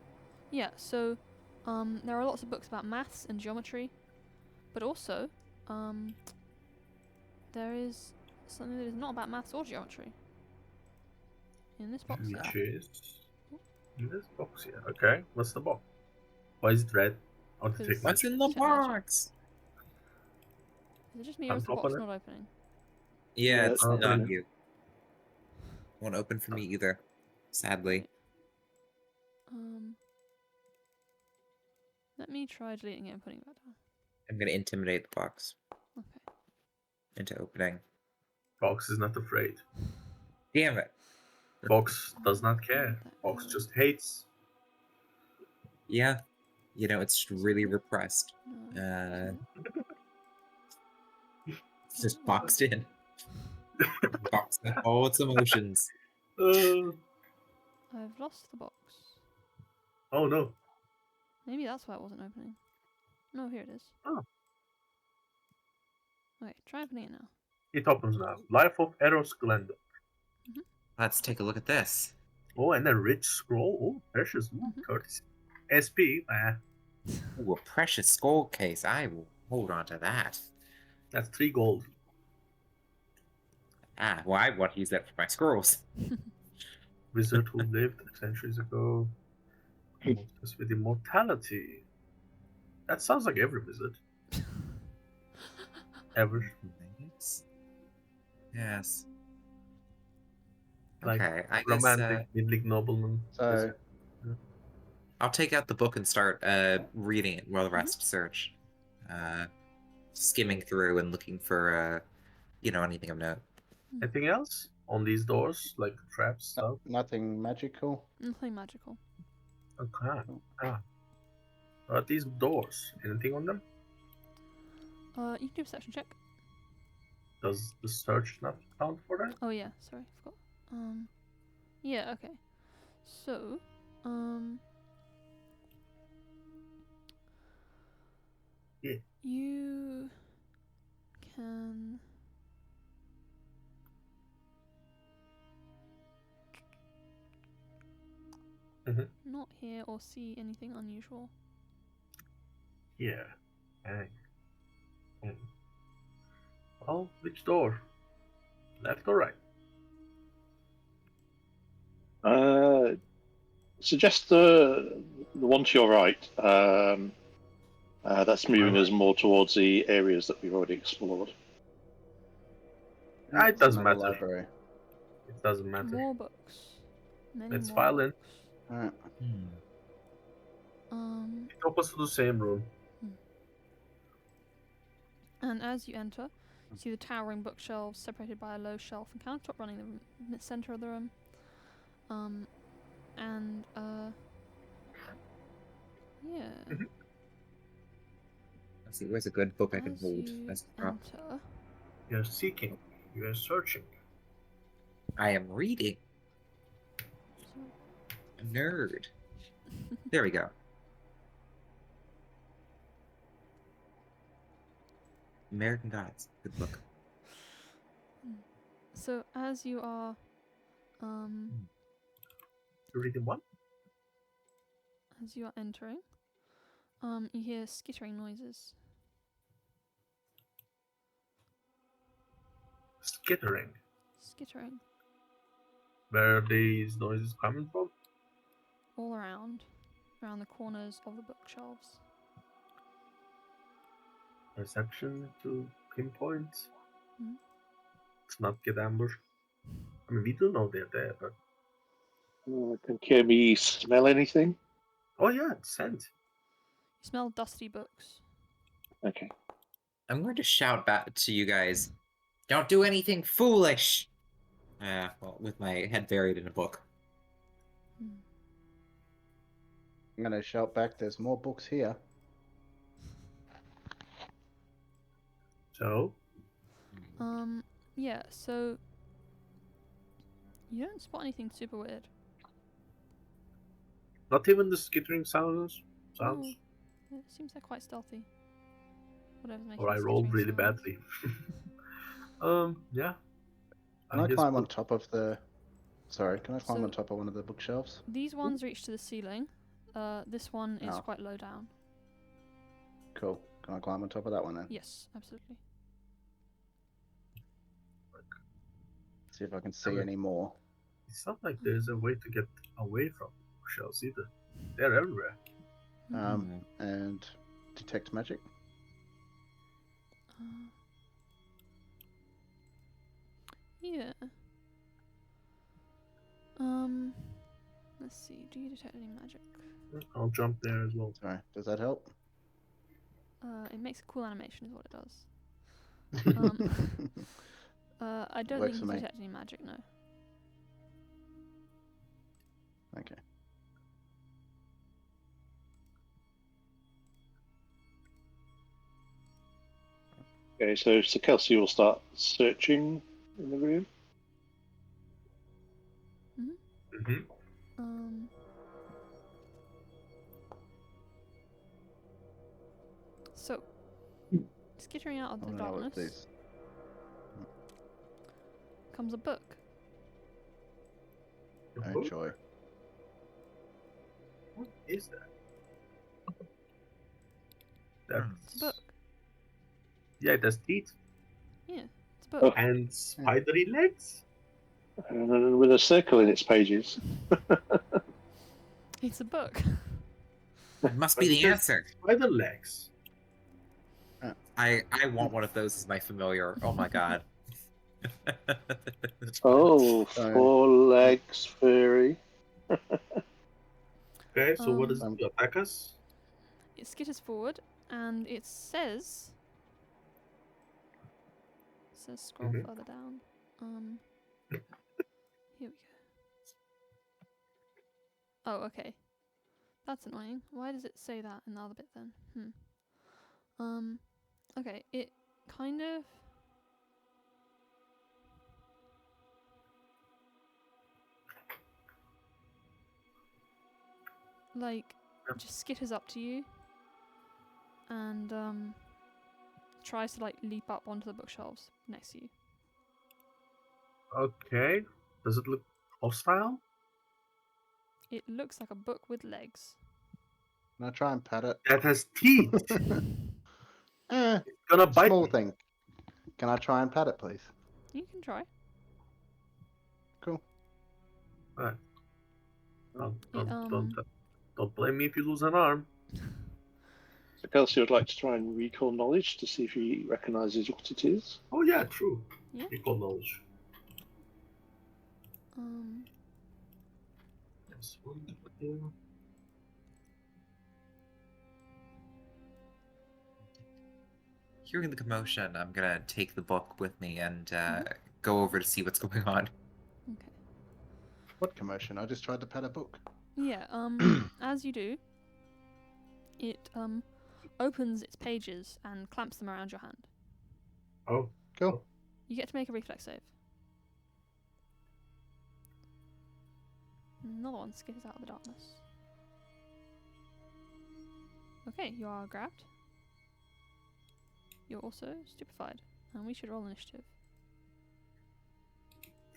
Yeah, so there are lots of books about maths and geometry, but also there is something that is not about maths or geometry in this box here. Which is in this box here. Okay, what's the box? Why is it red? I'll Because- take What's magic. in the Check magic. box? Is it just me or I'm is the box open it. not opening? Yeah, Yeah, it's it's not open. you. Won't open for me either, sadly. Let me try deleting it and putting it back down. I'm gonna intimidate the box Okay. into opening. Box is not afraid. Damn it. Box does not care. Box just hates. Yeah. You know, it's really repressed. No. It's just boxed in. Boxed in all its emotions. Uh, I've lost the box. oh no. Maybe that's why it wasn't opening. No, here it is. Oh. Okay, try opening it now. It opens now. Life of Eros Glendon. Let's take a look at this. Oh, and a rich scroll. Oh, precious. Ooh, 30 SP. Ooh, a precious gold case. I will hold on to that. That's 3 gold. Ah, well, I want to use that for my scrolls. Wizard who lived centuries ago. Just with immortality. That sounds like every wizard. Ever. Yes. Like Okay, I guess romantic, midlick nobleman. So, I'll take out the book and start reading it while the rest search. Skimming through and looking for, anything of note. Anything else on these doors, like traps stuff? nothing magical. Nothing magical. Okay. Are these doors? Anything on them? You can do a perception check. Does the search not count for that? Oh yeah, sorry, forgot. Yeah, okay. So, Yeah. you can. Not hear or see anything unusual. Yeah. Hang. Well, which door? Left or right? Suggest the one to your right. That's moving Alright. us more towards the areas that we've already explored. It It's doesn't another matter. library. It doesn't matter. More books. Many Let's more file in. books. Alright. It opens to the same room. And as you enter, you see the towering bookshelves separated by a low shelf and countertop running the center of the room. Yeah. Let's see, where's a good book I can As hold? you That's the problem. enter, You're seeking. You're searching. I am reading. Nerd. There we go. American Gods. Good book. so as you are, You're reading one? as you are entering, you hear skittering noises. Skittering. Skittering Where are these noises coming from? all around the corners of the bookshelves. Perception to pinpoint. Mhm. Let's not get ambushed. I mean, we do know they're there, but Can we smell anything? oh yeah, scent. You smell dusty books. Okay. I'm going to shout back to you guys. Don't do anything foolish. Well, with my head buried in a book. I'm gonna shout back, there's more books here. So Yeah, so you don't spot anything super weird. not even the skittering sounds. No, it seems they're quite stealthy. Whatever's making Or I rolled skittering really sounds. badly. Yeah. Can I guess climb on we'll- top of the... Sorry, can I climb So- on top of one of the bookshelves? These ones reach to the ceiling. This one is Oh. quite low down. Cool. Can I climb on top of that one then? Yes, absolutely. See if I can see any more. It's not like there's a way to get away from bookshelves either. They're everywhere. And detect magic. Yeah. Let's see. Do you detect any magic? I'll jump there as well. Sorry, does that help? It makes a cool animation, is what it does. I don't Works think for you me. detect any magic, no. Okay. Okay, so Kelsey will start searching in the room. Mm-hmm. So, skittering out of I the wanna know what darkness these... comes a book. Oh, joy. What is that? It's a book. Yeah, it has teeth Yeah, it's a book. and spidery legs. And with a circle in its pages. It's a book. It must be But the there's answer. Spider legs. I want one of those as my familiar. Oh my god. Oh, Sorry. 4 legs furry. Okay, so what does Um, it do? Attack us? It skitters forward, and it says... scroll Mhm. further down. Here we go. Oh, okay. That's annoying. Why does it say that in the other bit then? Okay, it kind of... like, Yep. just skitters up to you and tries to like leap up onto the bookshelves next to you. Okay. Does it look hostile? It looks like a book with legs. Can I try and pat it? That has teeth. Eh, Gonna bite small me. thing. Can I try and pat it, please? You can try. Cool. Alright. It, Don't blame me if you lose an arm. So Kelsey would like to try and recall knowledge to see if he recognises what it is. Oh yeah, true. Yeah. Equal knowledge. Yes, one, two. Hearing the commotion, I'm gonna take the book with me and go over to see what's going on. Okay. What commotion? I just tried to pat a book. Yeah, as you do, it opens its pages and clamps them around your hand. Oh, Cool. You get to make a reflex save. Another one skitters out of the darkness. Okay, you are grabbed. You're also stupefied, and we should roll initiative.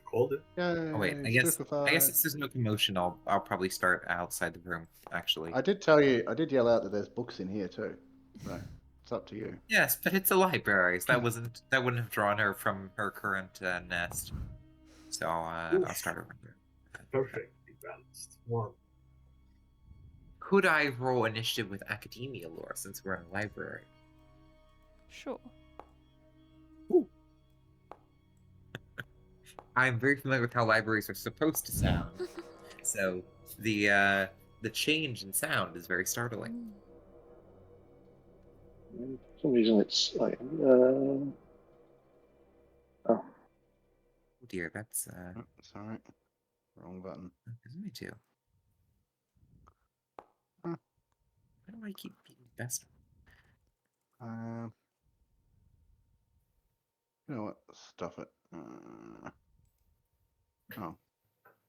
called it. Yay, Oh wait, I guess stupefied. since there's no commotion, I'll probably start outside the room. Actually, I did tell you, I did yell out that there's books in here too. So it's up to you. yes, but it's a library, so that wouldn't have drawn her from her current nest. So I'll start over here. Perfectly balanced. One. Could I roll initiative with academia lore since we're in a library? Sure. I'm very familiar with how libraries are supposed to sound, so the change in sound is very startling. For some reason it's like... Oh dear, that's Oh, it's alright. Wrong button. me too. Huh. Why do I keep being best? You know what? Stuff it. Oh.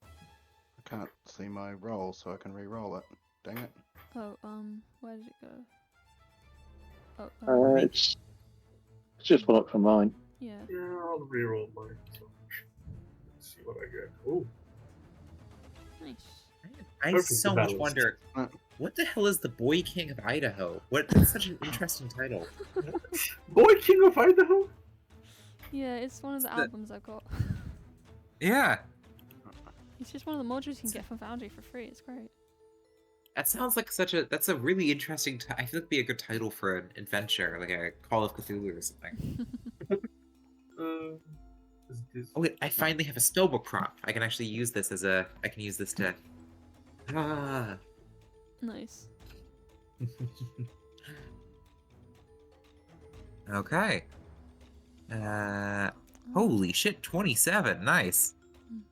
I can't see my roll, so I can re-roll it. Dang it. Oh, where did it go? Oh, it's just one up from mine. yeah. Yeah, I'll reroll mine. So let's see what I get. Oh, Nice. I Perfectly so much balanced. wonder, what the hell is the Boy King of Idaho? That's such an interesting title. Boy King of Idaho. Yeah, it's one of the The- albums I've got. Yeah, It's just one of the modules you can get from Foundry for free. It's great. that sounds like that's a really interesting. I feel like it'd be a good title for an adventure, like a Call of Cthulhu or something. Is this... Oh wait, I finally have a spellbook prop. I can actually use this as a. I can use this to. Ah. Nice. Okay. Holy shit, 27. Nice.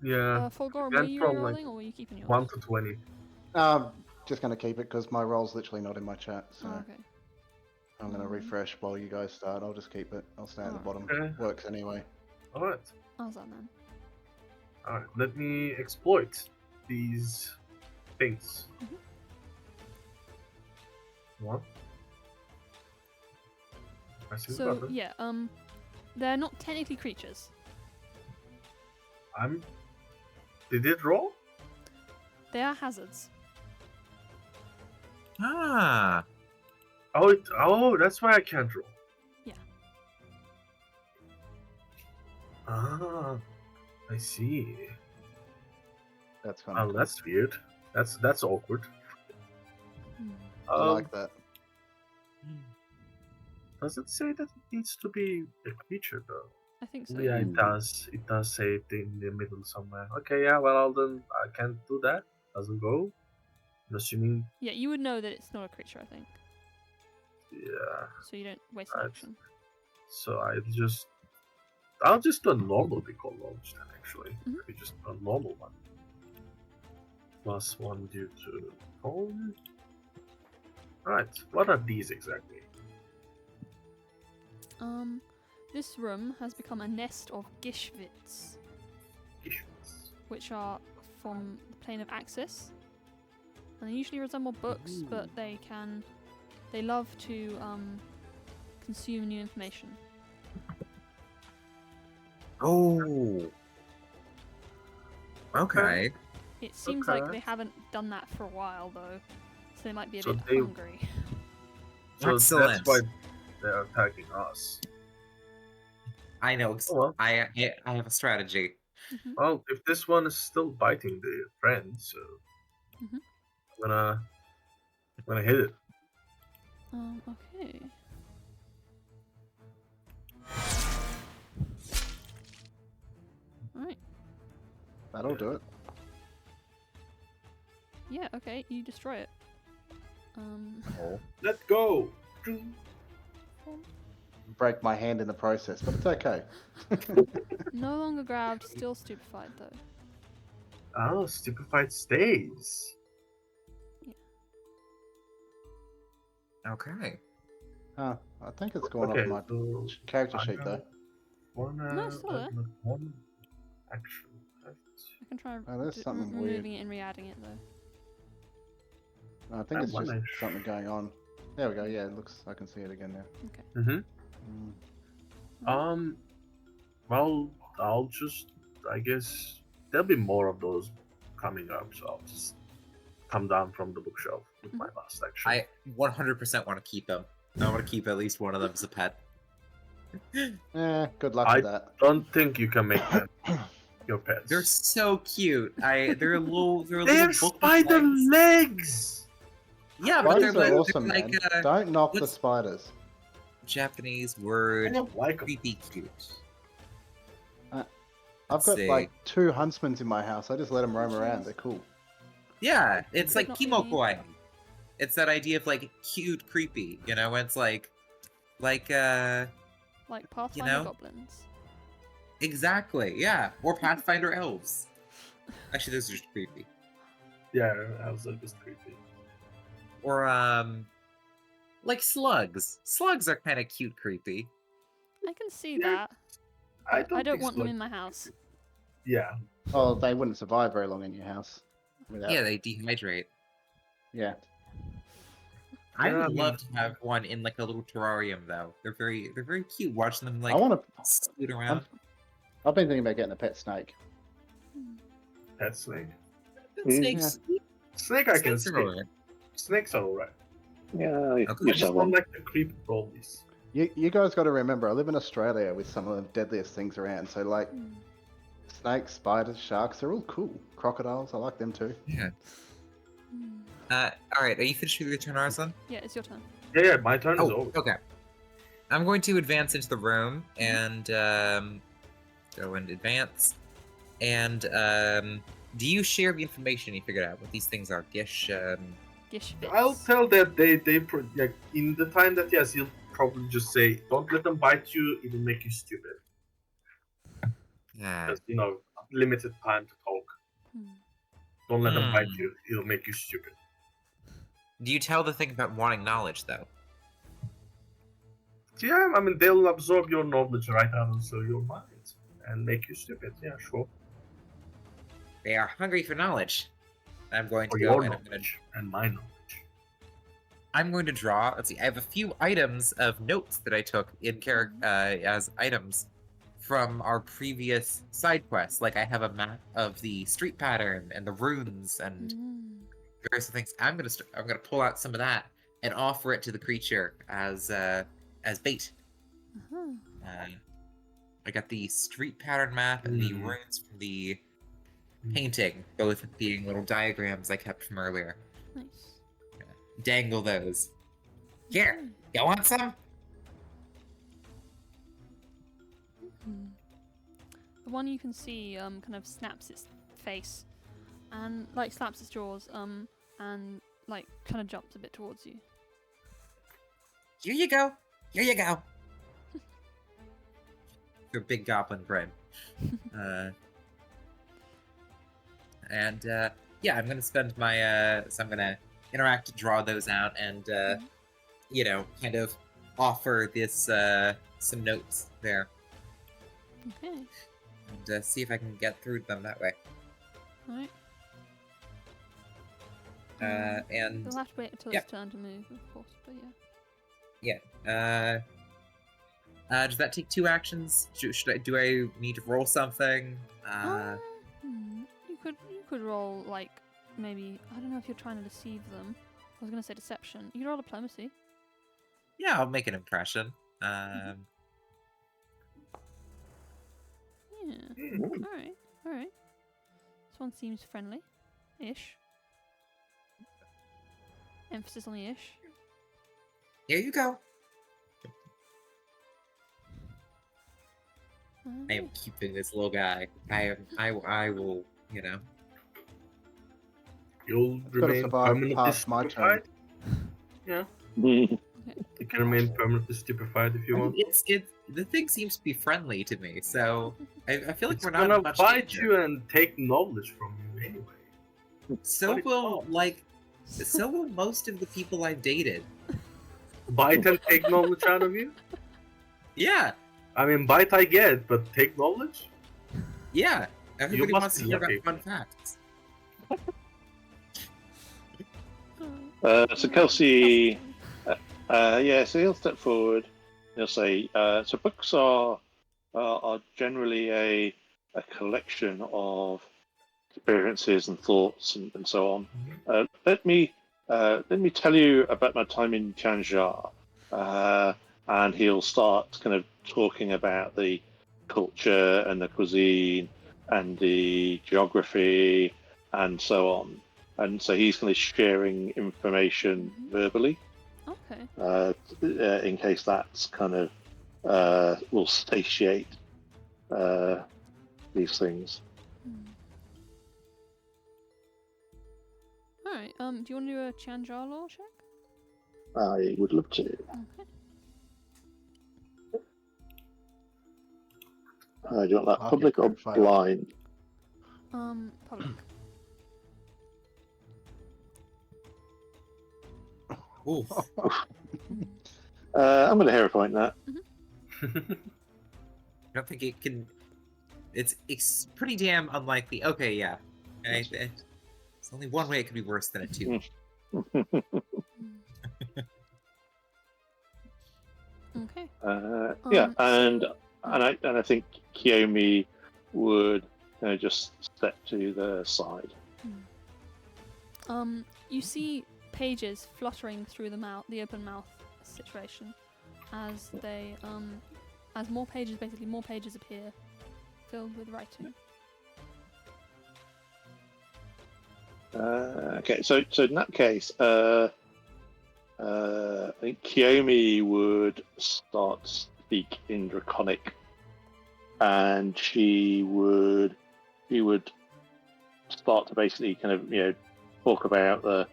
Yeah, Fulgor, were went you from, like, rolling or were you keeping yours? 1 to 20. Just gonna keep it because my roll's literally not in my chat, so Oh, okay. I'm gonna refresh while you guys start. I'll just keep it. I'll stay at the Alright. bottom. Okay. Works anyway. Alright. How's that then? Alright, let me exploit these things. One. Pressing the So button. yeah, they're not technically creatures. Did it roll? They are hazards. Ah. Oh, that's why I can't roll. Yeah. Ah, I see. That's kind Oh, of that's weird. That's awkward. I like that. Does it say that it needs to be a creature though? I think so. Yeah, it does. It does say it in the middle somewhere. Okay, yeah. Well, then I can't do that. Doesn't go. I'm assuming. Yeah, you would know that it's not a creature, I think. Yeah. So you don't waste an Right. action. So I'll just do a normal recall launch then. Actually, Mhm. maybe just a normal one. +1 due to home. Right. What are these exactly? This room has become a nest of gishvits, Issues. which are from the plane of Axis. And they usually resemble books, but they love to consume new information. Oh. Okay. It seems like they haven't done that for a while though, so they might be a So bit they- hungry. So Excellent. that's why they're attacking us. I know. Oh, well. I have a strategy. Mhm. Well, if this one is still biting the friend, so Mhm. I'm gonna hit it. Okay. Alright. That'll do it. Yeah, okay, you destroy it. Oh. Let go. Break my hand in the process, but it's okay. No longer grabbed, still stupefied though. Oh, stupefied stays. Okay. Huh, I think it's gone Okay, off my so character I sheet have though. No, it's still there. one action left. I can try Oh, there's something weird. removing it and re-adding it though. I think it's one just inch. something going on. There we go, yeah, it looks, I can see it again now. Mm-hmm. Mm. Well, I'll just, I guess, there'll be more of those coming up, so I'll just come down from the bookshelf with my last action. I 100% want to keep them. I want to keep at least one of them as a pet. Good luck with that. don't think you can make them your pets. They're so cute. They're little. They're They're little spider legs! Yeah, but Spiders they're are like, awesome, they're man. like Don't knock the what's- spiders. Japanese I word. don't like them. Creepy cute. I've got see. like 2 huntsmans in my house. I just let them roam around. They're cool. Yeah, it's like Not kimokoi. It's that idea of like cute, creepy. You know, it's like Like Pathfinder know? goblins. exactly, yeah, or Pathfinder elves. Actually, those are just creepy. Yeah, I was like, it's creepy. Or like slugs. Slugs are kind of cute, creepy. I can see Yeah, that. I but I don't think want them slugs- in my house. Yeah. Oh, they wouldn't survive very long in your house. Without, Yeah, they dehydrate. yeah. I Yeah, I would mean- love to have one in like a little terrarium though. They're very cute. Watching them like I want to. scoot around. I've been thinking about getting a pet snake. Pet snake. Snakes. Snake I can Snakes are see. alright. Snakes are alright. Yeah, Okay. you I saw just don't one. like the creepy rollies. You guys got to remember, I live in Australia with some of the deadliest things around. So like snakes, spiders, sharks, they're all cool. Crocodiles, I like them too. Yeah. All right. Are you finished with your turn, Arslan? Yeah, it's your turn. Yeah, my turn is Oh, over. okay. I'm going to advance into the room and go and advance. And do you share the information you figured out what these things are? Gish. Gish fits. I'll tell that like in the time that yes, he'll probably just say, "Don't let them bite you; it'll make you stupid." Because limited time to talk. Don't let them bite you; it'll make you stupid. Do you tell the thing about wanting knowledge though? Yeah, I mean they'll absorb your knowledge right out into your mind and make you stupid. Yeah, sure. They are hungry for knowledge. I'm going to For go your and I'm going to knowledge and my knowledge. I'm going to draw. Let's see. I have a few items of notes that I took in character as items from our previous side quests. Like I have a map of the street pattern and the runes and various things. I'm gonna pull out some of that and offer it to the creature as bait. I got the street pattern map and the runes from the painting, both being little diagrams I kept from earlier. Nice. Dangle those. Here, you want some? The one you can see kind of snaps its face and like slaps its jaws and like kind of jumps a bit towards you. Here you go. Here you go. Your big goblin friend. Yeah, I'm gonna spend my so I'm gonna interact, draw those out, and kind of offer this some notes there, Okay. and see if I can get through them that way. Alright. And You'll have to wait until yeah. it's turn to move, of course, but yeah. Does that take 2 actions? Do I need to roll something? You could roll like maybe, I don't know if you're trying to deceive them. I was gonna say deception. You could roll diplomacy. Yeah, I'll make an impression. Yeah. Mm. All right. This one seems friendly-ish. Emphasis on the ish. Here you go. I am keeping this little guy. I will, you know. You'll It's gotta remain survive permanently past my turn. stupefied. Yeah, Mm. you can remain permanently stupefied if you I mean, want. it's the thing seems to be friendly to me, so I feel like It's we're not in gonna much bite danger. you and take knowledge from you anyway. So But it will won't. so will most of the people I've dated. Bite and take knowledge out of you? Yeah, I mean, bite I get, but take knowledge? yeah. Everybody must wants to be hear about lucky. fun facts. So Kelsey, yeah, so he'll step forward. He'll say, "So books are generally a collection of experiences and thoughts and so on. Let me tell you about my time in Chanjar." And he'll start kind of talking about the culture and the cuisine and the geography and so on. And so he's kind of sharing information verbally, Okay. in case that's kind of will satiate these things. All right. Do you want to do a Chanjar law check? I would love to. Okay. Do you want that I'll public get or verified. blind? Public. Oof. I'm going to hero point that. I don't think it can. It's pretty damn unlikely. Okay, yeah. There's only one way it could be worse than a 2. Okay. Yeah, and so- I think Kiyomi would just step to the side. You see pages fluttering through the open mouth situation, as they as more pages appear, filled with writing. Okay, so in that case, I think Kiyomi would start to speak in Draconic, and she would start to basically kind of talk about the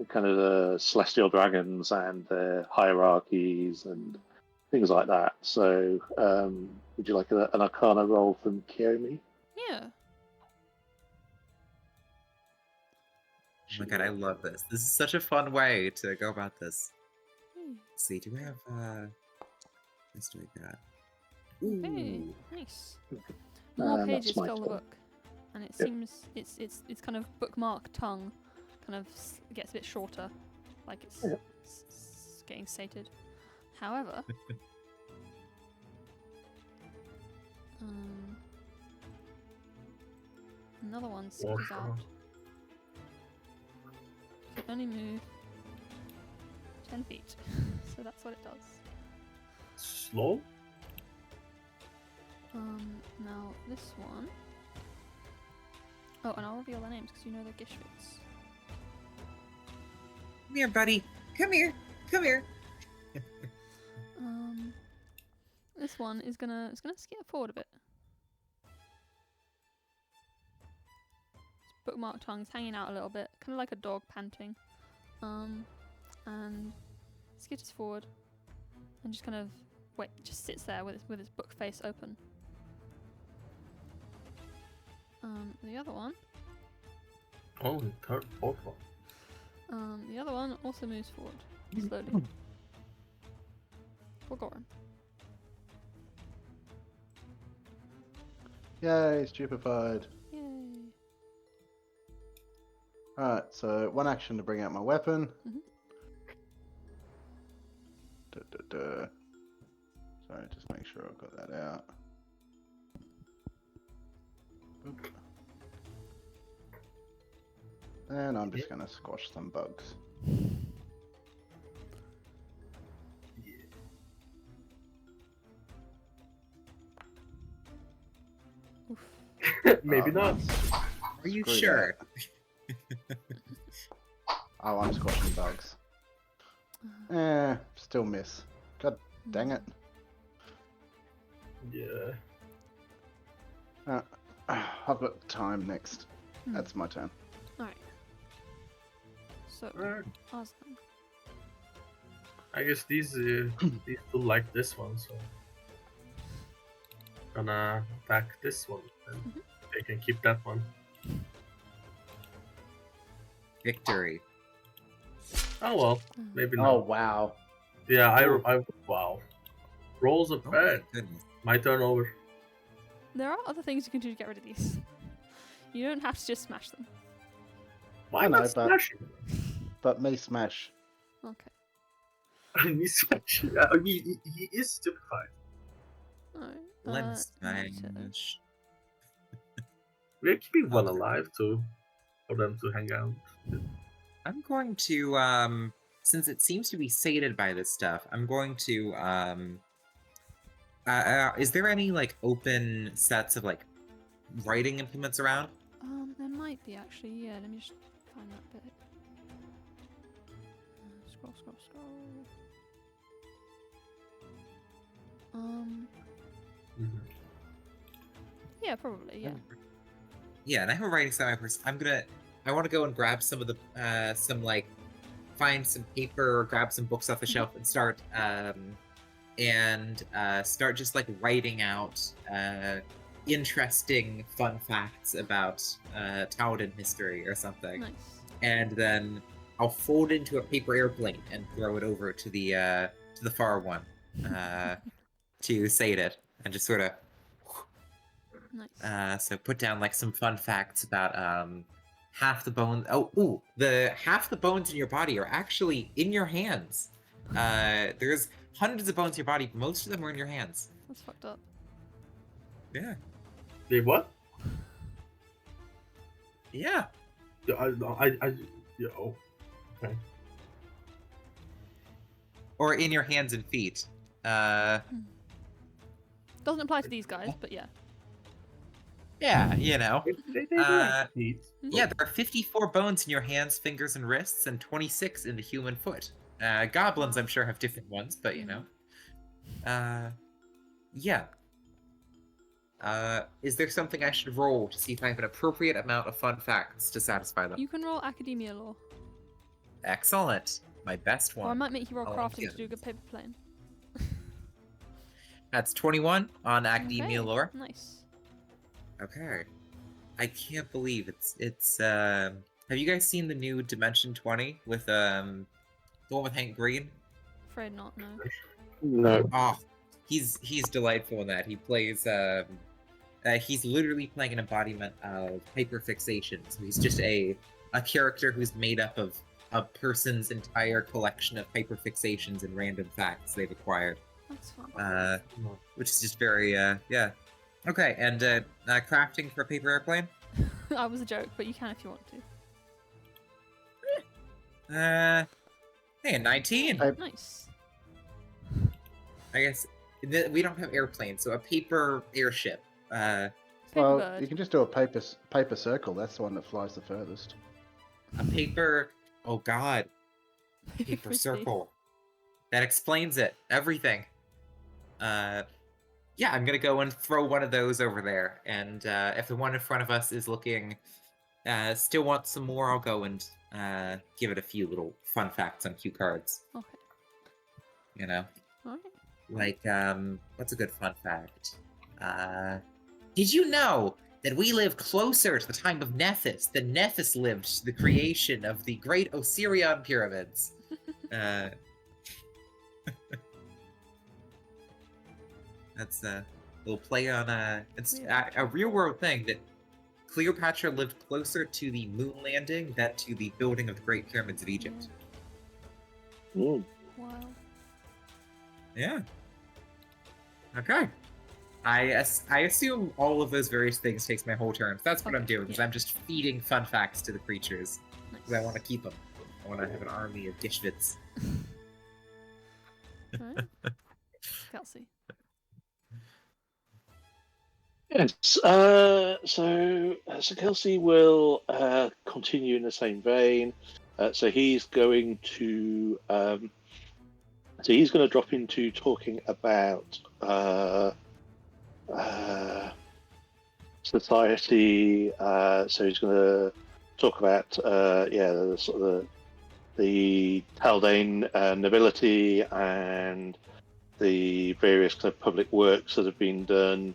kind of the celestial dragons and their hierarchies and things like that. So, would you like an Arcana roll from Kiyomi? Yeah. Oh my god, I love this. This is such a fun way to go about this. Let's see, do we have let's do that. Ooh. Okay. Nice. More And pages that's my fill the turn. book, and it Yep. seems it's kind of bookmark tongue, kind of gets a bit shorter, like it's Yep. getting sated. However, another one sketches Awesome. out. It can only move 10 feet, so that's what it does. Slow? Now this one. Oh, and I'll reveal their names because you know they're Gishvits. Come here, buddy. Come here. Come here. This one is gonna skip forward a bit. Its bookmark tongue's hanging out a little bit, kind of like a dog panting. And skitters forward and just kind of just sits there with its book face open. The other one. Oh, the third, fourth one. The other one also moves forward slowly. For Goran. Yay, stupefied. Yay. Alright, so one action to bring out my weapon. Mhm. So So just make sure I've got that out. Oop. And I'm just going to squash some bugs. Maybe Oh, not. nice. Are you Screw sure? Oh, I'm squashing bugs. Still miss. God dang it. Yeah. I've got time next. Hmm. That's my turn. Alright. So, Alright. Aslan. I guess these two like this one, so gonna attack this one, and they can keep that one. Victory. Oh well, maybe Oh, not. wow. Yeah, Ooh. I wow. Rolls are Oh, bad. my goodness. My turn over. There are other things you can do to get rid of these. You don't have to just smash them. Why I know, not but- smash But me smash. Okay. him? Me smash. Yeah, he is stupefied. Alright. Let's later. smash. We're keeping one Okay. alive for them to hang out. I'm going to, since it seems to be sated by this stuff, I'm going to, is there any, like, open sets of, like, writing implements around? There might be actually. Yeah, let me just find that bit. Scroll, scroll, scroll. Mhm. Yeah, probably. Yeah. Yeah, and I have a writing set. I want to go and grab some of the, find some paper, grab some books off the shelf, and start just like writing out interesting, fun facts about Towden history or something. Nice. And then I'll fold it into a paper airplane and throw it over to the far one to sate it and just sort of. Nice. So put down like some fun facts about half the bones. Half the bones in your body are actually in your hands. There's hundreds of bones in your body. Most of them are in your hands. That's fucked up. Yeah. They what? Yeah. Yeah, yeah, oh, okay. Or in your hands and feet. Doesn't apply to these guys, but yeah. Yeah, you know. They Uh, like meat. Yeah, there are 54 bones in your hands, fingers, and wrists, and 26 in the human foot. Goblins, I'm sure, have different ones, but you know. Yeah. Is there something I should roll to see if I have an appropriate amount of fun facts to satisfy them? You can roll academia law. Excellent. My best Or I one. might make you roll Oh, crafting yeah. to do a good paper plane. That's 21 on Academia Okay, lore. Nice. Okay. I can't believe it's have you guys seen the new Dimension 20 with the one with Hank Green? Afraid not, no. No. Oh, he's delightful in that. He plays he's literally playing an embodiment of hyperfixation. So he's just a character who's made up of a person's entire collection of hyperfixations and random facts they've acquired. That's fun. Which is just very yeah. Okay, and crafting for a paper airplane? That was a joke, but you can if you want to. Hey, a 19. Nice. I guess we don't have airplanes, so a paper airship. Paper Well, bird. you can just do a paper circle. That's the one that flies the furthest. A paper. Oh God, paper Frisbee. circle. That explains it. Everything. Yeah, I'm gonna go and throw one of those over there, and if the one in front of us is looking, still wants some more, I'll go and give it a few little fun facts on cue cards. Okay. You know, Alright. like what's a good fun fact? Did you know that we live closer to the time of Nephis than Nephis lived to the creation of the great Osirian pyramids? That's a little play on it's a real world thing that Cleopatra lived closer to the moon landing than to the building of the Great Pyramids of Egypt. Mm. Wow. Yeah. Okay. I assume all of those various things takes my whole turn. So that's what I'm Okay, doing, is yeah. I'm just feeding fun facts to the creatures. Because I want to keep them. I want to have an army of Gishvits. Alright. Kelsey. Yes. So Kelsey will continue in the same vein. So he's going to drop into talking about society. So he's going to talk about the sort of the Taldane nobility and the various kind of public works that have been done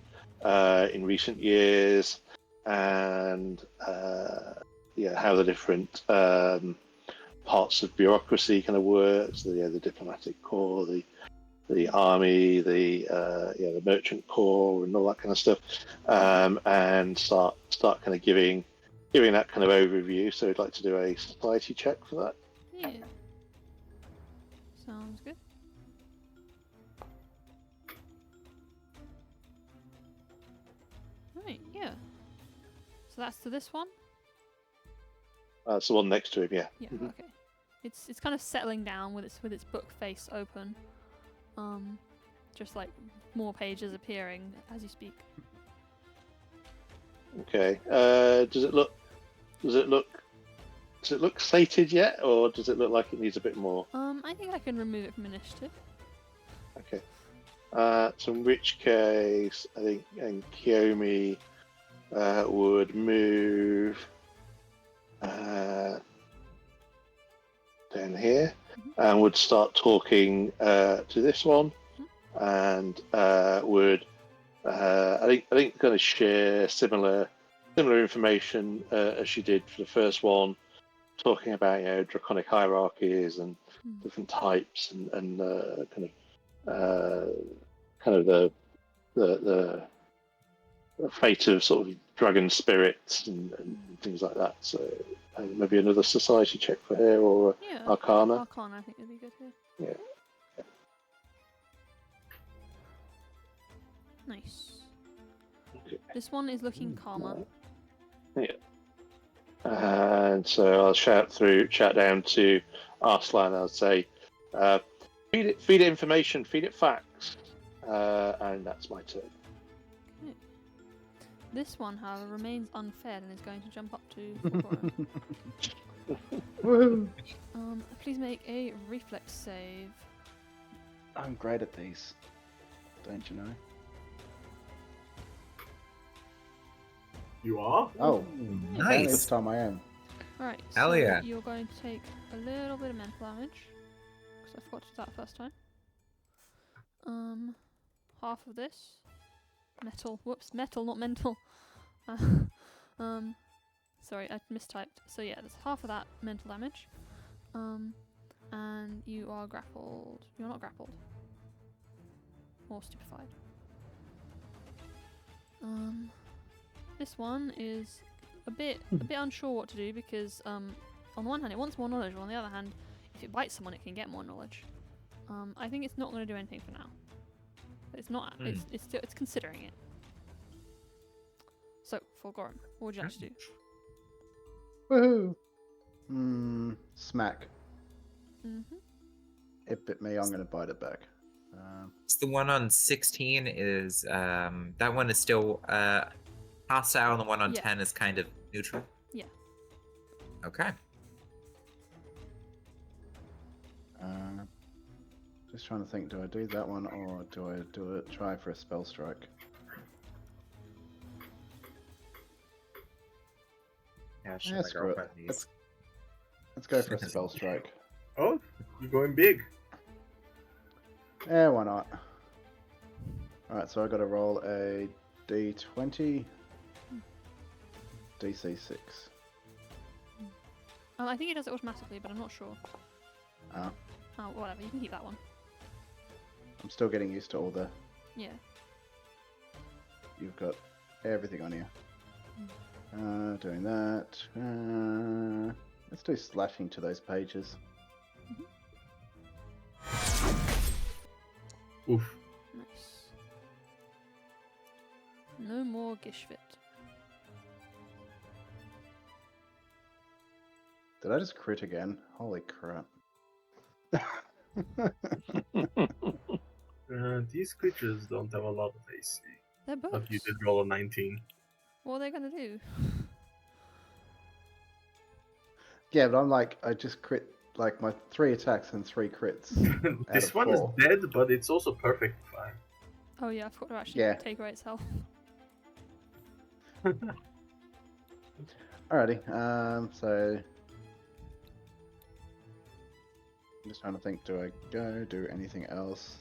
in recent years, and how the different parts of bureaucracy kind of works. The diplomatic corps, the army, the merchant corps, and all that kind of stuff, and start kind of giving that kind of overview. So I'd like to do a society check for that. Yeah. Sounds good. Right, yeah. So that's to this one? That's the one next to him, yeah. Yeah, Mhm. okay. It's kind of settling down with its book face open. Just like more pages appearing as you speak. Okay. Does it look sated yet, or does it look like it needs a bit more? I think I can remove it from initiative. Okay. So in which case, I think Kiyomi would move down here and would start talking to this one, and would I think kind of share similar information as she did for the first one, talking about draconic hierarchies and different types and kind of the fate of sort of dragon spirits and things like that. So maybe another society check for her, or Yeah. Arcana. Arcana I think would be good here. Yeah. Nice. Okay. This one is looking calmer. Yeah. And so I'll shout down to Arslan. I'll say, feed it information, feed it facts, and that's my turn. Okay. This one, however, remains unfed and is going to jump up to Fulgora. Woohoo! Please make a reflex save. I'm great at these. Don't you know? You are? Oh, apparently Nice. this time I am. Alright, Hell so yeah. you're going to take a little bit of mental damage. Because I forgot to do that first time. Half of this. Metal. Whoops, metal, not mental. Sorry, I mistyped. So yeah, there's half of that mental damage. And you are grappled. You're not grappled. Or stupefied. This one is a bit unsure what to do because on the one hand it wants more knowledge, but on the other hand, if it bites someone it can get more knowledge. I think it's not going to do anything for now. But it's not. It's considering it. So, Fulgora, what would you like to do? Woohoo! Smack. Mm-hmm. It bit me, I'm gonna bite it back. So the one on 16 is that one is still hostile, and the one on Yeah. 10 is kind of neutral. Yeah. Okay. Just trying to think, do I do that one or do I try for a spell strike? Yeah, Yeah, screw it. Let's go for a spell strike. Oh, you're going big. Yeah, why not? Alright, so I gotta roll a d20, DC 6. I think it does it automatically, but I'm not sure. Oh, Oh, whatever. You can keep that one. I'm still getting used to all the. Yeah. You've got everything on here. Doing that. Let's do slashing to those pages. Oof. Nice. No more Gishvit. Did I just crit again? Holy crap. These creatures don't have a lot of AC. They're But boats. you did roll a 19. What are they gonna do? Yeah, but I'm like, I just crit like my 3 attacks and 3 crits. out This of one 4. is dead, but it's also perfect fine. Oh yeah, I forgot to actually Yeah. take away its health. Alrighty, so I'm just trying to think, do I go do anything else?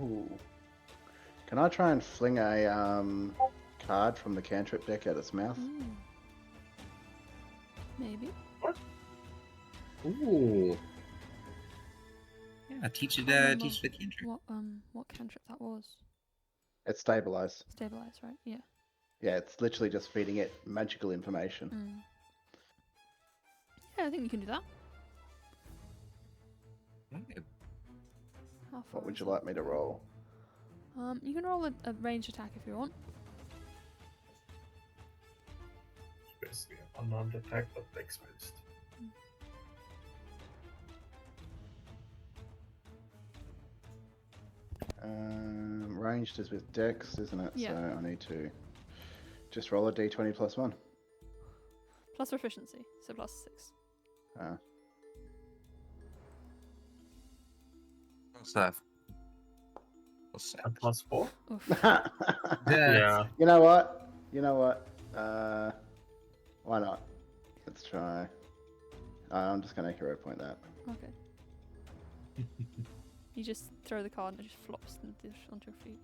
Ooh. Can I try and fling a card from the cantrip deck at its mouth? Maybe. Ooh. Yeah, teach it. Remember Teach the cantrip. what cantrip that was? It's stabilize. Stabilize, right? Yeah. Yeah, it's literally just feeding it magical information. Yeah, I think you can do that. Okay. How far What would is you that? like me to roll? You can roll a ranged attack if you want. Basically, unarmed attack, but dex-based. Ranged is with dex, isn't it? Yeah. So I need to just roll a d20 plus 1. Plus proficiency, so plus 6. What's that? What's A that? +4? Oof. Yeah. You know what? Why not? Let's try. I'm just gonna hero point that. Okay. You just throw the card and it just flops onto your feet.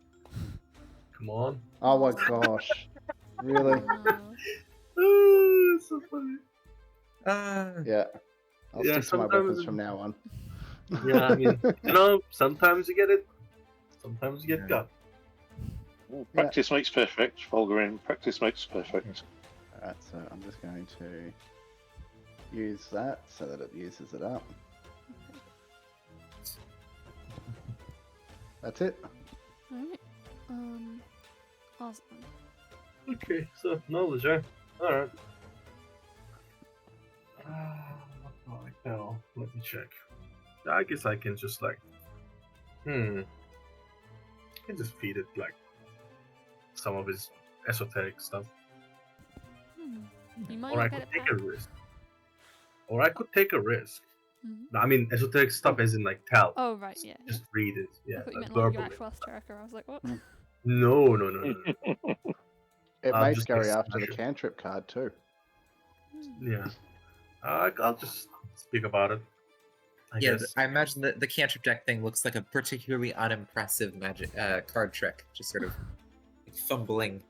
Come on. Oh my gosh. Really? No. It's so funny. Yeah. I'll Yeah, stick to my weapons sometimes- from now on. Yeah, I mean, sometimes you get it, sometimes you get Yeah. got. Practice makes perfect, Volgrin. Practice makes perfect. Alright, so I'm just going to use that so that it uses it up. That's it. Alright. Awesome. Okay, so knowledge, eh? Alright. What do I know? Let me check. I guess I can just I can just feed it some of his esoteric stuff. You might Or I not get could it take a back. risk. Or I could take a risk. Mhm. I mean, esoteric stuff as in tell. Oh right, yeah. Just read it. I Yeah, thought you meant like verbally. your actual Asterica. I was like, what? No. It I'll may just scurry make after the smashes. cantrip card too. Yeah. I'll just speak about it. I Yeah, guess. I imagine that the cantrip deck thing looks like a particularly unimpressive magic card trick. Just sort of fumbling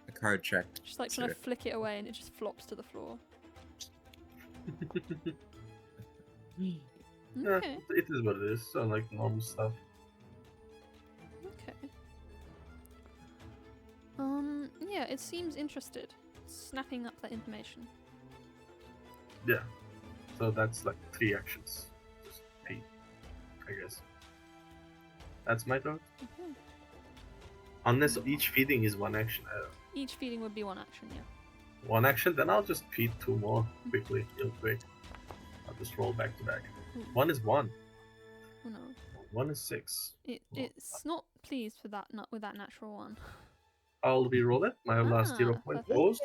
a card trick. Just like trying to flick it away and it just flops to the floor. Yeah, Okay. it is what it is. So like normal stuff. Okay. Yeah, it seems interested. Snapping up that information. Yeah. So that's like 3 actions. Just 8, I guess. That's my turn. Okay. Unless each feeding is 1 action. Each feeding would be 1 action, yeah. 1 action, then I'll just feed 2 more quickly, real quick. I'll just roll back to back. Ooh. 1 is 1. Oh no. 1 is 6. It's not pleased with that with that natural one. I'll re-roll it. My last 0 point perfect. goes.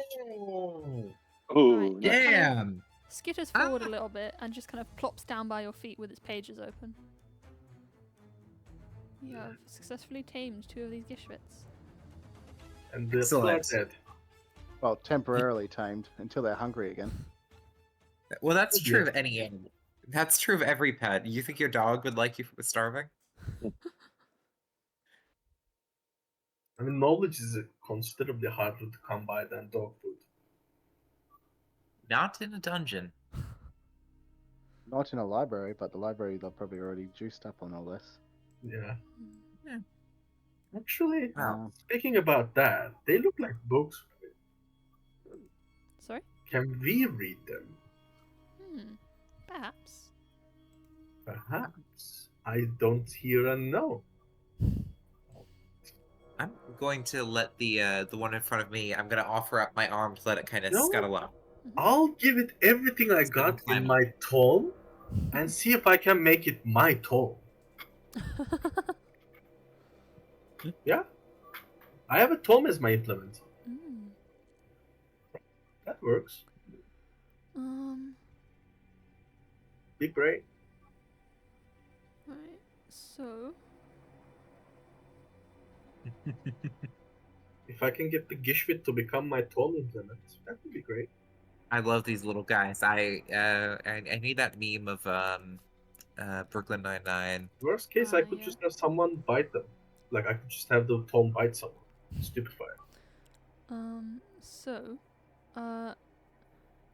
Oh, Right, nice. yeah. Damn! Skitters forward a little bit and just kind of plops down by your feet with its pages open. You have successfully tamed 2 of these Gishvits. And they're still Excellent. dead. Well, temporarily tamed until they're hungry again. Well, that's true Yeah. of any animal. That's true of every pet. You think your dog would like you if it was starving? I mean, knowledge is considerably harder to come by than dog food. Not in a dungeon. Not in a library, but the library they're probably already juiced up on all this. Yeah. Yeah. Actually, Wow. speaking about that, they look like books. Sorry? Can we read them? Perhaps. Perhaps. I don't hear a no. I'm going to let the one in front of me. I'm going to offer up my arm to let it kind of No. scuttle up. I'll give it everything I It's gonna got climb in up. my tome and see if I can make it my tome. Yeah. I have a tome as my implement. That works. Big brain. Right. So. If I can get the Gishvit to become my tome implement, that would be great. I love these little guys. I need that meme of Brooklyn Nine-Nine. Worst case, I could Yeah. just have someone bite them. Like, I could just have the tome bite someone. Stupefy. So,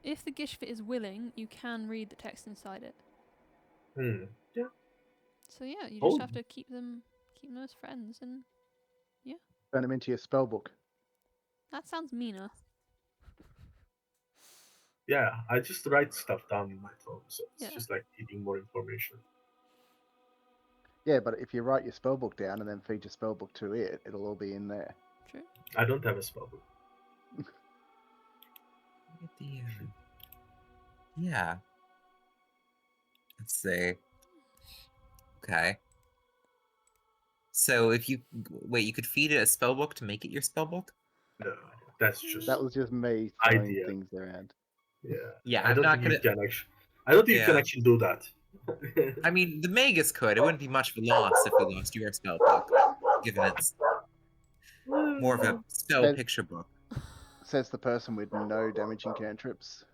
if the Gishvit is willing, you can read the text inside it. Yeah. So yeah, you Oh. just have to keep them as friends, and Turn them into your spell book. that sounds meaner. Yeah, I just write stuff down in my tome, so it's Yeah. just like needing more information. Yeah, but if you write your spell book down and then feed your spell book to it, it'll all be in there. True. I don't have a spell book. Look at the, yeah. Let's see. Okay. So if you wait, you could feed it a spell book to make it your spell book. No, that's just That was just me throwing Idea. things around. yeah. Yeah, I I'm don't not think gonna. you can actually. I don't think you can Yeah. actually do that. I mean, the Magus could. It wouldn't be much of a loss if we lost your spell book, given it's more of a spell Then- picture book. Says the person with no damaging cantrips.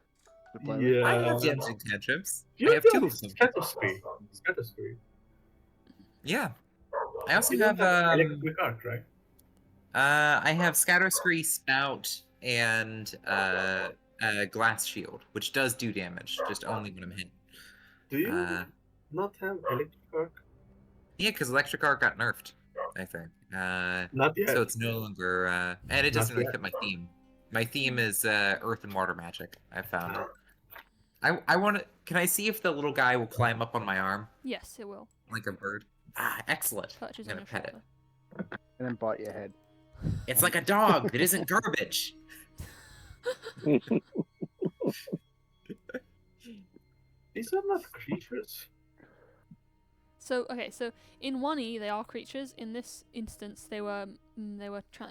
to play with. Yeah. I have damaging cantrips. You I have two of them. Scatter Screen. Scatter Screen. Yeah. I also You don't have Electric Arc, right? I have Scatter Scree, Spout, and Glass Shield, which does do damage, just only when I'm hit. Do you not have Electric Arc? Yeah, because Electric Arc got nerfed, I think. Not yet. So it's no longer and it doesn't Not really yet. fit my theme. My theme is Earth and Water magic, I found. I want to. Can I see if the little guy will climb up on my arm Yes, it will. like a bird? Ah, excellent. Touches I'm on gonna your pet it. shoulder. And then bite your head. It's like a dog that isn't garbage. These are not creatures. So okay, so in 1E they are creatures. In this instance, they were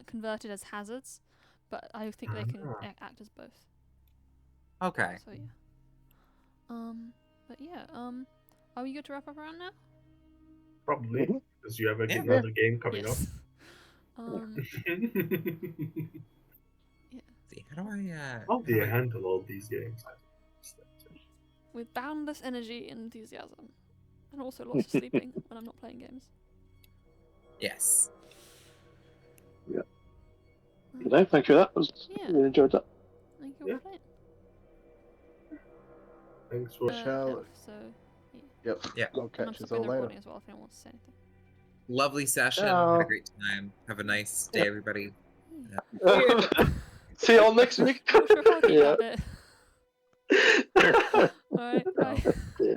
converted as hazards, but I think they can act as both. Okay. So yeah. But yeah. Are we good to wrap up around now? Probably. Mhm. Because you have Yeah. another game coming Yes. Um. up. See, how do I? How do you handle all these games? With boundless energy and enthusiasm, and also lots of sleeping when I'm not playing games. Yes. No, thank you for that. Yeah. Really enjoyed that. Thank you Yeah. for playing. Thanks for Shall- So, Yep. Yeah. I'll and I'm catch us stopping all the later. recording as well if anyone wants to say anything. Lovely session. Had Ciao. a great time. Have a nice day, everybody. See you all next week. Not sure if I'll keep Yeah. that bit. Alright, bye. Yeah.